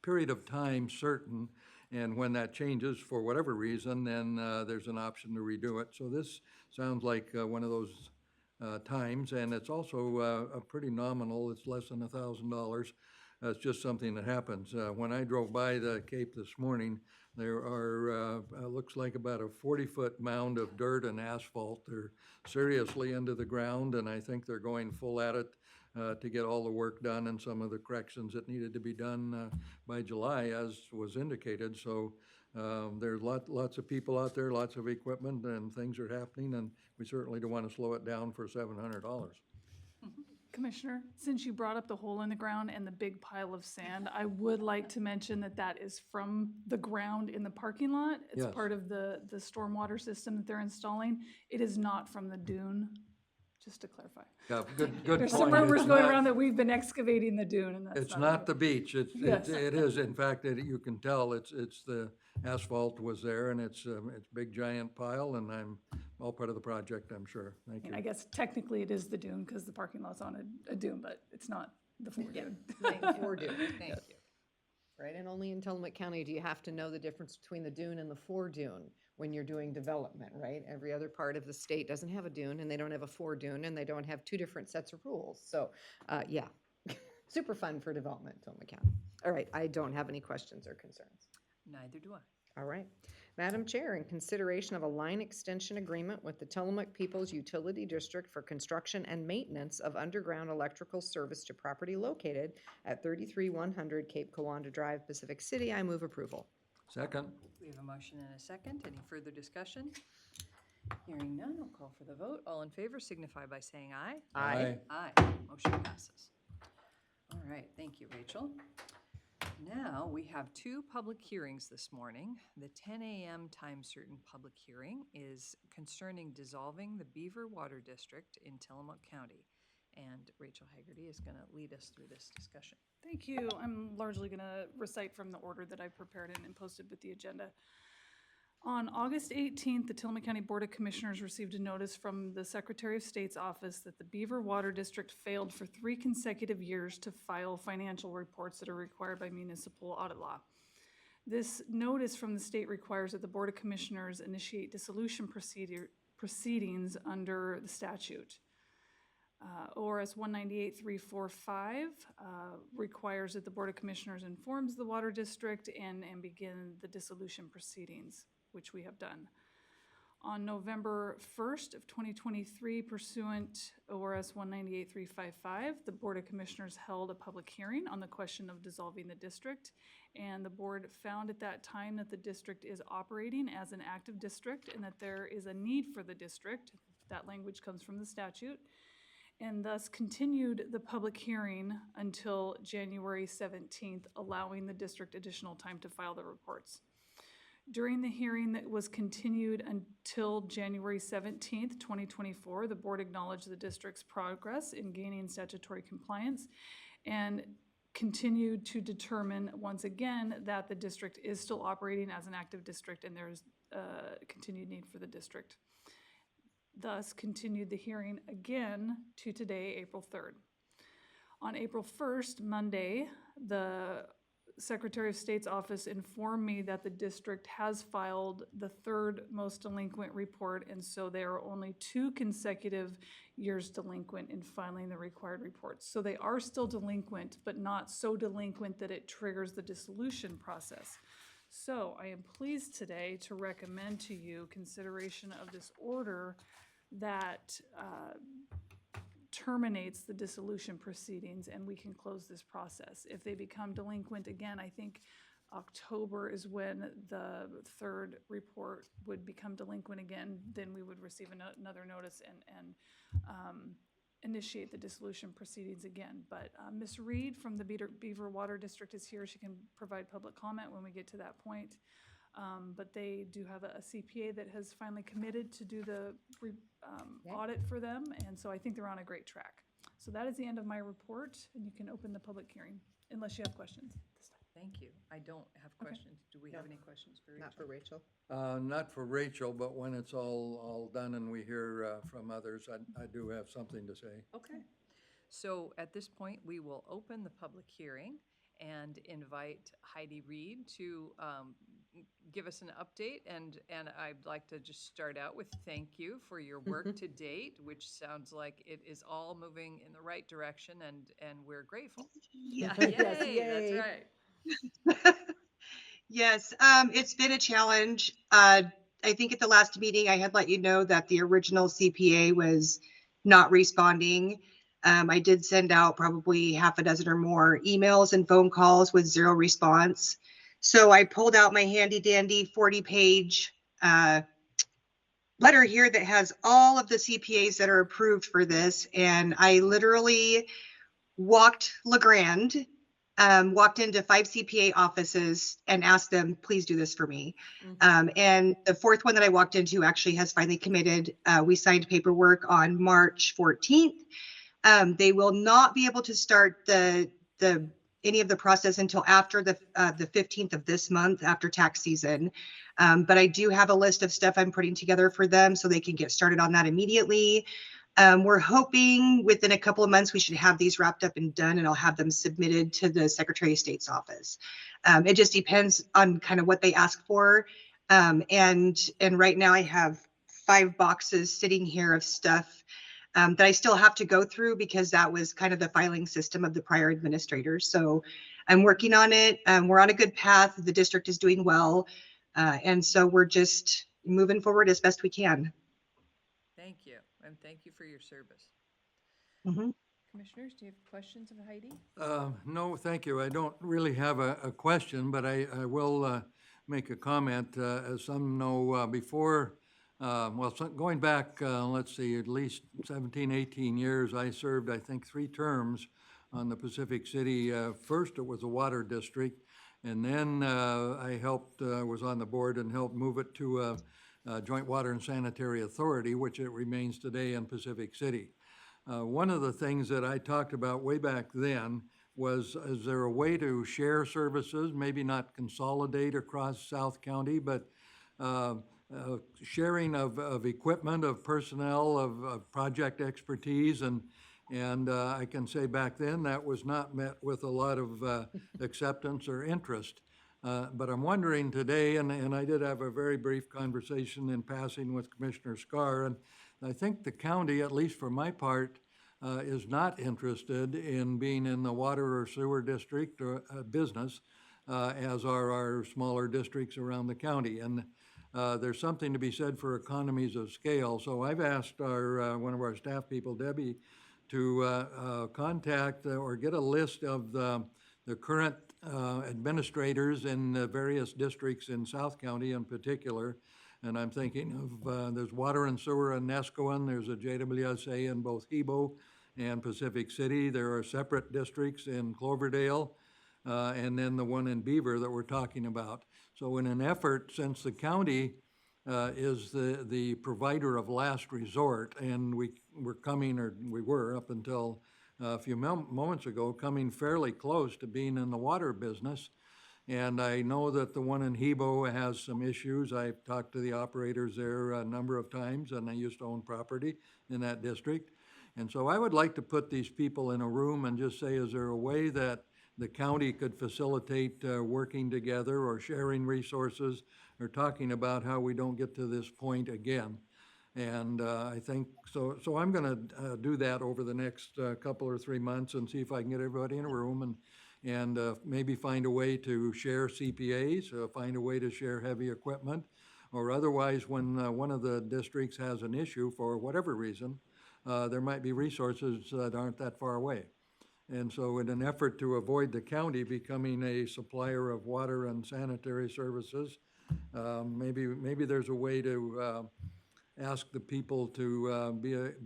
period of time certain, and when that changes for whatever reason, then there's an option to redo it. So this sounds like one of those times, and it's also a pretty nominal. It's less than $1,000. It's just something that happens. When I drove by the Cape this morning, there are, looks like about a 40-foot mound of dirt and asphalt. They're seriously into the ground, and I think they're going full at it to get all the work done and some of the corrections that needed to be done by July, as was indicated. So there's lots of people out there, lots of equipment, and things are happening, and we certainly don't want to slow it down for $700. Commissioner, since you brought up the hole in the ground and the big pile of sand, I would like to mention that that is from the ground in the parking lot. It's Yes. part of the stormwater system that they're installing. It is not from the dune, just to clarify. Yeah, good point. There's some rumors It's going not- around that we've been excavating the dune, and that's It's not. not the beach. Yes. It is, in fact, you can tell it's the asphalt was there, and it's big giant pile, and I'm all part of the project, I'm sure. Thank you. And I guess technically it is the dune because the parking lot's on a dune, but it's not the full dune. Four dune, thank you. Right, and only in Tillamook County do you have to know the difference between the dune and the fore dune when you're doing development, right? Every other part of the state doesn't have a dune, and they don't have a fore dune, and they don't have two different sets of rules. So, yeah, super fun for development in Tillamook County. All right, I don't have any questions or concerns. Neither do I. All right. Madam Chair, in consideration of a line extension agreement with the Tillamook Peoples Utility District for construction and maintenance of underground electrical service to property located at 33100 Cape Kiwanda Drive, Pacific City, I move approval. Second. We have a motion and a second. Any further discussion? Hearing none, I'll call for the vote. All in favor signify by saying aye. Aye. Aye. Motion passes. All right, thank you, Rachel. Now, we have two public hearings this morning. The 10 a.m. time certain public hearing is concerning dissolving the Beaver Water District in Tillamook County. And Rachel Haggerty is going to lead us through this discussion. Thank you. I'm largely going to recite from the order that I prepared and posted with the agenda. On August 18th, the Tillamook County Board of Commissioners received a notice from the Secretary of State's office that the Beaver Water District failed for 3 consecutive years to file financial reports that are required by municipal audit law. This notice from the state requires that the Board of Commissioners initiate dissolution proceedings under the statute. ORS 198.345 requires that the Board of Commissioners informs the Water District and begin the dissolution proceedings, which we have done. On November 1st of 2023, pursuant ORS 198.355, the Board of Commissioners held a public hearing on the question of dissolving the district, and the board found at that time that the district is operating as an active district and that there is a need for the district. That language comes from the statute. and thus continued the public hearing until January 17th, allowing the district additional time to file the reports. During the hearing that was continued until January 17th, 2024, the board acknowledged the district's progress in gaining statutory compliance and continued to determine once again that the district is still operating as an active district and there's continued need for the district. Thus continued the hearing again to today, April 3rd. On April 1st, Monday, the Secretary of State's office informed me that the district has filed the third most delinquent report, and so they are only 2 consecutive years delinquent in filing the required reports. So they are still delinquent, but not so delinquent that it triggers the dissolution process. So I am pleased today to recommend to you consideration of this order that terminates the dissolution proceedings, and we can close this process. If they become delinquent again, I think October is when the third report would become delinquent again, then we would receive another notice and initiate the dissolution proceedings again. But Ms. Reed from the Beaver Water District is here. She can provide public comment when we get to that point. But they do have a CPA that has finally committed to do the audit for them, and so I think they're on a great track. So that is the end of my report, and you can open the public hearing, unless you have questions this time. Thank you. I don't have questions. Do we have any questions for Rachel? Not for Rachel. Not for Rachel, but when it's all done and we hear from others, I do have something to say. Okay. So at this point, we will open the public hearing and invite Heidi Reed to give us an update. And I'd like to just start out with thank you for your work to date, which sounds like it is all moving in the right direction, and we're grateful. Yeah. Yes, Yay, yay. that's right. Yes, it's been a challenge. I think at the last meeting, I had let you know that the original CPA was not responding. I did send out probably half a dozen or more emails and phone calls with 0 response. So I pulled out my handy dandy 40-page letter here that has all of the CPAs that are approved for this. And I literally walked LeGrand, walked into 5 CPA offices and asked them, please do this for me. And the 4th one that I walked into actually has finally committed. We signed paperwork on March 14th. They will not be able to start any of the process until after the 15th of this month, after tax season. But I do have a list of stuff I'm putting together for them so they can get started on that immediately. We're hoping within a couple of months we should have these wrapped up and done, and I'll have them submitted to the Secretary of State's office. It just depends on kind of what they ask for. And right now I have 5 boxes sitting here of stuff that I still have to go through because that was kind of the filing system of the prior administrators. So I'm working on it. We're on a good path. The district is doing well. And so we're just moving forward as best we can. Thank you, and thank you for your service. Mhm. Commissioners, do you have questions of Heidi? No, thank you. I don't really have a question, but I will make a comment. As some know, before, going back, let's see, at least 17, 18 years, I served, I think, 3 terms on the Pacific City. First, it was a water district, and then I was on the board and helped move it to a Joint Water and Sanitary Authority, which it remains today in Pacific City. One of the things that I talked about way back then was, is there a way to share services, maybe not consolidate across South County, but sharing of equipment, of personnel, of project expertise, and I can say back then that was not met with a lot of acceptance or interest. But I'm wondering today, and I did have a very brief conversation in passing with Commissioner Scar, and I think the county, at least for my part, is not interested in being in the water or sewer district or business, as are our smaller districts around the county. And there's something to be said for economies of scale. So I've asked one of our staff people, Debbie, to contact or get a list of the current administrators in the various districts in South County in particular. And I'm thinking of, there's water and sewer in Nescoan, there's a JWSA in both Hebo and Pacific City. There are separate districts in Cloverdale, and then the one in Beaver that we're talking about. So in an effort, since the county is the provider of last resort, and we were up until a few moments ago, coming fairly close to being in the water business. And I know that the one in Hebo has some issues. I've talked to the operators there a number of times, and I used to own property in that district. And so I would like to put these people in a room and just say, is there a way that the county could facilitate working together or sharing resources or talking about how we don't get to this point again? And I think, so I'm gonna do that over the next couple or 3 months and see if I can get everybody in a room and maybe find a way to share CPAs, find a way to share heavy equipment, or otherwise when one of the districts has an issue for whatever reason, there might be resources that aren't that far away. And so in an effort to avoid the county becoming a supplier of water and sanitary services, maybe there's a way to ask the people to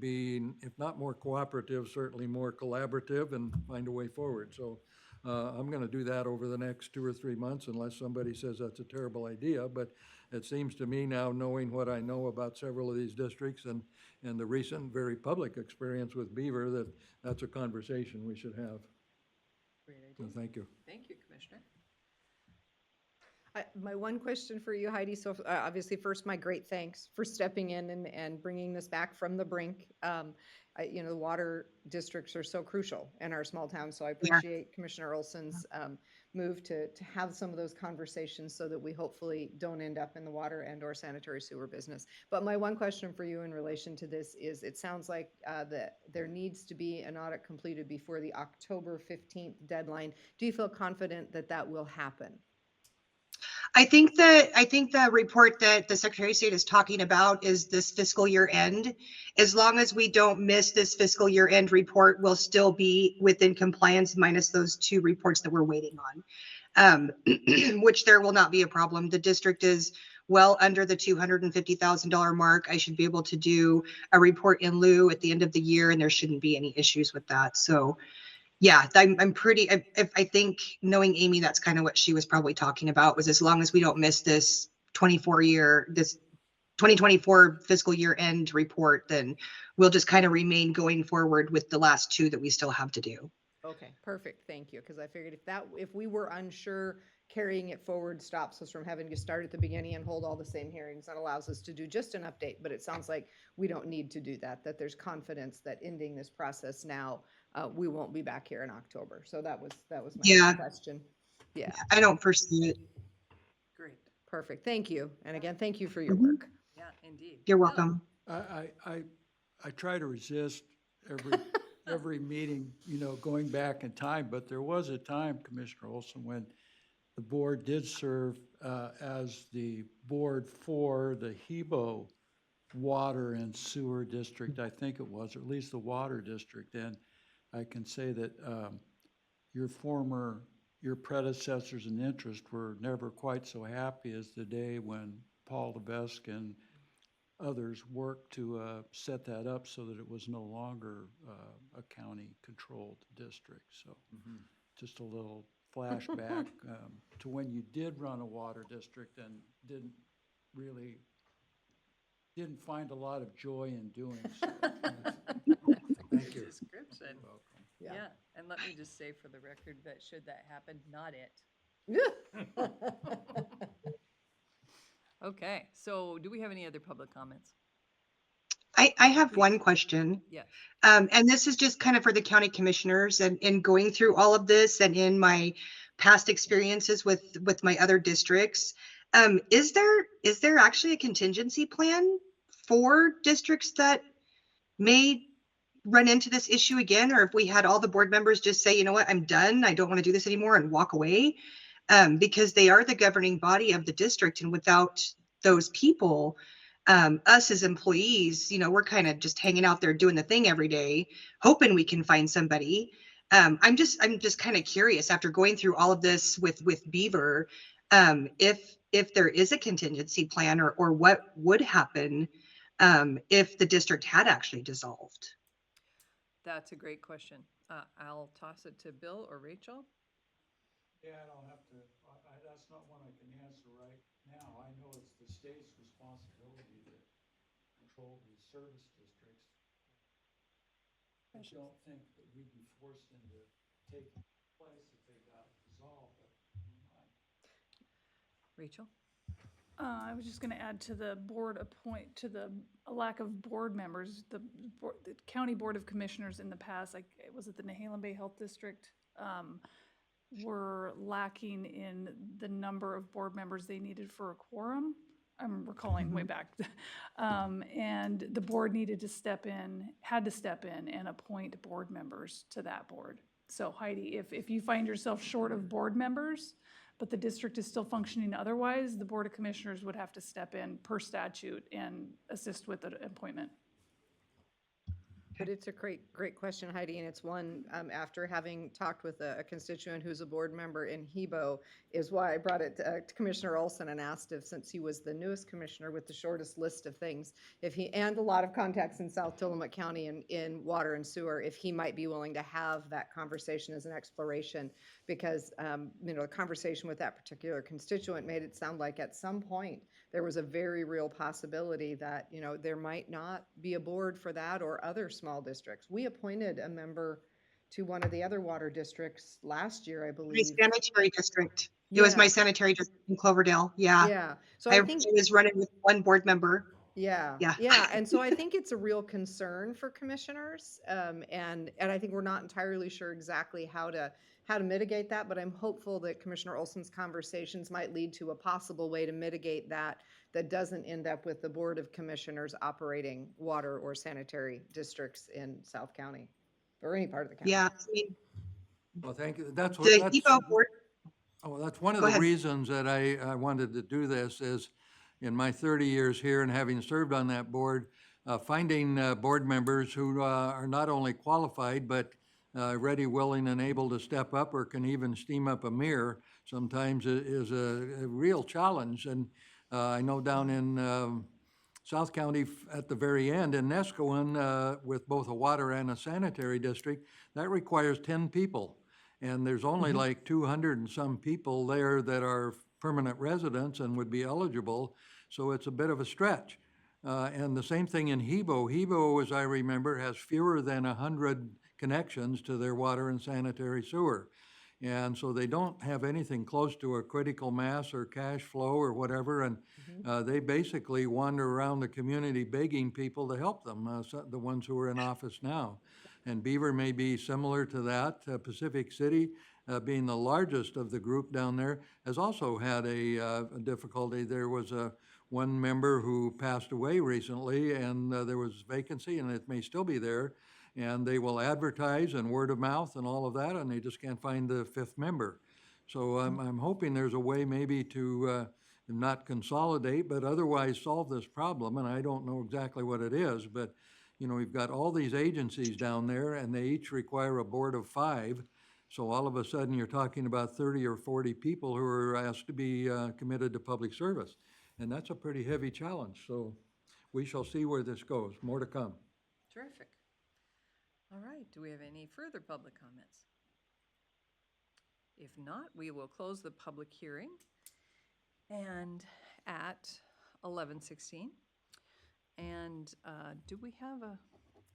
be, if not more cooperative, certainly more collaborative and find a way forward. So I'm gonna do that over the next 2 or 3 months unless somebody says that's a terrible idea. But it seems to me now, knowing what I know about several of these districts and the recent very public experience with Beaver, that that's a conversation we should have. Great So idea. thank you. Thank you, Commissioner. My one question for you, Heidi, so obviously first, my great thanks for stepping in and bringing this back from the brink. You know, the water districts are so crucial in our small towns, so I appreciate Commissioner Olson's move to have some of those conversations so that we hopefully don't end up in the water and or sanitary sewer business. But my one question for you in relation to this is, it sounds like that there needs to be an audit completed before the October 15th deadline. Do you feel confident that that will happen? I think the report that the Secretary of State is talking about is this fiscal year end. As long as we don't miss this fiscal year end report, we'll still be within compliance minus those 2 reports that we're waiting on, which there will not be a problem. The district is well under the $250,000 mark. I should be able to do a report in lieu at the end of the year, and there shouldn't be any issues with that. So yeah, I'm pretty, I think knowing Amy, that's kind of what she was probably talking about, was as long as we don't miss this 2024 fiscal year end report, then we'll just kind of remain going forward with the last 2 that we still have to do. Okay, perfect. Thank you. Because I figured if we were unsure, carrying it forward stops us from having to start at the beginning and hold all the same hearings. That allows us to do just an update, but it sounds like we don't need to do that, that there's confidence that ending this process now, we won't be back here in October. So that was my question. Yeah. I don't foresee it. Great. Perfect. Thank you. And again, thank you for your work. Yeah, indeed. You're welcome. I try to resist every meeting, you know, going back in time, but there was a time, Commissioner Olson, when the board did serve as the board for the Hebo Water and Sewer District, I think it was, or at least the Water District. And I can say that your predecessors in interest were never quite so happy as the day when Paul Levesque and others worked to set that up so that it was no longer a county-controlled district. So just a little flashback to when you did run a water district and didn't find a lot of joy in doing so. Thank you. Description. Yeah. Yeah, and let me just say for the record that should that happen, not it. Okay, so do we have any other public comments? I have one question. Yes. And this is just kind of for the county commissioners, and in going through all of this and in my past experiences with my other districts, is there actually a contingency plan for districts that may run into this issue again? Or if we had all the board members just say, you know what, I'm done, I don't want to do this anymore, and walk away, because they are the governing body of the district, and without those people, us as employees, you know, we're kind of just hanging out there doing the thing every day, hoping we can find somebody. I'm just kind of curious, after going through all of this with Beaver, if there is a contingency plan, or what would happen if the district had actually dissolved. That's a great question. I'll toss it to Bill or Rachel. Yeah, I don't have to, that's not one I can answer right now. I know it's the state's responsibility to control the service districts. I don't think that we'd be forced into taking place if they got dissolved, but we might. Rachel? I was just going to add to the to the lack of board members, the County Board of Commissioners in the past, like, was it the Nehalem Bay Health District? Were lacking in the number of board members they needed for a quorum. I'm recalling way back. And the board needed to had to step in and appoint board members to that board. So Heidi, if you find yourself short of board members, but the district is still functioning otherwise, the Board of Commissioners would have to step in per statute and assist with the appointment. But it's a great question, Heidi, and it's one, after having talked with a constituent who's a board member in Hebo, is why I brought it to Commissioner Olson and asked if, since he was the newest commissioner with the shortest list of things, and a lot of contacts in South Tillamook County in water and sewer, if he might be willing to have that conversation as an exploration, because, the conversation with that particular constituent made it sound like at some point there was a very real possibility that, there might not be a board for that or other small districts. We appointed a member to one of the other water districts last year, I My believe. sanitary district. It was my Yeah. sanitary district in Cloverdale. Yeah. Yeah. So I I think, was running with one board member. yeah. Yeah. Yeah. And so I think it's a real concern for commissioners. And I think we're not entirely sure exactly how to mitigate that, but I'm hopeful that Commissioner Olson's conversations might lead to a possible way to mitigate that doesn't end up with the Board of Commissioners operating water or sanitary districts in South County or any part of the county. Yeah. I mean, Well, thank you. That's the what, Hebo board. oh, that's one of Go the ahead. reasons that I wanted to do this is in my 30 years here and having served on that board, finding board members who are not only qualified, but ready, willing, and able to step up or can even steam up a mirror sometimes is a real challenge. And I know down in South County at the very end in Nescowan with both a water and a sanitary district, that requires 10 people. And there's only like 200 and some people there that are permanent residents and would be eligible. So it's a bit of a stretch. And the same thing in Hebo. Hebo, as I remember, has fewer than 100 connections to their water and sanitary sewer. And so they don't have anything close to a critical mass or cash flow or whatever. And they basically wander around the community begging people to help them, the ones who are in office now. And Beaver may be similar to that. Pacific City, being the largest of the group down there, has also had a difficulty. There was one member who passed away recently, and there was vacancy, and it may still be there. And they will advertise and word of mouth and all of that, and they just can't find the fifth member. So I'm hoping there's a way maybe to not consolidate, but otherwise solve this problem. And I don't know exactly what it is, but we've got all these agencies down there, and they each require a board of 5. So all of a sudden, you're talking about 30 or 40 people who are asked to be committed to public service. And that's a pretty heavy challenge. So we shall see where this goes. More to come. Terrific. All right, do we have any further public comments? If not, we will close the public hearing and at 11:16. And do we have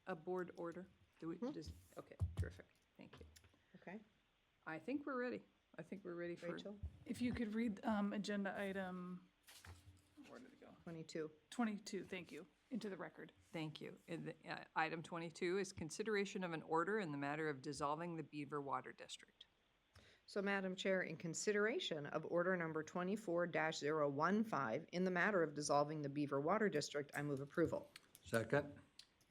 a board order? Do we just, okay, terrific, thank you. Okay. I think we're ready. I think we're ready for. Rachel? If you could read agenda item, where did it go? 22. 22, thank you, into the record. Thank you. Item 22 is consideration of an order in the matter of dissolving the Beaver Water District. So, Madam Chair, in consideration of order number 24-015, in the matter of dissolving the Beaver Water District, I move approval. Second.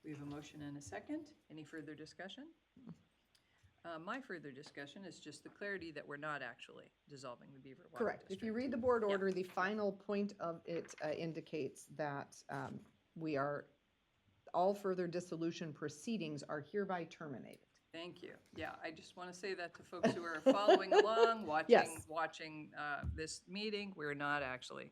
We have a motion and a second. Any further discussion? My further discussion is just the clarity that we're not actually dissolving the Beaver Water Correct. District. If you read the board order, the final point of it indicates that we are, all further dissolution proceedings are hereby terminated. Thank you. Yeah, I just want to say that to folks who are following along, Yes. watching this meeting. We're not actually.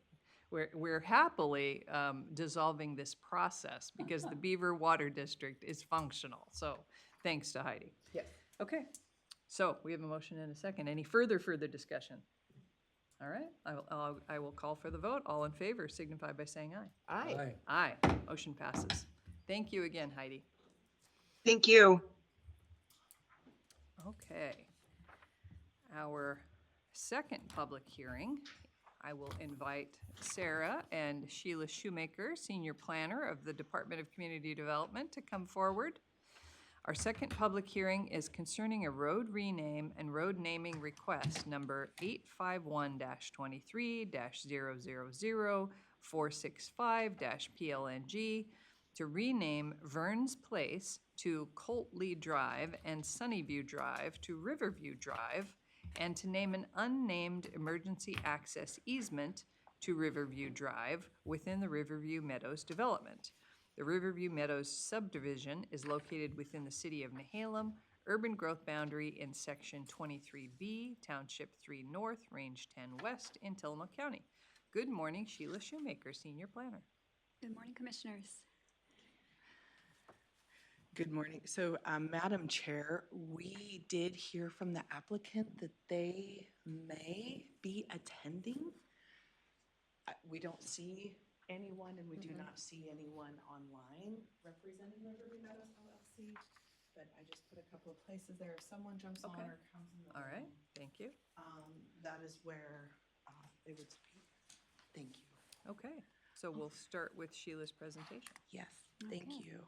We're happily dissolving this process because the Beaver Water District is functional. So thanks to Heidi. Yes. Okay, so we have a motion and a second. Any further discussion? All right, I will call for the vote. All in favor signify by saying aye. Aye. Aye, motion passes. Thank you again, Heidi. Thank you. Okay. Our second public hearing, I will invite Sarah and Sheila Shoemaker, Senior Planner of the Department of Community Development, to come forward. Our second public hearing is concerning a road rename and road naming request number 851-23-000-465-PLNG to rename Verns Place to Colt Lee Drive and Sunnyview Drive to Riverview Drive, and to name an unnamed emergency access easement to Riverview Drive within the Riverview Meadows development. The Riverview Meadows subdivision is located within the city of Nehalem, urban growth boundary in section 23B, Township 3 North, Range 10 West in Tillamook County. Good morning, Sheila Shoemaker, Senior Planner. Good morning, Commissioners. Good morning. So, Madam Chair, we did hear from the applicant that they may be attending. We don't see anyone, and we do not see anyone online representing Riverview Meadows LLC, but I just put a couple of places there. If someone jumps on or comes in the All right, room, thank you. that is where they would speak. Thank you. Okay, so we'll start with Sheila's presentation. Yes, thank Okay. you.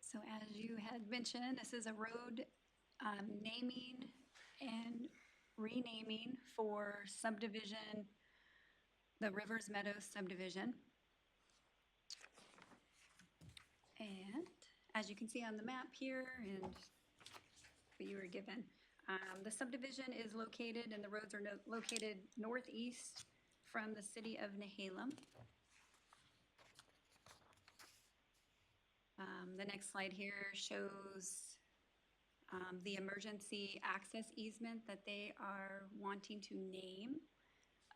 So as you had mentioned, this is a road naming and renaming for subdivision, the Rivers Meadows subdivision. And as you can see on the map here and what you were given, the subdivision is located and the roads are located northeast from the city of Nehalem. The next slide here shows the emergency access easement that they are wanting to name,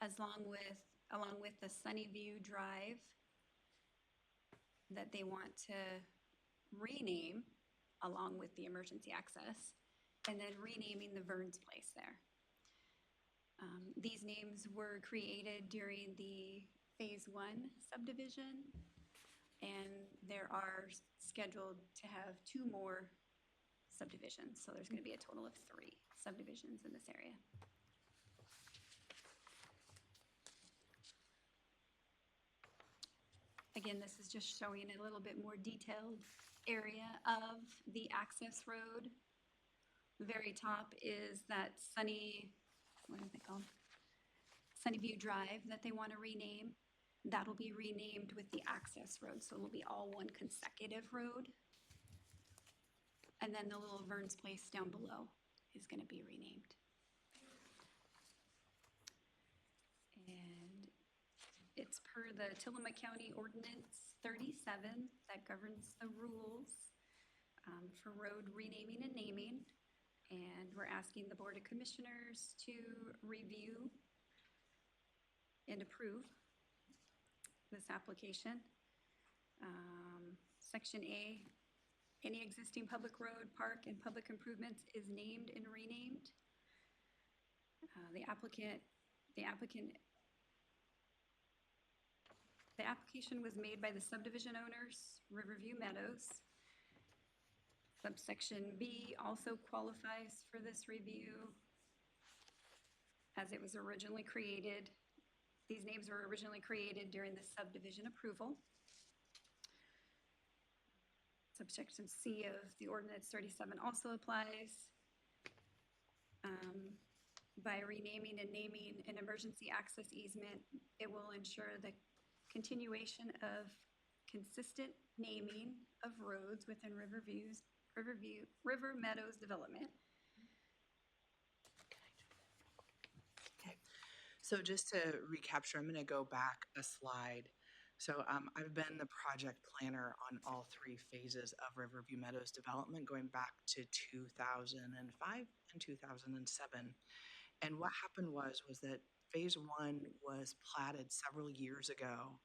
along with the Sunnyview Drive that they want to rename along with the emergency access, and then renaming the Verns Place there. These names were created during the Phase 1 subdivision, and there are scheduled to have 2 more subdivisions. So there's going to be a total of 3 subdivisions in this area. Again, this is just showing a little bit more detailed area of the access road. The very top is that what is it called? Sunnyview Drive that they want to rename. That'll be renamed with the access road, so it'll be all one consecutive road. And then the little Verns Place down below is going to be renamed. And it's per the Tillamook County Ordinance 37 that governs the rules for road renaming and naming. And we're asking the Board of Commissioners to review and approve this application. Section A, any existing public road, park, and public improvements is named and renamed. The application was made by the subdivision owners, Riverview Meadows. Subsection B also qualifies for this review as it was originally created. These names were originally created during the subdivision approval. Subsection C of the Ordinance 37 also applies. By renaming and naming an emergency access easement, it will ensure the continuation of consistent naming of roads within River Meadows development. So just to recapture, I'm going to go back a slide. So I've been the project planner on all 3 phases of Riverview Meadows development going back to 2005 and 2007. And what happened was that Phase 1 was platted several years ago.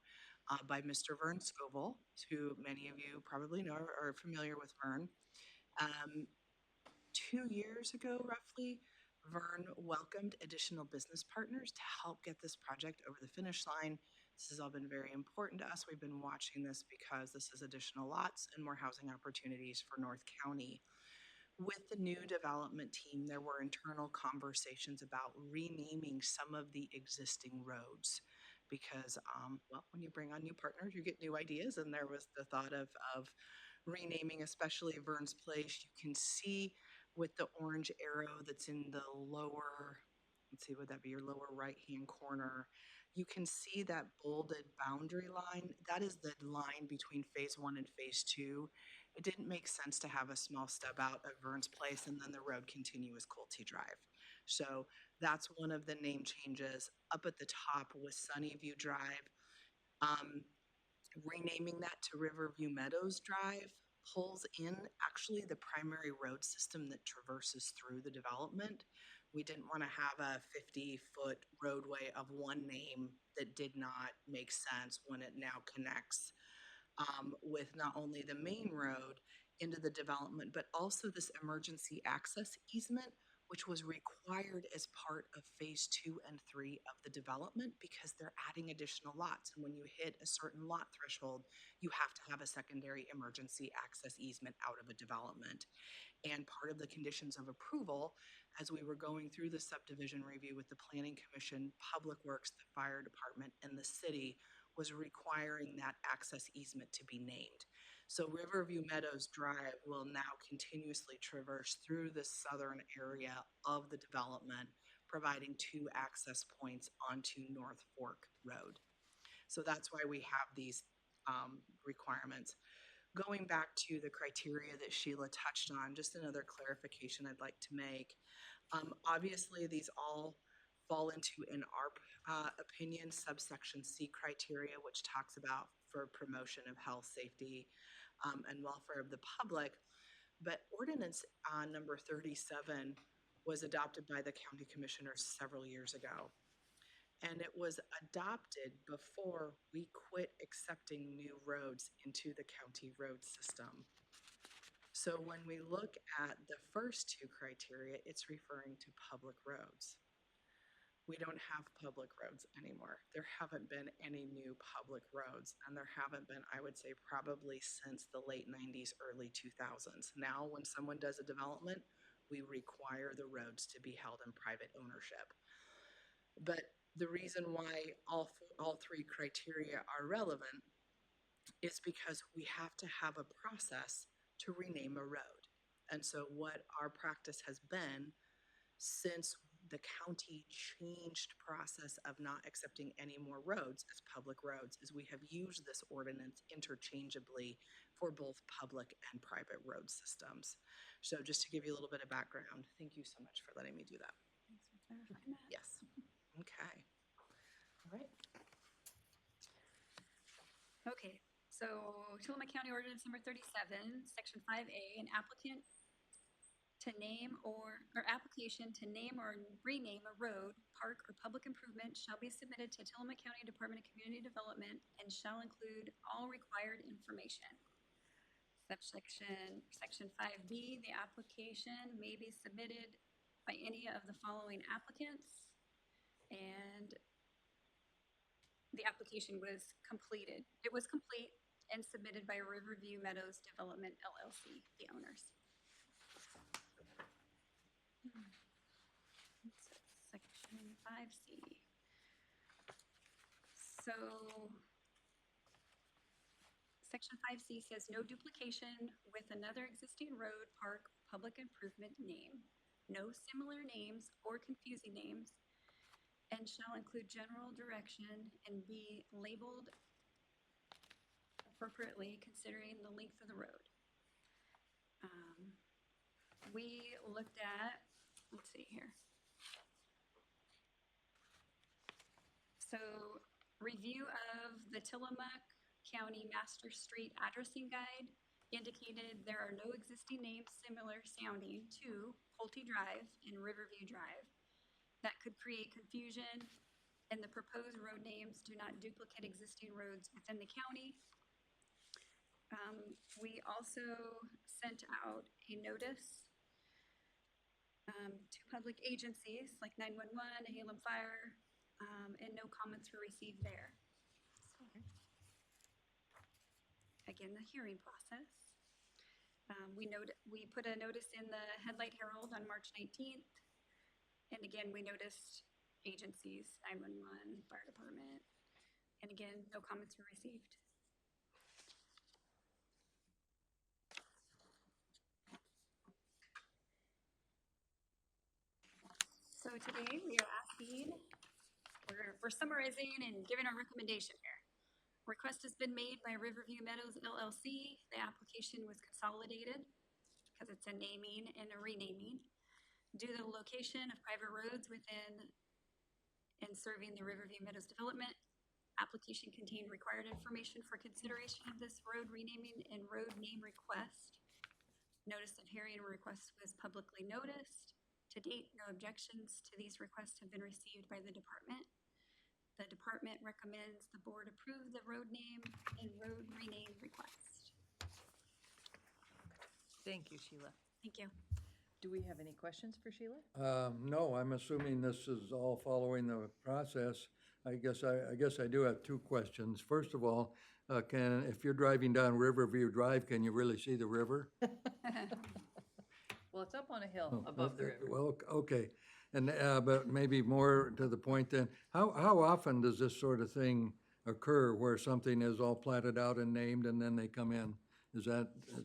by Mr. Vern Scoville, who many of you probably know or are familiar with Vern. 2 years ago, roughly, Vern welcomed additional business partners to help get this project over the finish line. This has all been very important to us. We've been watching this because this is additional lots and more housing opportunities for North County. With the new development team, there were internal conversations about renaming some of the existing roads because, well, when you bring on new partners, you get new ideas, and there was the thought of renaming, especially Vern's Place. You can see with the orange arrow that's in the lower, let's see, would that be your lower right-hand corner? You can see that bolded boundary line. That is the line between phase 1 and phase 2. It didn't make sense to have a small stub out of Vern's Place and then the road continue as Colte Drive. So that's one of the name changes. Up at the top was Sunnyview Drive. Renaming that to Riverview Meadows Drive pulls in actually the primary road system that traverses through the development. We didn't want to have a 50-foot roadway of one name that did not make sense when it now connects with not only the main road into the development, but also this emergency access easement, which was required as part of phase 2 and 3 of the development because they're adding additional lots. And when you hit a certain lot threshold, you have to have a secondary emergency access easement out of a development. And part of the conditions of approval, as we were going through the subdivision review with the Planning Commission, Public Works, the Fire Department, and the city, was requiring that access easement to be named. So Riverview Meadows Drive will now continuously traverse through the southern area of the development, providing 2 access points onto North Fork Road. So that's why we have these requirements. Going back to the criteria that Sheila touched on, just another clarification I'd like to make. Obviously, these all fall into, in our opinion, subsection C criteria, which talks about for promotion of health, safety, and welfare of the public. But ordinance number 37 was adopted by the county commissioners several years ago. And it was adopted before we quit accepting new roads into the county road system. So when we look at the first 2 criteria, it's referring to public roads. We don't have public roads anymore. There haven't been any new public roads, and there haven't been, I would say, probably since the late 90s, early 2000s. Now, when someone does a development, we require the roads to be held in private ownership. But the reason why all 3 criteria are relevant is because we have to have a process to rename a road. And so what our practice has been since the county changed process of not accepting any more roads as public roads is we have used this ordinance interchangeably for both public and private road systems. So just to give you a little bit of background, thank you so much for letting me do that. Thanks for clarifying that. Yes. Okay. All right. Okay, so Tillamook County Ordinance number 37, section 5A, an applicant to name or application to name or rename a road, park, or public improvement shall be submitted to Tillamook County Department of Community Development and shall include all required information. Section 5B, the application may be submitted by any of the following applicants. And the application was completed. It was complete and submitted by Riverview Meadows Development LLC, the owners. Section 5C. So Section 5C says no duplication with another existing road, park, public improvement name, no similar names or confusing names, and shall include general direction and be labeled appropriately considering the length of the road. We looked at, let's see here. So review of the Tillamook County Master Street Addressing Guide indicated there are no existing names similar sounding to Colte Drive and Riverview Drive that could create confusion and the proposed road names do not duplicate existing roads within the county. We also sent out a notice to public agencies like 911, Halem Fire, and no comments were received there. Again, the hearing process. We put a notice in the Headlight Herald on March 19th. And again, we noticed agencies, 911, fire department. And again, no comments were received. So today we are asking, we're summarizing and giving our recommendation here. Request has been made by Riverview Meadows LLC. The application was consolidated because it's a naming and a renaming due to the location of private roads within and serving the Riverview Meadows development. Application contained required information for consideration of this road renaming and road name request. Notice of hearing request was publicly noticed. To date, no objections to these requests have been received by the department. The department recommends the board approve the road name and road rename request. Thank you, Sheila. Thank you. Do we have any questions for Sheila? No, I'm assuming this is all following the process. I guess I do have two questions. First of all, if you're driving down Riverview Drive, can you really see the river? Well, it's up on a hill Oh, above the river. Well, okay. And, but maybe more to the point then, how often does this sort of thing occur where something is all platted out and named and then they come in? Does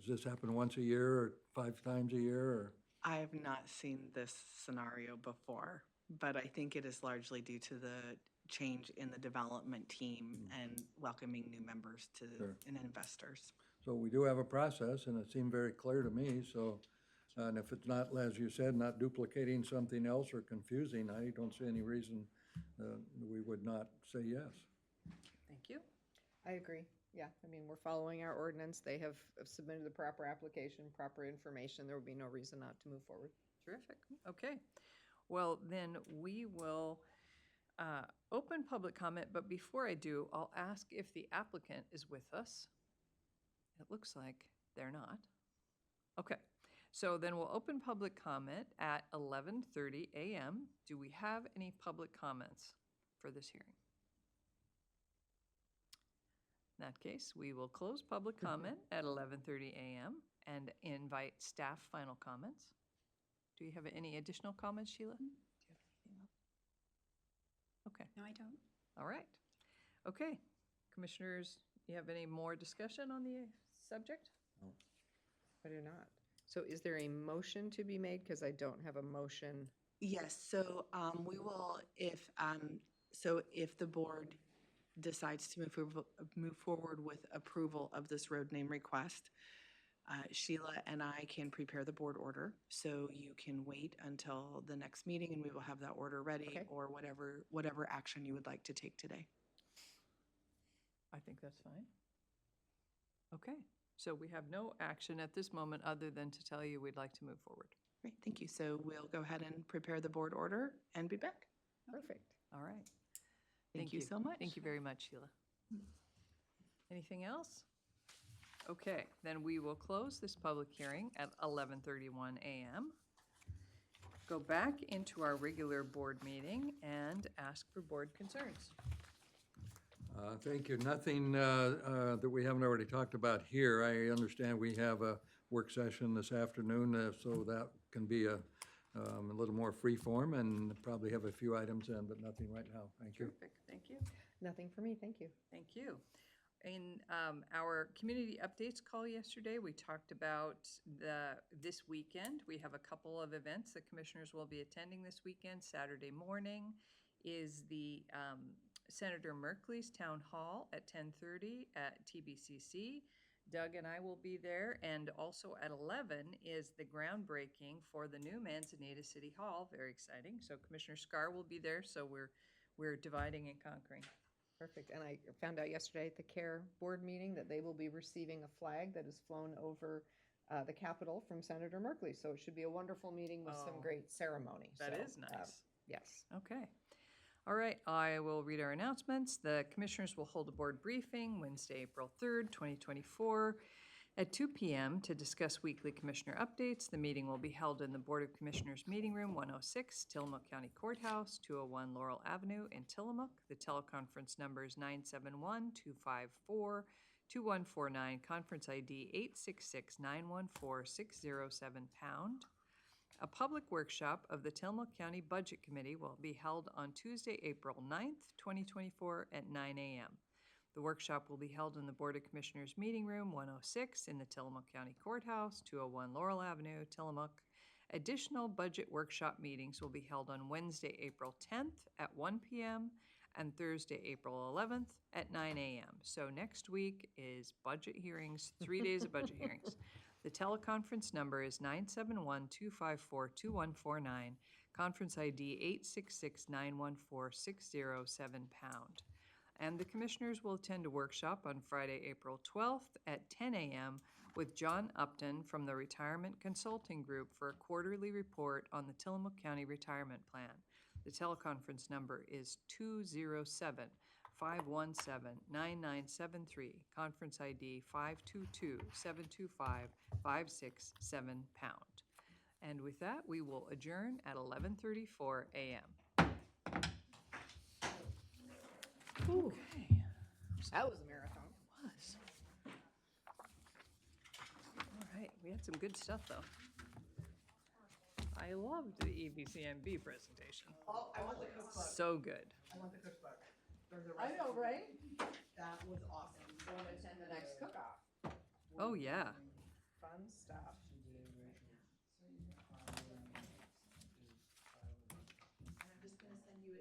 this happen once a year or 5 times a year or? I have not seen this scenario before, but I think it is largely due to the change in the development team and welcoming new members to Sure. and investors. So we do have a process and it seemed very clear to me, so, and if it's not, as you said, not duplicating something else or confusing, I don't see any reason we would not say yes. Thank you. I agree. Yeah, I mean, we're following our ordinance. They have submitted the proper application, proper information. There would be no reason not to move forward. Terrific. Okay. Well, then we will open public comment, but before I do, I'll ask if the applicant is with us. It looks like they're not. Okay. So then we'll open public comment at 11:30 a.m. Do we have any public comments for this hearing? In that case, we will close public comment at 11:30 a.m. and invite staff final comments. Do you have any additional comments, Sheila? Okay. No, I don't. All right. Okay. Commissioners, you have any more discussion on the subject? I do not. So is there a motion to be made? Because I don't have a motion. Yes, so we will, if the board decides to move forward with approval of this road name request, Sheila and I can prepare the board order, so you can wait until the next meeting and we will have that order ready, Okay. or whatever action you would like to take today. I think that's fine. Okay. So we have no action at this moment other than to tell you we'd like to move forward. Great, thank you. So we'll go ahead and prepare the board order and be back. Perfect. All right. Thank you so much. Thank you very much, Sheila. Anything else? Okay, then we will close this public hearing at 11:31 a.m. Go back into our regular board meeting and ask for board concerns. Thank you. Nothing that we haven't already talked about here. I understand we have a work session this afternoon, so that can be a little more free form and probably have a few items in, but nothing right now. Thank you. Terrific, thank you. Nothing for me. Thank you. Thank you. In our community updates call yesterday, we talked about this weekend. We have a couple of events that commissioners will be attending this weekend. Saturday morning is the Senator Merkley's Town Hall at 10:30 at TBCC. Doug and I will be there, and also at 11 is the groundbreaking for the new Manzanita City Hall. Very exciting. So Commissioner Scar will be there, so we're dividing and conquering. Perfect. And I found out yesterday at the CARE board meeting that they will be receiving a flag that is flown over the Capitol from Senator Merkley. So it should be a wonderful meeting with some Oh, great ceremony. that So, is nice. Yes. Okay. All right, I will read our announcements. The commissioners will hold a board briefing Wednesday, April 3rd, 2024 at 2 p.m. to discuss weekly commissioner updates. The meeting will be held in the Board of Commissioners Meeting Room 106, Tillamook County Courthouse, 201 Laurel Avenue in Tillamook. The teleconference number is 971-254-2149, conference ID 866-914-607#. A public workshop of the Tillamook County Budget Committee will be held on Tuesday, April 9th, 2024 at 9 a.m. The workshop will be held in the Board of Commissioners Meeting Room 106 in the Tillamook County Courthouse, 201 Laurel Avenue, Tillamook. Additional budget workshop meetings will be held on Wednesday, April 10th at 1 p.m. and Thursday, April 11th at 9 a.m. So next week is budget hearings, 3 days of budget hearings. The teleconference number is 971-254-2149, conference ID 866-914-607#. And the commissioners will attend a workshop on Friday, April 12th at 10 a.m. with John Upton from the Retirement Consulting Group for a quarterly report on the Tillamook County Retirement Plan. The teleconference number is 207-517-9973, conference ID 522-725-567#. And with that, we will adjourn at 11:34 a.m. Okay. That was a marathon. It was. All right, we had some good stuff, though. I loved the EBCMB presentation. Oh, I want the cookbook. So good. I want the cookbook. I know, right? That was awesome. So I'm gonna attend the next cook-off. Oh, yeah. Fun stuff. I'm just gonna send you